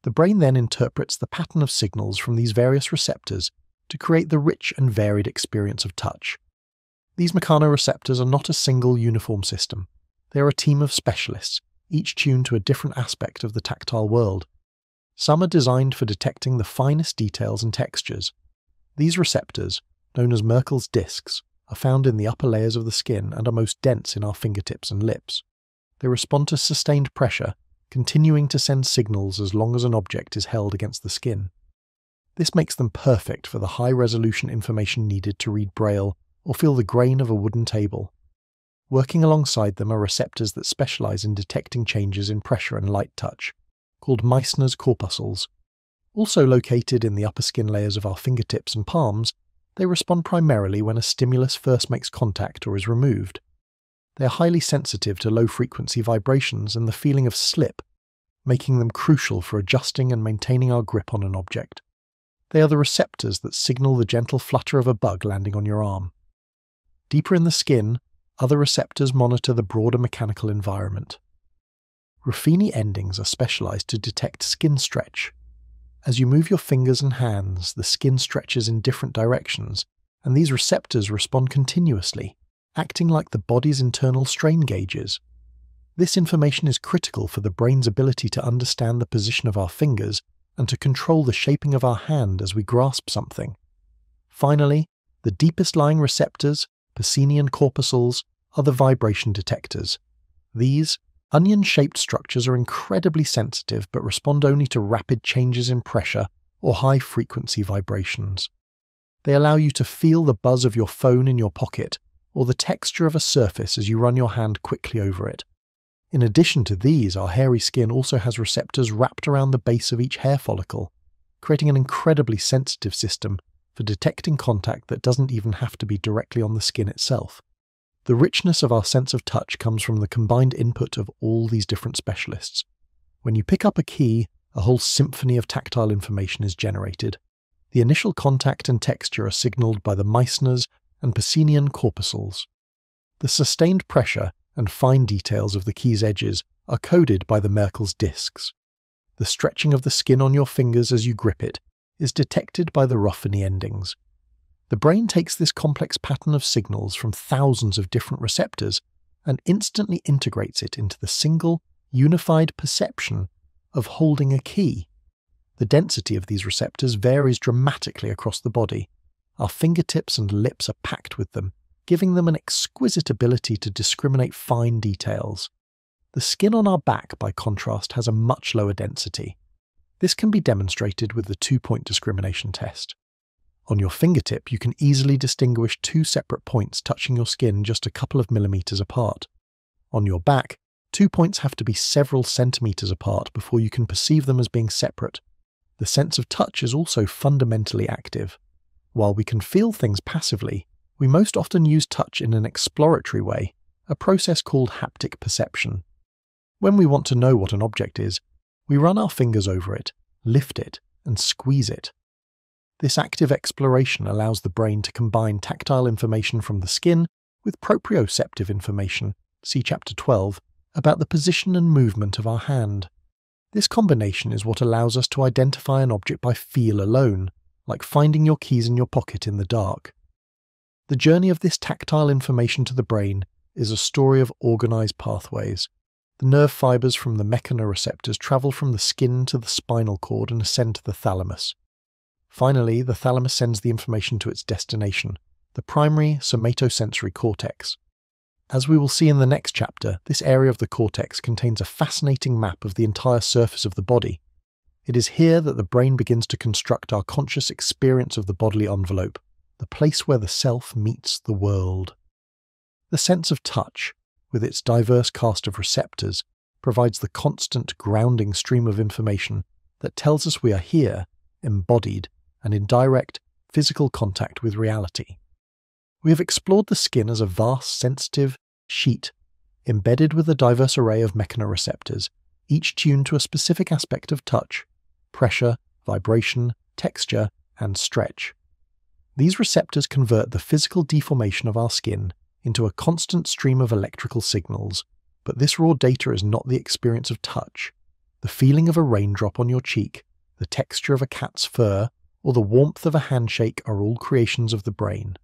The brain then interprets the pattern of signals from these various receptors to create the rich and varied experience of touch. These mechanoreceptors are not a single uniform system. They are a team of specialists, each tuned to a different aspect of the tactile world. Some are designed for detecting the finest details and textures. These receptors, known as Merkel's discs, are found in the upper layers of the skin and are most dense in our fingertips and lips. They respond to sustained pressure, continuing to send signals as long as an object is held against the skin. This makes them perfect for the high-resolution information needed to read Braille or feel the grain of a wooden table. Working alongside them are receptors that specialize in detecting changes in pressure and light touch, called Meissner's corpuscles. Also located in the upper skin layers of our fingertips and palms, they respond primarily when a stimulus first makes contact or is removed. They are highly sensitive to low-frequency vibrations and the feeling of slip, making them crucial for adjusting and maintaining our grip on an object. They are the receptors that signal the gentle flutter of a bug landing on your arm. Deeper in the skin, other receptors monitor the broader mechanical environment. Ruffini endings are specialized to detect skin stretch. As you move your fingers and hands, the skin stretches in different directions, and these receptors respond continuously, acting like the body's internal strain gauges. This information is critical for the brain's ability to understand the position of our fingers and to control the shaping of our hand as we grasp something. Finally, the deepest lying receptors, Pacinian corpuscles, are the vibration detectors. These, onion-shaped structures are incredibly sensitive but respond only to rapid changes in pressure or high-frequency vibrations. They allow you to feel the buzz of your phone in your pocket or the texture of a surface as you run your hand quickly over it. In addition to these, our hairy skin also has receptors wrapped around the base of each hair follicle, creating an incredibly sensitive system for detecting contact that doesn't even have to be directly on the skin itself. The richness of our sense of touch comes from the combined input of all these different specialists. When you pick up a key, a whole symphony of tactile information is generated. The initial contact and texture are signalled by the Meissner's and Pacinian corpuscles. The sustained pressure and fine details of the key's edges are coded by the Merkel's discs. The stretching of the skin on your fingers as you grip it is detected by the Ruffini endings. The brain takes this complex pattern of signals from thousands of different receptors and instantly integrates it into the single, unified perception of holding a key. The density of these receptors varies dramatically across the body. Our fingertips and lips are packed with them, giving them an exquisite ability to discriminate fine details. The skin on our back, by contrast, has a much lower density. This can be demonstrated with the two-point discrimination test. On your fingertip, you can easily distinguish two separate points touching your skin just a couple of millimeters apart. On your back, 2 points have to be several centimeters apart before you can perceive them as being separate. The sense of touch is also fundamentally active. While we can feel things passively, we most often use touch in an exploratory way, a process called haptic perception. When we want to know what an object is, we run our fingers over it, lift it, and squeeze it. This active exploration allows the brain to combine tactile information from the skin with proprioceptive information, see Chapter 12, about the position and movement of our hand. This combination is what allows us to identify an object by feel alone, like finding your keys in your pocket in the dark. The journey of this tactile information to the brain is a story of organized pathways. The nerve fibers from the mechanoreceptors travel from the skin to the spinal cord and ascend to the thalamus. Finally, the thalamus sends the information to its destination, the primary somatosensory cortex. As we will see in the next chapter, this area of the cortex contains a fascinating map of the entire surface of the body. It is here that the brain begins to construct our conscious experience of the bodily envelope, the place where the self meets the world. The sense of touch, with its diverse cast of receptors, provides the constant grounding stream of information that tells us we are here, embodied, and in direct, physical contact with reality. We have explored the skin as a vast, sensitive sheet, embedded with a diverse array of mechanoreceptors, each tuned to a specific aspect of touch, pressure, vibration, texture, and stretch. These receptors convert the physical deformation of our skin into a constant stream of electrical signals, but this raw data is not the experience of touch. The feeling of a raindrop on your cheek, the texture of a cat's fur, or the warmth of a handshake are all creations of the brain.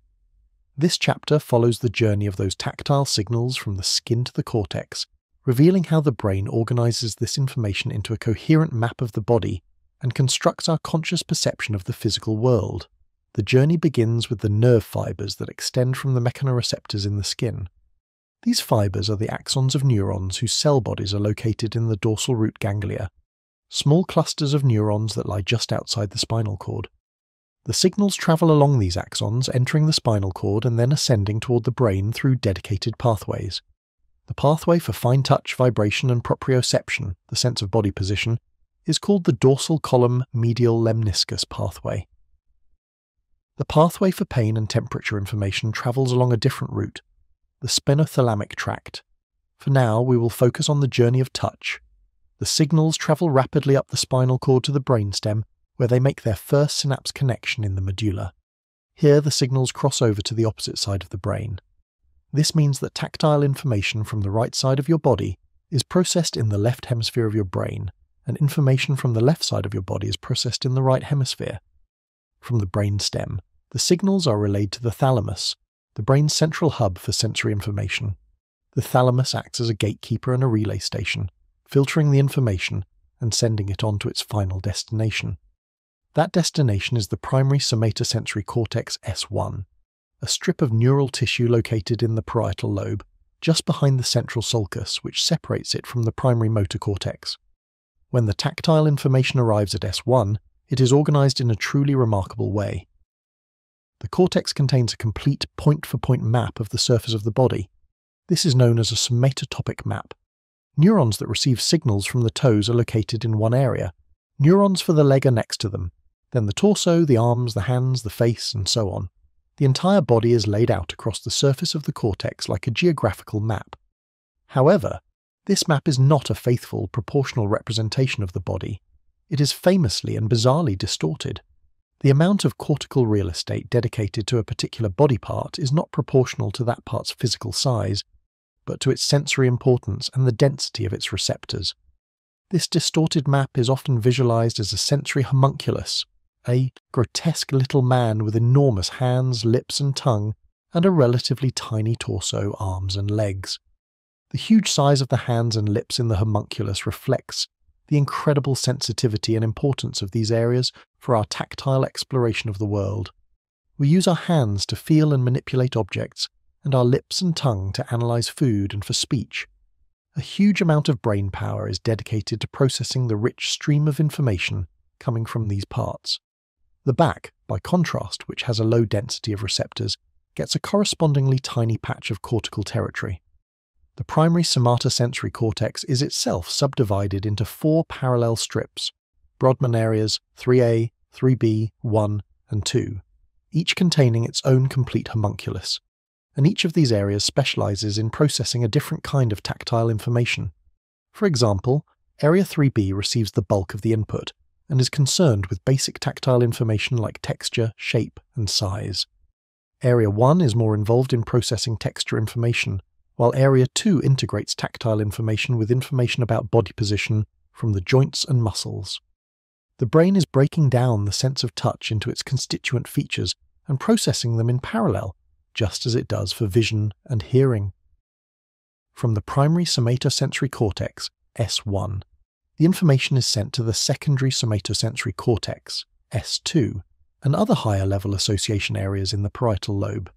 This chapter follows the journey of those tactile signals from the skin to the cortex, revealing how the brain organizes this information into a coherent map of the body and constructs our conscious perception of the physical world. The journey begins with the nerve fibers that extend from the mechanoreceptors in the skin. These fibers are the axons of neurons whose cell bodies are located in the dorsal root ganglia, small clusters of neurons that lie just outside the spinal cord. The signals travel along these axons, entering the spinal cord and then ascending toward the brain through dedicated pathways. The pathway for fine touch, vibration, and proprioception, the sense of body position, is called the dorsal column medial lemniscus pathway. The pathway for pain and temperature information travels along a different route, the spinothalamic tract. For now, we will focus on the journey of touch. The signals travel rapidly up the spinal cord to the brainstem, where they make their first synapse connection in the medulla. Here, the signals cross over to the opposite side of the brain. This means that tactile information from the right side of your body is processed in the left hemisphere of your brain, and information from the left side of your body is processed in the right hemisphere. From the brainstem, the signals are relayed to the thalamus, the brain's central hub for sensory information. The thalamus acts as a gatekeeper and a relay station, filtering the information and sending it on to its final destination. That destination is the primary somatosensory cortex S1, a strip of neural tissue located in the parietal lobe, just behind the central sulcus, which separates it from the primary motor cortex. When the tactile information arrives at S1, it is organized in a truly remarkable way. The cortex contains a complete point-for-point map of the surface of the body. This is known as a somatotopic map. Neurons that receive signals from the toes are located in one area. Neurons for the leg are next to them. Then the torso, the arms, the hands, the face, and so on. The entire body is laid out across the surface of the cortex like a geographical map. However, this map is not a faithful, proportional representation of the body. it is famously and bizarrely distorted. The amount of cortical real estate dedicated to a particular body part is not proportional to that part's physical size, but to its sensory importance and the density of its receptors. This distorted map is often visualized as a sensory homunculus, a grotesque little man with enormous hands, lips and tongue, and a relatively tiny torso, arms and legs. The huge size of the hands and lips in the homunculus reflects the incredible sensitivity and importance of these areas for our tactile exploration of the world. We use our hands to feel and manipulate objects, and our lips and tongue to analyze food and for speech. A huge amount of brain power is dedicated to processing the rich stream of information coming from these parts. The back, by contrast, which has a low density of receptors, gets a correspondingly tiny patch of cortical territory. The primary somatosensory cortex is itself subdivided into 4 parallel strips, Brodmann areas 3A, 3B, 1, and 2, each containing its own complete homunculus, and each of these areas specializes in processing a different kind of tactile information. For example, Area 3B receives the bulk of the input, and is concerned with basic tactile information like texture, shape, and size. Area 1 is more involved in processing texture information, while Area 2 integrates tactile information with information about body position from the joints and muscles. The brain is breaking down the sense of touch into its constituent features and processing them in parallel, just as it does for vision and hearing. From the primary somatosensory cortex, S1, the information is sent to the secondary somatosensory cortex, S2, and other higher-level association areas in the parietal lobe.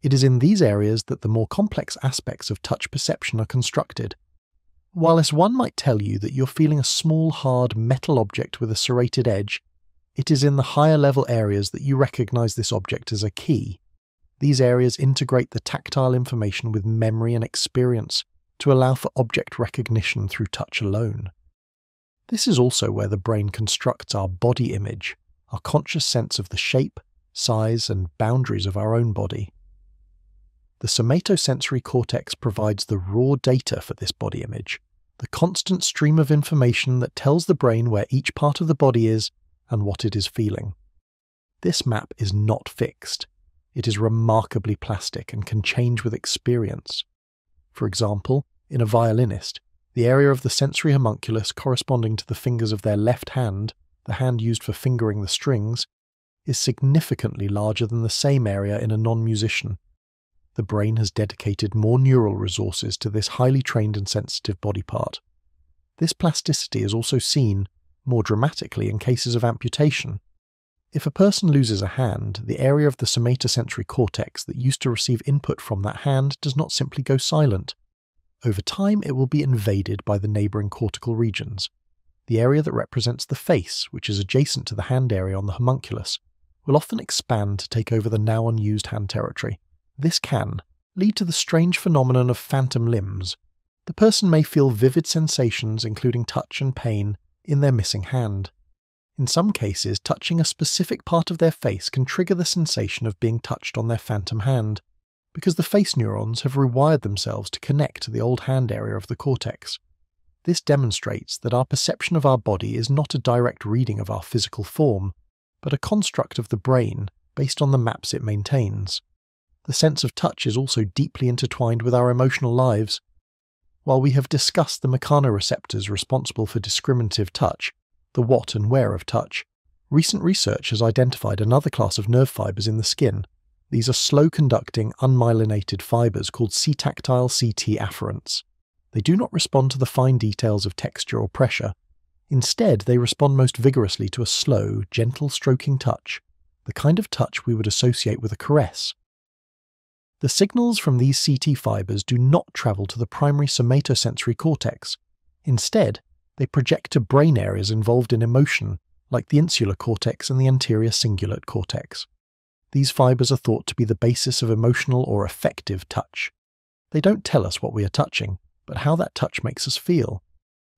It is in these areas that the more complex aspects of touch perception are constructed. While S1 might tell you that you're feeling a small, hard metal object with a serrated edge, it is in the higher-level areas that you recognize this object as a key. These areas integrate the tactile information with memory and experience to allow for object recognition through touch alone. This is also where the brain constructs our body image, our conscious sense of the shape, size, and boundaries of our own body. The somatosensory cortex provides the raw data for this body image, the constant stream of information that tells the brain where each part of the body is and what it is feeling. This map is not fixed. It is remarkably plastic and can change with experience. For example, in a violinist, the area of the sensory homunculus corresponding to the fingers of their left hand, the hand used for fingering the strings, is significantly larger than the same area in a non-musician. The brain has dedicated more neural resources to this highly trained and sensitive body part. This plasticity is also seen, more dramatically, in cases of amputation. If a person loses a hand, the area of the somatosensory cortex that used to receive input from that hand does not simply go silent. Over time, it will be invaded by the neighboring cortical regions. The area that represents the face, which is adjacent to the hand area on the homunculus, will often expand to take over the now unused hand territory. This can lead to the strange phenomenon of phantom limbs. The person may feel vivid sensations, including touch and pain, in their missing hand. In some cases, touching a specific part of their face can trigger the sensation of being touched on their phantom hand, because the face neurons have rewired themselves to connect to the old hand area of the cortex. This demonstrates that our perception of our body is not a direct reading of our physical form, but a construct of the brain based on the maps it maintains. The sense of touch is also deeply intertwined with our emotional lives. While we have discussed the mechanoreceptors responsible for discriminative touch, the what and where of touch, recent research has identified another class of nerve fibers in the skin. These are slow-conducting, unmyelinated fibers called C-tactile CT afferents. They do not respond to the fine details of texture or pressure. Instead, they respond most vigorously to a slow, gentle stroking touch, the kind of touch we would associate with a caress. The signals from these CT fibers do not travel to the primary somatosensory cortex. Instead, they project to brain areas involved in emotion, like the insular cortex and the anterior cingulate cortex. These fibers are thought to be the basis of emotional or affective touch. They don't tell us what we are touching, but how that touch makes us feel.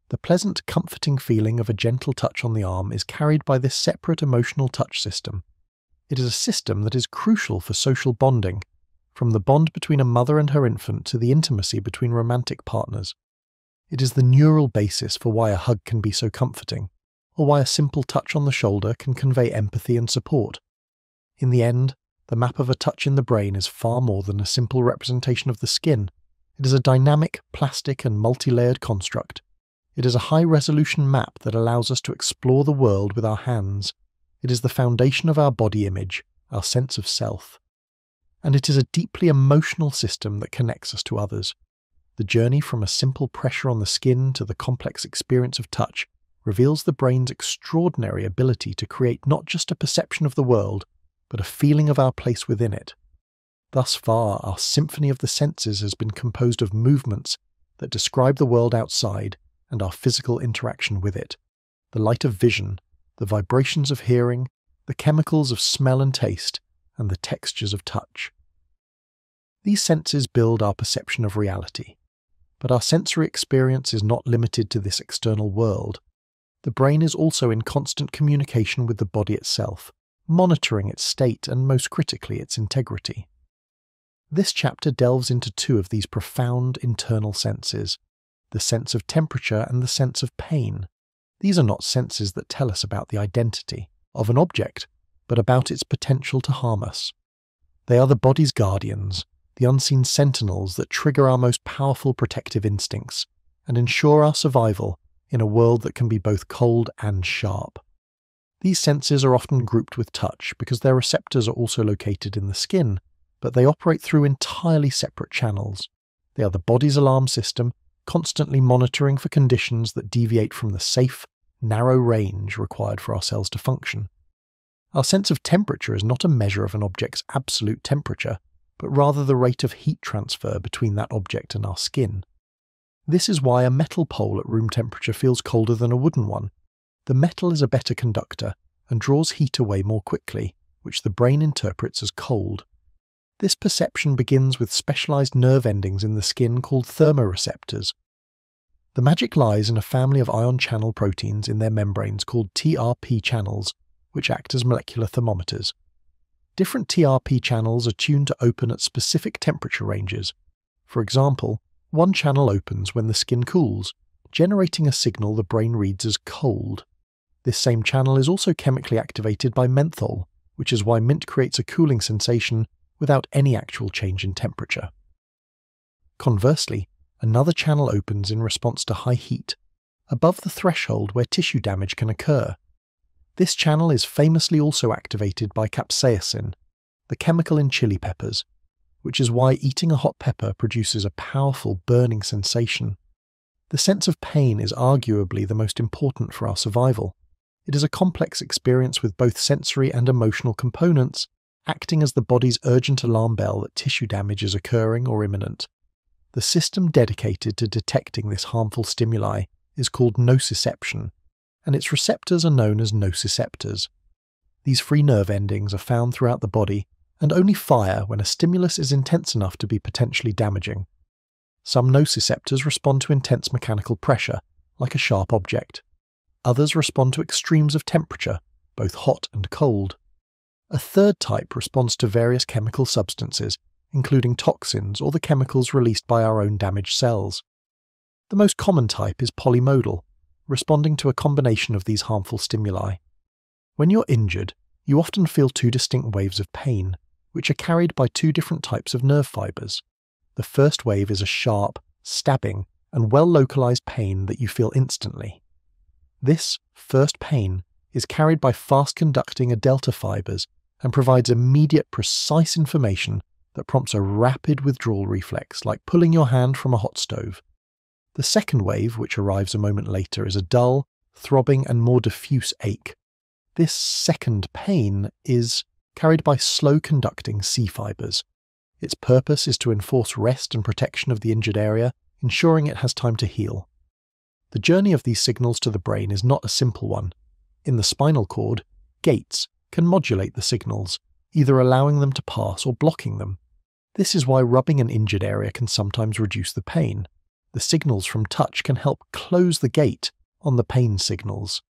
The pleasant, comforting feeling of a gentle touch on the arm is carried by this separate emotional touch system. It is a system that is crucial for social bonding, from the bond between a mother and her infant to the intimacy between romantic partners. It is the neural basis for why a hug can be so comforting, or why a simple touch on the shoulder can convey empathy and support. In the end, the map of a touch in the brain is far more than a simple representation of the skin. It is a dynamic, plastic, and multi-layered construct. It is a high-resolution map that allows us to explore the world with our hands. It is the foundation of our body image, our sense of self. And it is a deeply emotional system that connects us to others. The journey from a simple pressure on the skin to the complex experience of touch reveals the brain's extraordinary ability to create not just a perception of the world, but a feeling of our place within it. Thus far, our symphony of the senses has been composed of movements that describe the world outside and our physical interaction with it. The light of vision, the vibrations of hearing, the chemicals of smell and taste, and the textures of touch. These senses build our perception of reality. But our sensory experience is not limited to this external world. The brain is also in constant communication with the body itself, monitoring its state and, most critically, its integrity. This chapter delves into two of these profound internal senses, the sense of temperature and the sense of pain. These are not senses that tell us about the identity of an object, but about its potential to harm us. They are the body's guardians, the unseen sentinels that trigger our most powerful protective instincts and ensure our survival in a world that can be both cold and sharp. These senses are often grouped with touch because their receptors are also located in the skin, but they operate through entirely separate channels. They are the body's alarm system, constantly monitoring for conditions that deviate from the safe, narrow range required for our cells to function. Our sense of temperature is not a measure of an object's absolute temperature, but rather the rate of heat transfer between that object and our skin. This is why a metal pole at room temperature feels colder than a wooden one. The metal is a better conductor and draws heat away more quickly, which the brain interprets as cold. This perception begins with specialized nerve endings in the skin called thermoreceptors. The magic lies in a family of ion channel proteins in their membranes called TRP channels, which act as molecular thermometers. Different TRP channels are tuned to open at specific temperature ranges. For example, one channel opens when the skin cools, generating a signal the brain reads as cold. This same channel is also chemically activated by menthol, which is why mint creates a cooling sensation without any actual change in temperature. Conversely, another channel opens in response to high heat, above the threshold where tissue damage can occur. This channel is famously also activated by capsaicin, the chemical in chili peppers, which is why eating a hot pepper produces a powerful burning sensation. The sense of pain is arguably the most important for our survival. It is a complex experience with both sensory and emotional components, acting as the body's urgent alarm bell that tissue damage is occurring or imminent. The system dedicated to detecting this harmful stimuli is called nociception, and its receptors are known as nociceptors. These free nerve endings are found throughout the body and only fire when a stimulus is intense enough to be potentially damaging. Some nociceptors respond to intense mechanical pressure, like a sharp object. Others respond to extremes of temperature, both hot and cold. A third type responds to various chemical substances, including toxins or the chemicals released by our own damaged cells. The most common type is polymodal, responding to a combination of these harmful stimuli. When you're injured, you often feel two distinct waves of pain, which are carried by two different types of nerve fibers. The first wave is a sharp, stabbing, and well-localized pain that you feel instantly. This first pain is carried by fast-conducting delta fibers and provides immediate, precise information that prompts a rapid withdrawal reflex, like pulling your hand from a hot stove. The second wave, which arrives a moment later, is a dull, throbbing, and more diffuse ache. This second pain is carried by slow-conducting C fibers. Its purpose is to enforce rest and protection of the injured area, ensuring it has time to heal. The journey of these signals to the brain is not a simple one. In the spinal cord, gates can modulate the signals, either allowing them to pass or blocking them. This is why rubbing an injured area can sometimes reduce the pain. The signals from touch can help close the gate on the pain signals.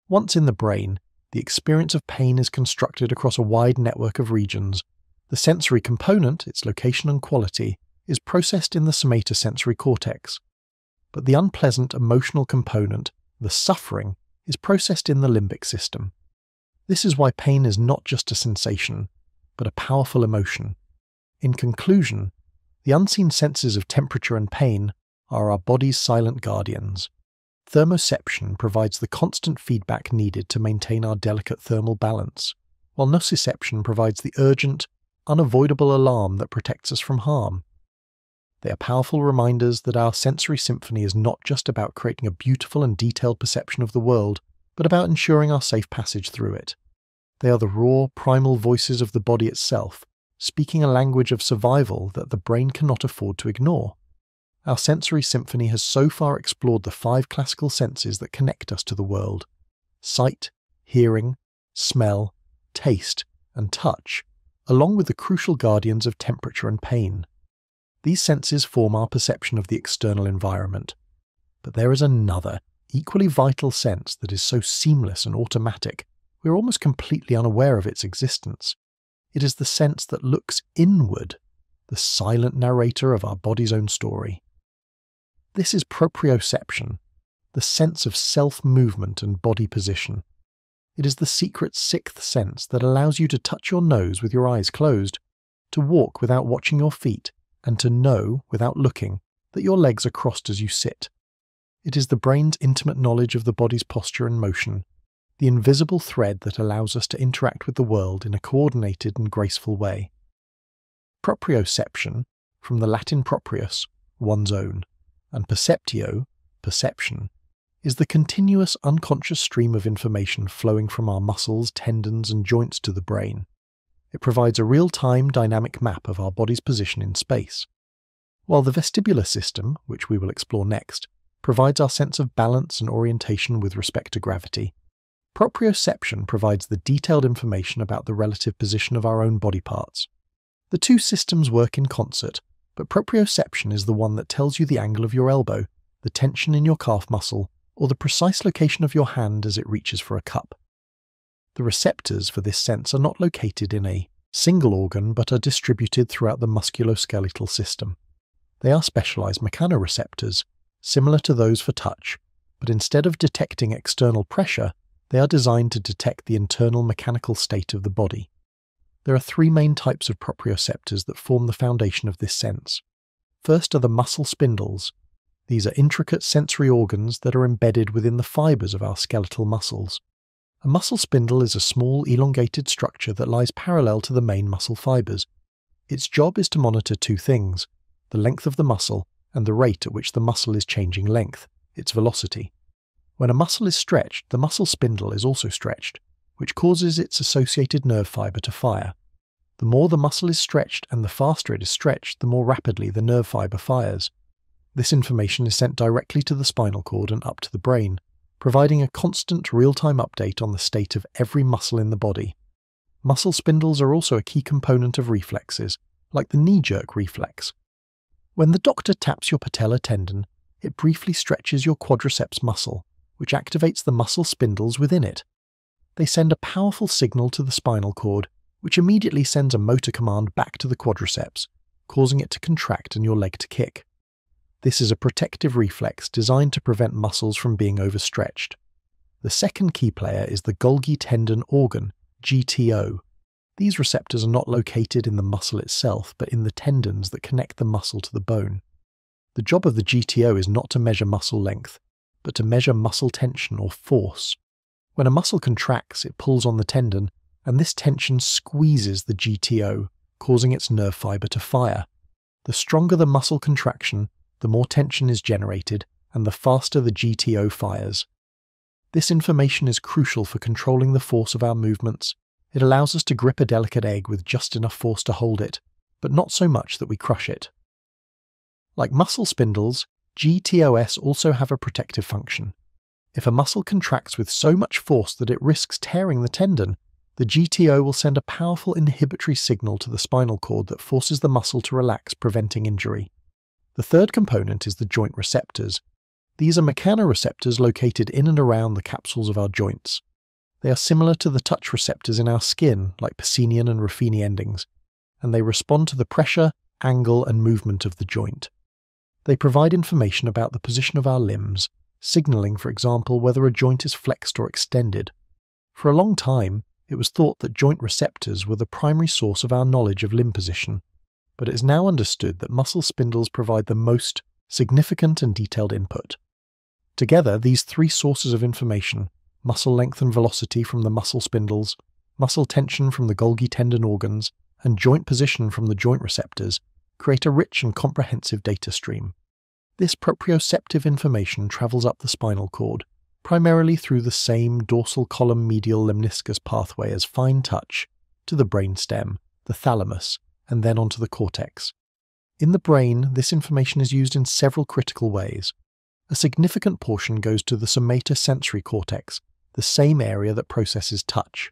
Once in the brain, the experience of pain is constructed across a wide network of regions. The sensory component, its location and quality, is processed in the somatosensory cortex. But the unpleasant emotional component, the suffering, is processed in the limbic system. This is why pain is not just a sensation, but a powerful emotion. In conclusion, the unseen senses of temperature and pain are our body's silent guardians. Thermoception provides the constant feedback needed to maintain our delicate thermal balance, while nociception provides the urgent, unavoidable alarm that protects us from harm. They are powerful reminders that our sensory symphony is not just about creating a beautiful and detailed perception of the world, but about ensuring our safe passage through it. They are the raw, primal voices of the body itself, speaking a language of survival that the brain cannot afford to ignore. Our sensory symphony has so far explored the 5 classical senses that connect us to the world: sight, hearing, smell, taste, and touch, along with the crucial guardians of temperature and pain. These senses form our perception of the external environment. But there is another, equally vital sense that is so seamless and automatic, we are almost completely unaware of its existence. It is the sense that looks inward, the silent narrator of our body's own story. This is proprioception, the sense of self-movement and body position. It is the secret 6th sense that allows you to touch your nose with your eyes closed, to walk without watching your feet, and to know, without looking, that your legs are crossed as you sit. It is the brain's intimate knowledge of the body's posture and motion, the invisible thread that allows us to interact with the world in a coordinated and graceful way. Proprioception, from the Latin proprius, one's own, and perceptio, perception, is the continuous unconscious stream of information flowing from our muscles, tendons, and joints to the brain. It provides a real-time dynamic map of our body's position in space. While the vestibular system, which we will explore next, provides our sense of balance and orientation with respect to gravity, proprioception provides the detailed information about the relative position of our own body parts. The 2 systems work in concert, but proprioception is the one that tells you the angle of your elbow, the tension in your calf muscle, or the precise location of your hand as it reaches for a cup. The receptors for this sense are not located in a single organ but are distributed throughout the musculoskeletal system. They are specialized mechanoreceptors, similar to those for touch, but instead of detecting external pressure, they are designed to detect the internal mechanical state of the body. There are 3 main types of proprioceptors that form the foundation of this sense. First are the muscle spindles. These are intricate sensory organs that are embedded within the fibers of our skeletal muscles. A muscle spindle is a small, elongated structure that lies parallel to the main muscle fibers. Its job is to monitor 2 things: the length of the muscle and the rate at which the muscle is changing length, its velocity. When a muscle is stretched, the muscle spindle is also stretched, which causes its associated nerve fiber to fire. The more the muscle is stretched and the faster it is stretched, the more rapidly the nerve fiber fires. This information is sent directly to the spinal cord and up to the brain, providing a constant real-time update on the state of every muscle in the body. Muscle spindles are also a key component of reflexes, like the knee-jerk reflex. When the doctor taps your patellar tendon, it briefly stretches your quadriceps muscle, which activates the muscle spindles within it. They send a powerful signal to the spinal cord, which immediately sends a motor command back to the quadriceps, causing it to contract and your leg to kick. This is a protective reflex designed to prevent muscles from being overstretched. The second key player is the Golgi tendon organ, GTO. These receptors are not located in the muscle itself, but in the tendons that connect the muscle to the bone. The job of the GTO is not to measure muscle length, but to measure muscle tension or force. When a muscle contracts, it pulls on the tendon, and this tension squeezes the GTO, causing its nerve fiber to fire. The stronger the muscle contraction, the more tension is generated, and the faster the GTO fires. This information is crucial for controlling the force of our movements. It allows us to grip a delicate egg with just enough force to hold it, but not so much that we crush it. Like muscle spindles, GTOS also have a protective function. If a muscle contracts with so much force that it risks tearing the tendon, the GTO will send a powerful inhibitory signal to the spinal cord that forces the muscle to relax, preventing injury. The third component is the joint receptors. These are mechanoreceptors located in and around the capsules of our joints. They are similar to the touch receptors in our skin, like Pacinian and Ruffini endings, and they respond to the pressure, angle, and movement of the joint. They provide information about the position of our limbs, signaling, for example, whether a joint is flexed or extended. For a long time, it was thought that joint receptors were the primary source of our knowledge of limb position, but it is now understood that muscle spindles provide the most significant and detailed input. Together, these three sources of information, muscle length and velocity from the muscle spindles, muscle tension from the Golgi tendon organs, and joint position from the joint receptors, create a rich and comprehensive data stream. This proprioceptive information travels up the spinal cord, primarily through the same dorsal column medial lemniscus pathway as fine touch, to the brainstem, the thalamus, and then onto the cortex. In the brain, this information is used in several critical ways. A significant portion goes to the somatosensory cortex, the same area that processes touch.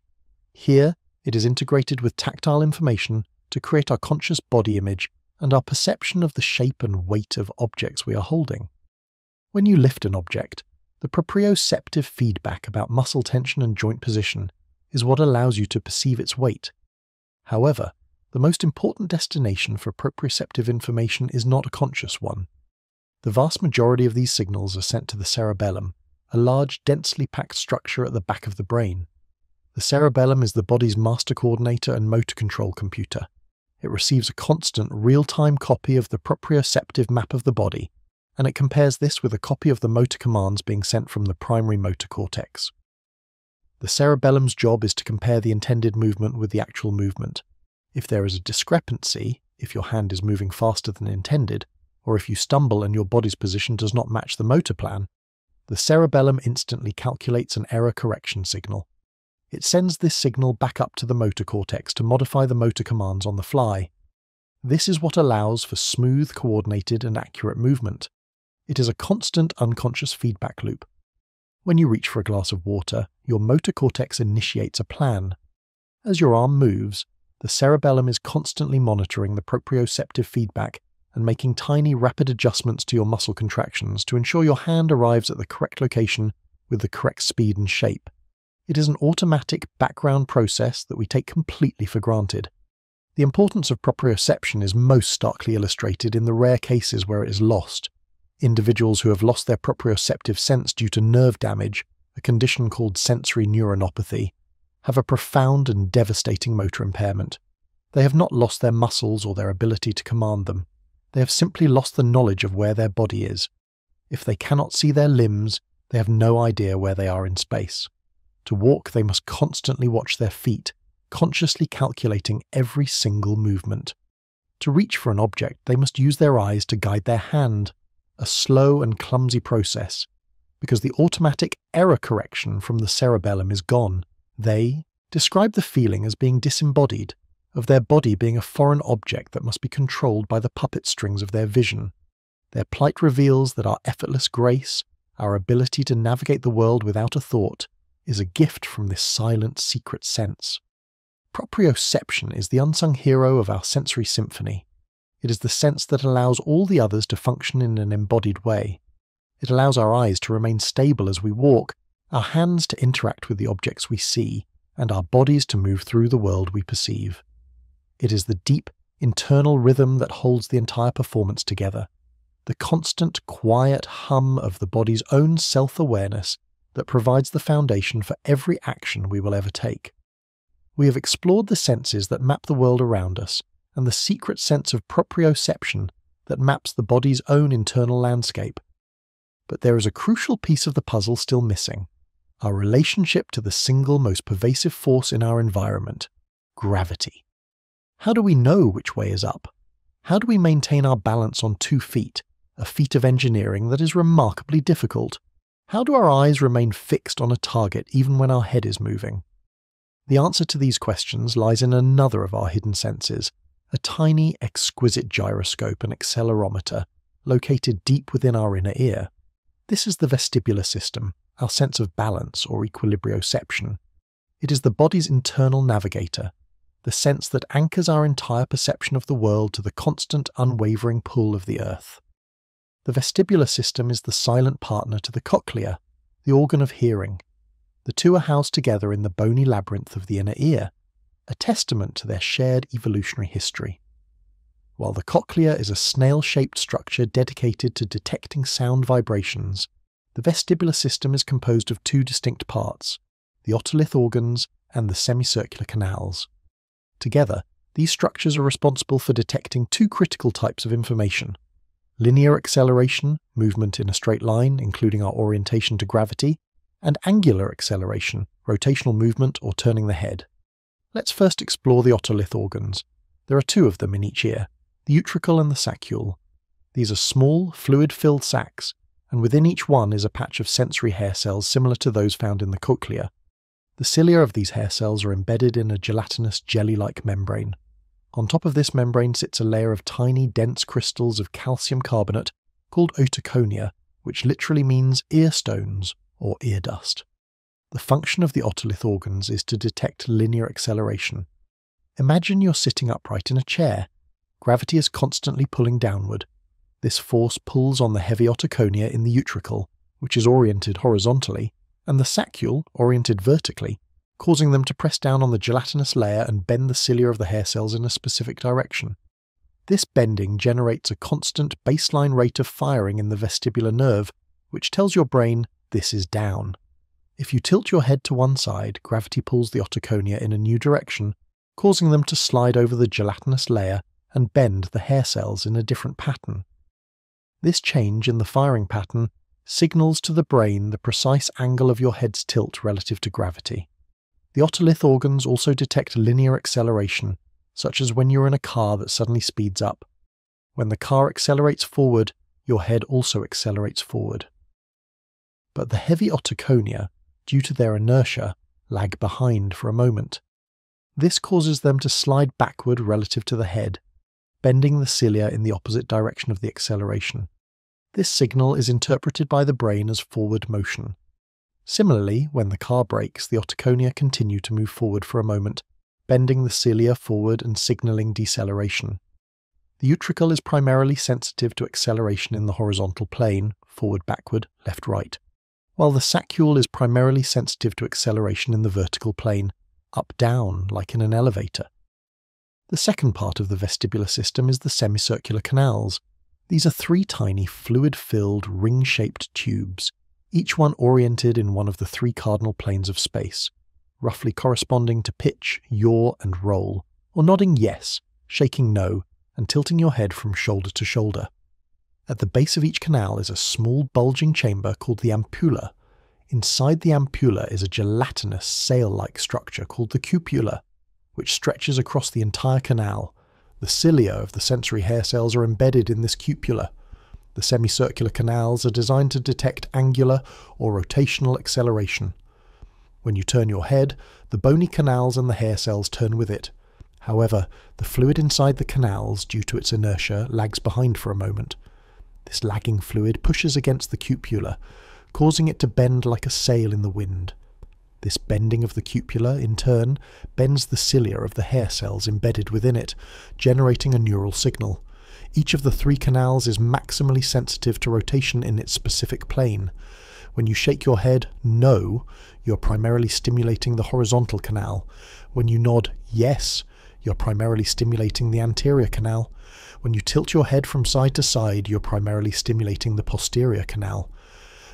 Here, it is integrated with tactile information to create our conscious body image and our perception of the shape and weight of objects we are holding. When you lift an object, the proprioceptive feedback about muscle tension and joint position is what allows you to perceive its weight. However, the most important destination for proprioceptive information is not a conscious one. The vast majority of these signals are sent to the cerebellum, a large, densely packed structure at the back of the brain. The cerebellum is the body's master coordinator and motor control computer. It receives a constant, real-time copy of the proprioceptive map of the body, and it compares this with a copy of the motor commands being sent from the primary motor cortex. The cerebellum's job is to compare the intended movement with the actual movement. If there is a discrepancy, if your hand is moving faster than intended, or if you stumble and your body's position does not match the motor plan, the cerebellum instantly calculates an error correction signal. It sends this signal back up to the motor cortex to modify the motor commands on the fly. This is what allows for smooth, coordinated, and accurate movement. It is a constant unconscious feedback loop. When you reach for a glass of water, your motor cortex initiates a plan. As your arm moves, the cerebellum is constantly monitoring the proprioceptive feedback and making tiny, rapid adjustments to your muscle contractions to ensure your hand arrives at the correct location with the correct speed and shape. It is an automatic background process that we take completely for granted. The importance of proprioception is most starkly illustrated in the rare cases where it is lost. Individuals who have lost their proprioceptive sense due to nerve damage, a condition called sensory neuronopathy, have a profound and devastating motor impairment. They have not lost their muscles or their ability to command them. They have simply lost the knowledge of where their body is. If they cannot see their limbs, they have no idea where they are in space. To walk, they must constantly watch their feet, consciously calculating every single movement. To reach for an object, they must use their eyes to guide their hand, a slow and clumsy process, because the automatic error correction from the cerebellum is gone. They describe the feeling as being disembodied, of their body being a foreign object that must be controlled by the puppet strings of their vision. Their plight reveals that our effortless grace, our ability to navigate the world without a thought, is a gift from this silent, secret sense. Proprioception is the unsung hero of our sensory symphony. It is the sense that allows all the others to function in an embodied way. It allows our eyes to remain stable as we walk, our hands to interact with the objects we see, and our bodies to move through the world we perceive. It is the deep, internal rhythm that holds the entire performance together, the constant, quiet hum of the body's own self-awareness that provides the foundation for every action we will ever take. We have explored the senses that map the world around us, and the secret sense of proprioception that maps the body's own internal landscape. But there is a crucial piece of the puzzle still missing: our relationship to the single most pervasive force in our environment, gravity. How do we know which way is up? How do we maintain our balance on 2 feet, a feat of engineering that is remarkably difficult? How do our eyes remain fixed on a target even when our head is moving? The answer to these questions lies in another of our hidden senses, a tiny, exquisite gyroscope and accelerometer located deep within our inner ear. This is the vestibular system, our sense of balance or equilibrioception. It is the body's internal navigator, the sense that anchors our entire perception of the world to the constant, unwavering pull of the earth. The vestibular system is the silent partner to the cochlea, the organ of hearing. The two are housed together in the bony labyrinth of the inner ear, a testament to their shared evolutionary history. While the cochlea is a snail-shaped structure dedicated to detecting sound vibrations, The vestibular system is composed of two distinct parts, the otolith organs and the semicircular canals. Together, these structures are responsible for detecting two critical types of information: linear acceleration, movement in a straight line, including our orientation to gravity, and angular acceleration, rotational movement or turning the head. Let's first explore the otolith organs. There are two of them in each ear, the utricle and the saccule. These are small, fluid-filled sacs, and within each one is a patch of sensory hair cells similar to those found in the cochlea. The cilia of these hair cells are embedded in a gelatinous jelly-like membrane. On top of this membrane sits a layer of tiny, dense crystals of calcium carbonate called otoconia, which literally means ear stones or ear dust. The function of the otolith organs is to detect linear acceleration. Imagine you're sitting upright in a chair. Gravity is constantly pulling downward. This force pulls on the heavy otoconia in the utricle, which is oriented horizontally, and the saccule, oriented vertically, causing them to press down on the gelatinous layer and bend the cilia of the hair cells in a specific direction. This bending generates a constant baseline rate of firing in the vestibular nerve, which tells your brain this is down. If you tilt your head to one side, gravity pulls the otoconia in a new direction, causing them to slide over the gelatinous layer and bend the hair cells in a different pattern. This change in the firing pattern signals to the brain the precise angle of your head's tilt relative to gravity. The otolith organs also detect linear acceleration, such as when you're in a car that suddenly speeds up. When the car accelerates forward, your head also accelerates forward. But the heavy otoconia, due to their inertia, lag behind for a moment. This causes them to slide backward relative to the head, bending the cilia in the opposite direction of the acceleration. This signal is interpreted by the brain as forward motion. Similarly, when the car brakes, the otoconia continue to move forward for a moment, bending the cilia forward and signalling deceleration. The utricle is primarily sensitive to acceleration in the horizontal plane, forward-backward, left-right, while the saccule is primarily sensitive to acceleration in the vertical plane, up-down, like in an elevator. The second part of the vestibular system is the semicircular canals. These are three tiny, fluid-filled, ring-shaped tubes, each one oriented in one of the three cardinal planes of space, roughly corresponding to pitch, yaw, and roll, or nodding yes, shaking no, and tilting your head from shoulder to shoulder. At the base of each canal is a small bulging chamber called the ampulla. Inside the ampulla is a gelatinous, sail-like structure called the cupula, which stretches across the entire canal. The cilia of the sensory hair cells are embedded in this cupula. The semicircular canals are designed to detect angular or rotational acceleration. When you turn your head, the bony canals and the hair cells turn with it. However, the fluid inside the canals, due to its inertia, lags behind for a moment. This lagging fluid pushes against the cupula, causing it to bend like a sail in the wind. This bending of the cupula, in turn, bends the cilia of the hair cells embedded within it, generating a neural signal. Each of the three canals is maximally sensitive to rotation in its specific plane. When you shake your head no, you're primarily stimulating the horizontal canal. When you nod yes, you're primarily stimulating the anterior canal. When you tilt your head from side to side, you're primarily stimulating the posterior canal.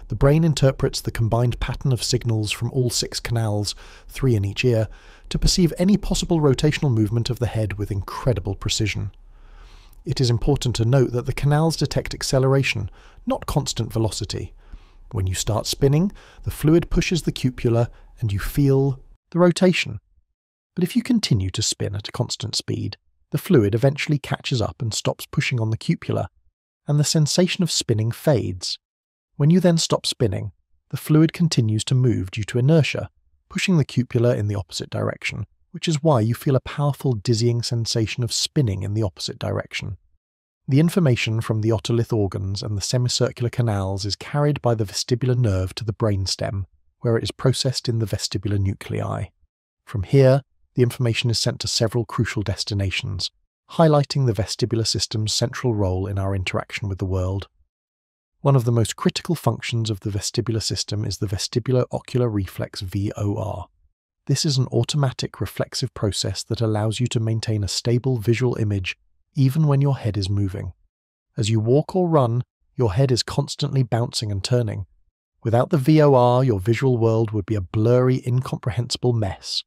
The brain interprets the combined pattern of signals from all six canals, 3 in each ear, to perceive any possible rotational movement of the head with incredible precision. It is important to note that the canals detect acceleration, not constant velocity. When you start spinning, the fluid pushes the cupula and you feel the rotation. But if you continue to spin at a constant speed, the fluid eventually catches up and stops pushing on the cupula, and the sensation of spinning fades. When you then stop spinning, the fluid continues to move due to inertia, pushing the cupula in the opposite direction, which is why you feel a powerful dizzying sensation of spinning in the opposite direction. The information from the otolith organs and the semicircular canals is carried by the vestibular nerve to the brainstem, where it is processed in the vestibular nuclei. From here, the information is sent to several crucial destinations, highlighting the vestibular system's central role in our interaction with the world. One of the most critical functions of the vestibular system is the vestibular ocular reflex VOR. This is an automatic reflexive process that allows you to maintain a stable visual image even when your head is moving. As you walk or run, your head is constantly bouncing and turning. Without the VOR, your visual world would be a blurry, incomprehensible mess.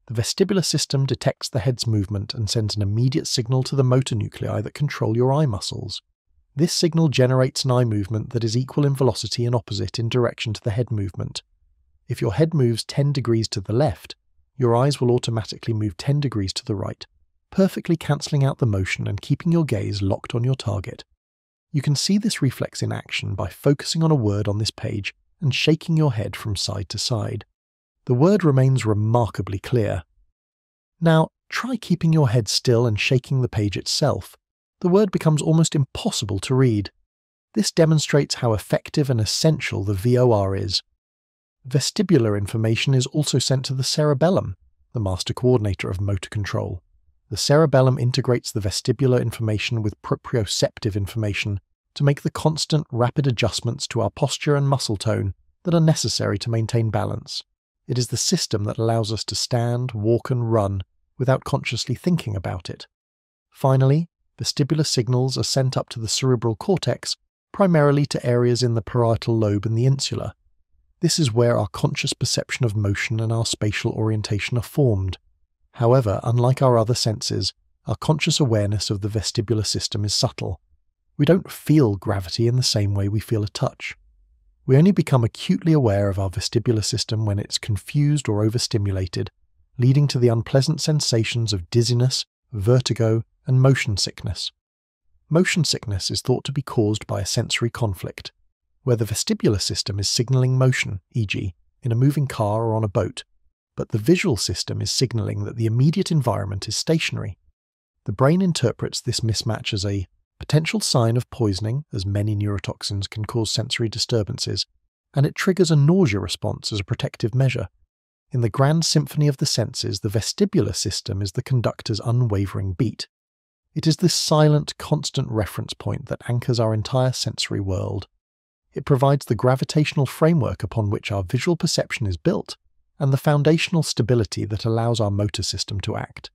The vestibular system detects the head's movement and sends an immediate signal to the motor nuclei that control your eye muscles. This signal generates an eye movement that is equal in velocity and opposite in direction to the head movement. If your head moves 10 degrees to the left, your eyes will automatically move 10 degrees to the right, perfectly cancelling out the motion and keeping your gaze locked on your target. You can see this reflex in action by focusing on a word on this page and shaking your head from side to side. The word remains remarkably clear. Now, try keeping your head still and shaking the page itself. The word becomes almost impossible to read. This demonstrates how effective and essential the VOR is. Vestibular information is also sent to the cerebellum, the master coordinator of motor control. The cerebellum integrates the vestibular information with proprioceptive information to make the constant, rapid adjustments to our posture and muscle tone that are necessary to maintain balance. It is the system that allows us to stand, walk and run without consciously thinking about it. Finally, vestibular signals are sent up to the cerebral cortex, primarily to areas in the parietal lobe and the insula. This is where our conscious perception of motion and our spatial orientation are formed. However, unlike our other senses, our conscious awareness of the vestibular system is subtle. We don't feel gravity in the same way we feel a touch. We only become acutely aware of our vestibular system when it's confused or overstimulated, leading to the unpleasant sensations of dizziness, vertigo, and motion sickness. Motion sickness is thought to be caused by a sensory conflict, where the vestibular system is signalling motion, e.g., in a moving car or on a boat, but the visual system is signalling that the immediate environment is stationary. The brain interprets this mismatch as a potential sign of poisoning, as many neurotoxins can cause sensory disturbances, and it triggers a nausea response as a protective measure. In the grand symphony of the senses, the vestibular system is the conductor's unwavering beat. It is this silent, constant reference point that anchors our entire sensory world. It provides the gravitational framework upon which our visual perception is built, and the foundational stability that allows our motor system to act.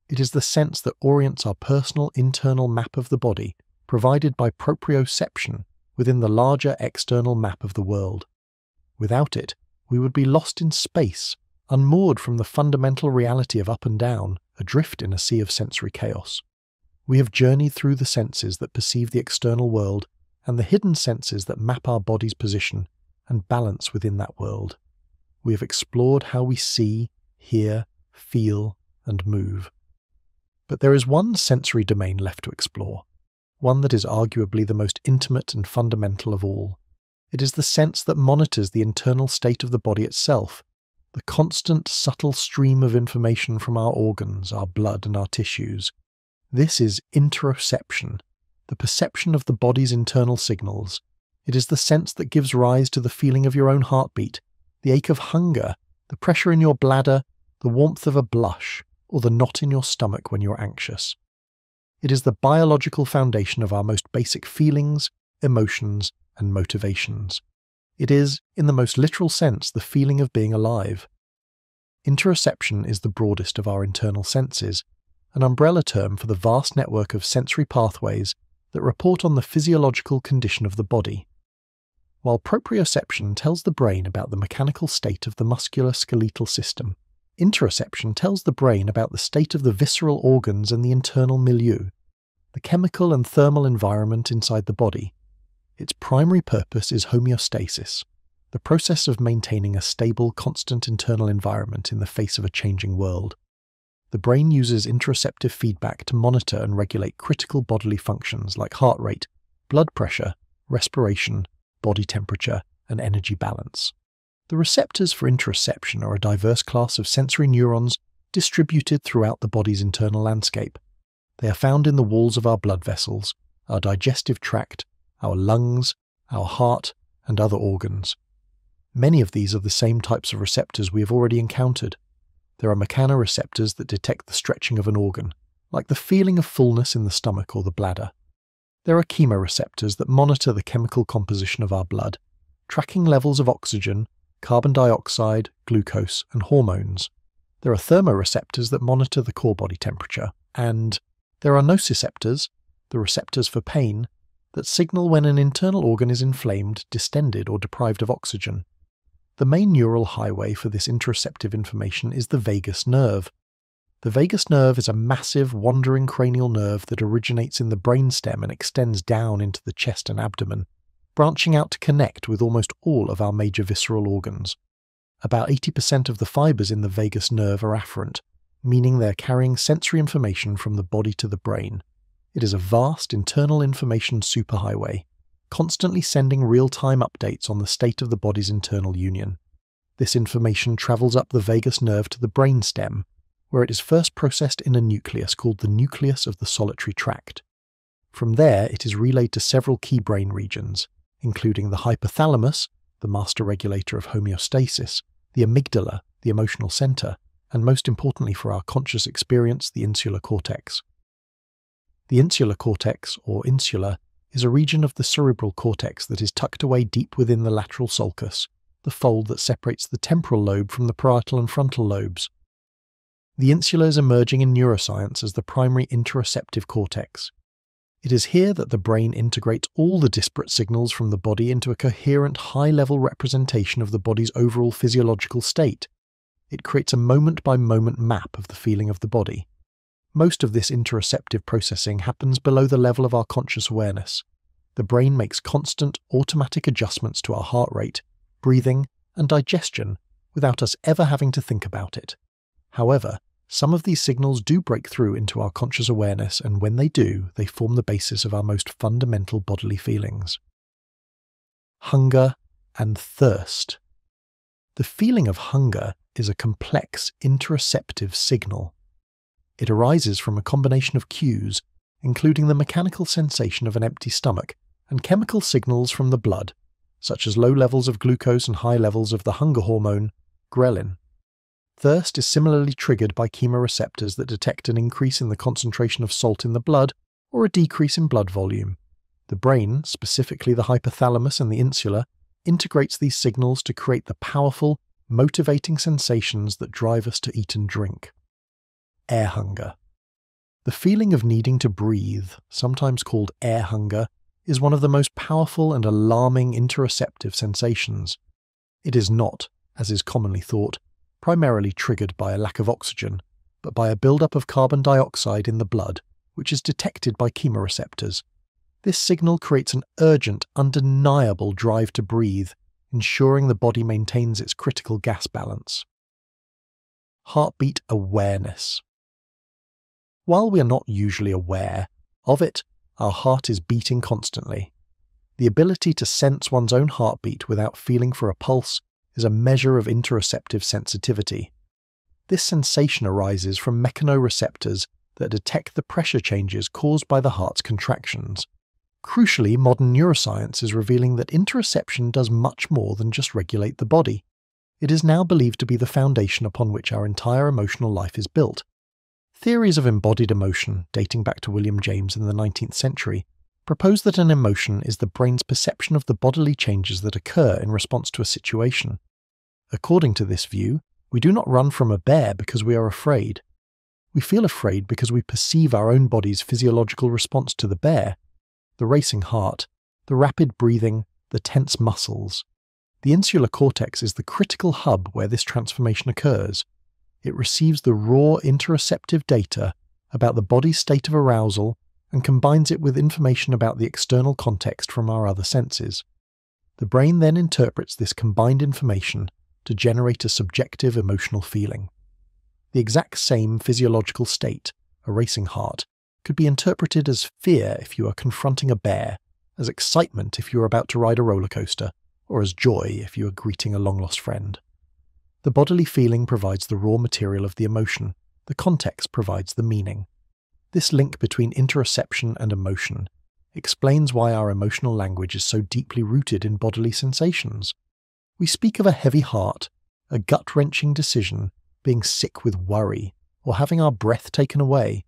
It is the sense that orients our personal internal map of the body, provided by proprioception within the larger external map of the world. Without it, we would be lost in space, unmoored from the fundamental reality of up and down, adrift in a sea of sensory chaos. We have journeyed through the senses that perceive the external world and the hidden senses that map our body's position and balance within that world. We have explored how we see, hear, feel, and move. But there is one sensory domain left to explore, one that is arguably the most intimate and fundamental of all. It is the sense that monitors the internal state of the body itself, the constant, subtle stream of information from our organs, our blood, and our tissues. This is interoception, the perception of the body's internal signals. It is the sense that gives rise to the feeling of your own heartbeat, the ache of hunger, the pressure in your bladder, the warmth of a blush, or the knot in your stomach when you're anxious. It is the biological foundation of our most basic feelings, emotions, and motivations. It is, in the most literal sense, the feeling of being alive. Interoception is the broadest of our internal senses, an umbrella term for the vast network of sensory pathways that report on the physiological condition of the body. While proprioception tells the brain about the mechanical state of the musculoskeletal system, interoception tells the brain about the state of the visceral organs and the internal milieu, the chemical and thermal environment inside the body. Its primary purpose is homeostasis, the process of maintaining a stable, constant internal environment in the face of a changing world. The brain uses interoceptive feedback to monitor and regulate critical bodily functions like heart rate, blood pressure, respiration, body temperature, and energy balance. The receptors for interoception are a diverse class of sensory neurons distributed throughout the body's internal landscape. They are found in the walls of our blood vessels, our digestive tract, our lungs, our heart, and other organs. Many of these are the same types of receptors we have already encountered. There are mechanoreceptors that detect the stretching of an organ, like the feeling of fullness in the stomach or the bladder. There are chemoreceptors that monitor the chemical composition of our blood, tracking levels of oxygen, carbon dioxide, glucose, and hormones. There are thermoreceptors that monitor the core body temperature, and there are nociceptors, the receptors for pain, that signal when an internal organ is inflamed, distended, or deprived of oxygen. The main neural highway for this interoceptive information is the vagus nerve. The vagus nerve is a massive, wandering cranial nerve that originates in the brainstem and extends down into the chest and abdomen, branching out to connect with almost all of our major visceral organs. About 80% of the fibers in the vagus nerve are afferent, meaning they're carrying sensory information from the body to the brain. It is a vast internal information superhighway, constantly sending real-time updates on the state of the body's internal union. This information travels up the vagus nerve to the brainstem, where it is first processed in a nucleus called the nucleus of the solitary tract. From there, it is relayed to several key brain regions, including the hypothalamus, the master regulator of homeostasis, the amygdala, the emotional center, and most importantly for our conscious experience, the insular cortex. The insular cortex, or insula, is a region of the cerebral cortex that is tucked away deep within the lateral sulcus, the fold that separates the temporal lobe from the parietal and frontal lobes. The insula is emerging in neuroscience as the primary interoceptive cortex. It is here that the brain integrates all the disparate signals from the body into a coherent, high-level representation of the body's overall physiological state. It creates a moment-by-moment map of the feeling of the body. Most of this interoceptive processing happens below the level of our conscious awareness. The brain makes constant, automatic adjustments to our heart rate, breathing, and digestion without us ever having to think about it. However, some of these signals do break through into our conscious awareness, and when they do, they form the basis of our most fundamental bodily feelings. Hunger and thirst. The feeling of hunger is a complex interoceptive signal. It arises from a combination of cues, including the mechanical sensation of an empty stomach and chemical signals from the blood, such as low levels of glucose and high levels of the hunger hormone, ghrelin. Thirst is similarly triggered by chemoreceptors that detect an increase in the concentration of salt in the blood or a decrease in blood volume. The brain, specifically the hypothalamus and the insula, integrates these signals to create the powerful, motivating sensations that drive us to eat and drink. Air hunger. The feeling of needing to breathe, sometimes called air hunger, is one of the most powerful and alarming interoceptive sensations. It is not, as is commonly thought, primarily triggered by a lack of oxygen, but by a buildup of carbon dioxide in the blood, which is detected by chemoreceptors. This signal creates an urgent, undeniable drive to breathe, ensuring the body maintains its critical gas balance. Heartbeat awareness. While we are not usually aware of it, our heart is beating constantly. The ability to sense one's own heartbeat without feeling for a pulse is a measure of interoceptive sensitivity. This sensation arises from mechanoreceptors that detect the pressure changes caused by the heart's contractions. Crucially, modern neuroscience is revealing that interoception does much more than just regulate the body. It is now believed to be the foundation upon which our entire emotional life is built. Theories of embodied emotion, dating back to William James in the 19th century, propose that an emotion is the brain's perception of the bodily changes that occur in response to a situation. According to this view, we do not run from a bear because we are afraid. We feel afraid because we perceive our own body's physiological response to the bear: the racing heart, the rapid breathing, the tense muscles. The insular cortex is the critical hub where this transformation occurs. It receives the raw interoceptive data about the body's state of arousal and combines it with information about the external context from our other senses. The brain then interprets this combined information to generate a subjective emotional feeling. The exact same physiological state, a racing heart, could be interpreted as fear if you are confronting a bear, as excitement if you are about to ride a roller coaster, or as joy if you are greeting a long-lost friend. The bodily feeling provides the raw material of the emotion, the context provides the meaning. This link between interoception and emotion explains why our emotional language is so deeply rooted in bodily sensations. We speak of a heavy heart, a gut-wrenching decision, being sick with worry, or having our breath taken away.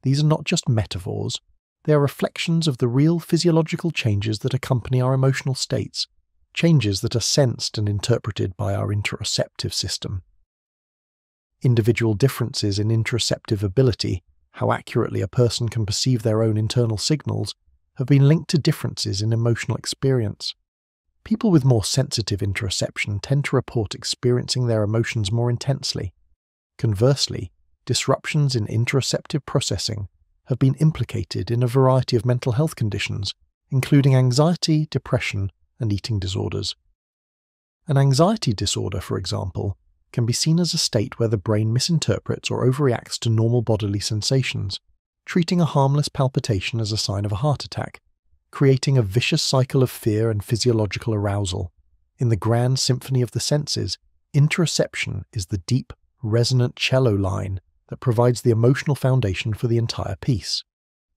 These are not just metaphors, they are reflections of the real physiological changes that accompany our emotional states, changes that are sensed and interpreted by our interoceptive system. Individual differences in interoceptive ability, how accurately a person can perceive their own internal signals, have been linked to differences in emotional experience. People with more sensitive interoception tend to report experiencing their emotions more intensely. Conversely, disruptions in interoceptive processing have been implicated in a variety of mental health conditions, including anxiety, depression, and eating disorders. An anxiety disorder, for example, can be seen as a state where the brain misinterprets or overreacts to normal bodily sensations, treating a harmless palpitation as a sign of a heart attack, creating a vicious cycle of fear and physiological arousal. In the grand symphony of the senses, interoception is the deep, resonant cello line that provides the emotional foundation for the entire piece.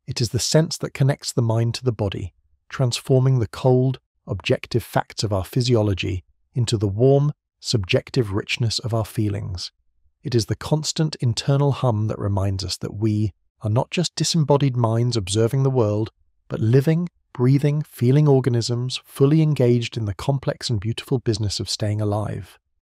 It is the sense that connects the mind to the body, transforming the cold, objective facts of our physiology into the warm, subjective richness of our feelings. It is the constant internal hum that reminds us that we are not just disembodied minds observing the world, but living, breathing, feeling organisms fully engaged in the complex and beautiful business of staying alive.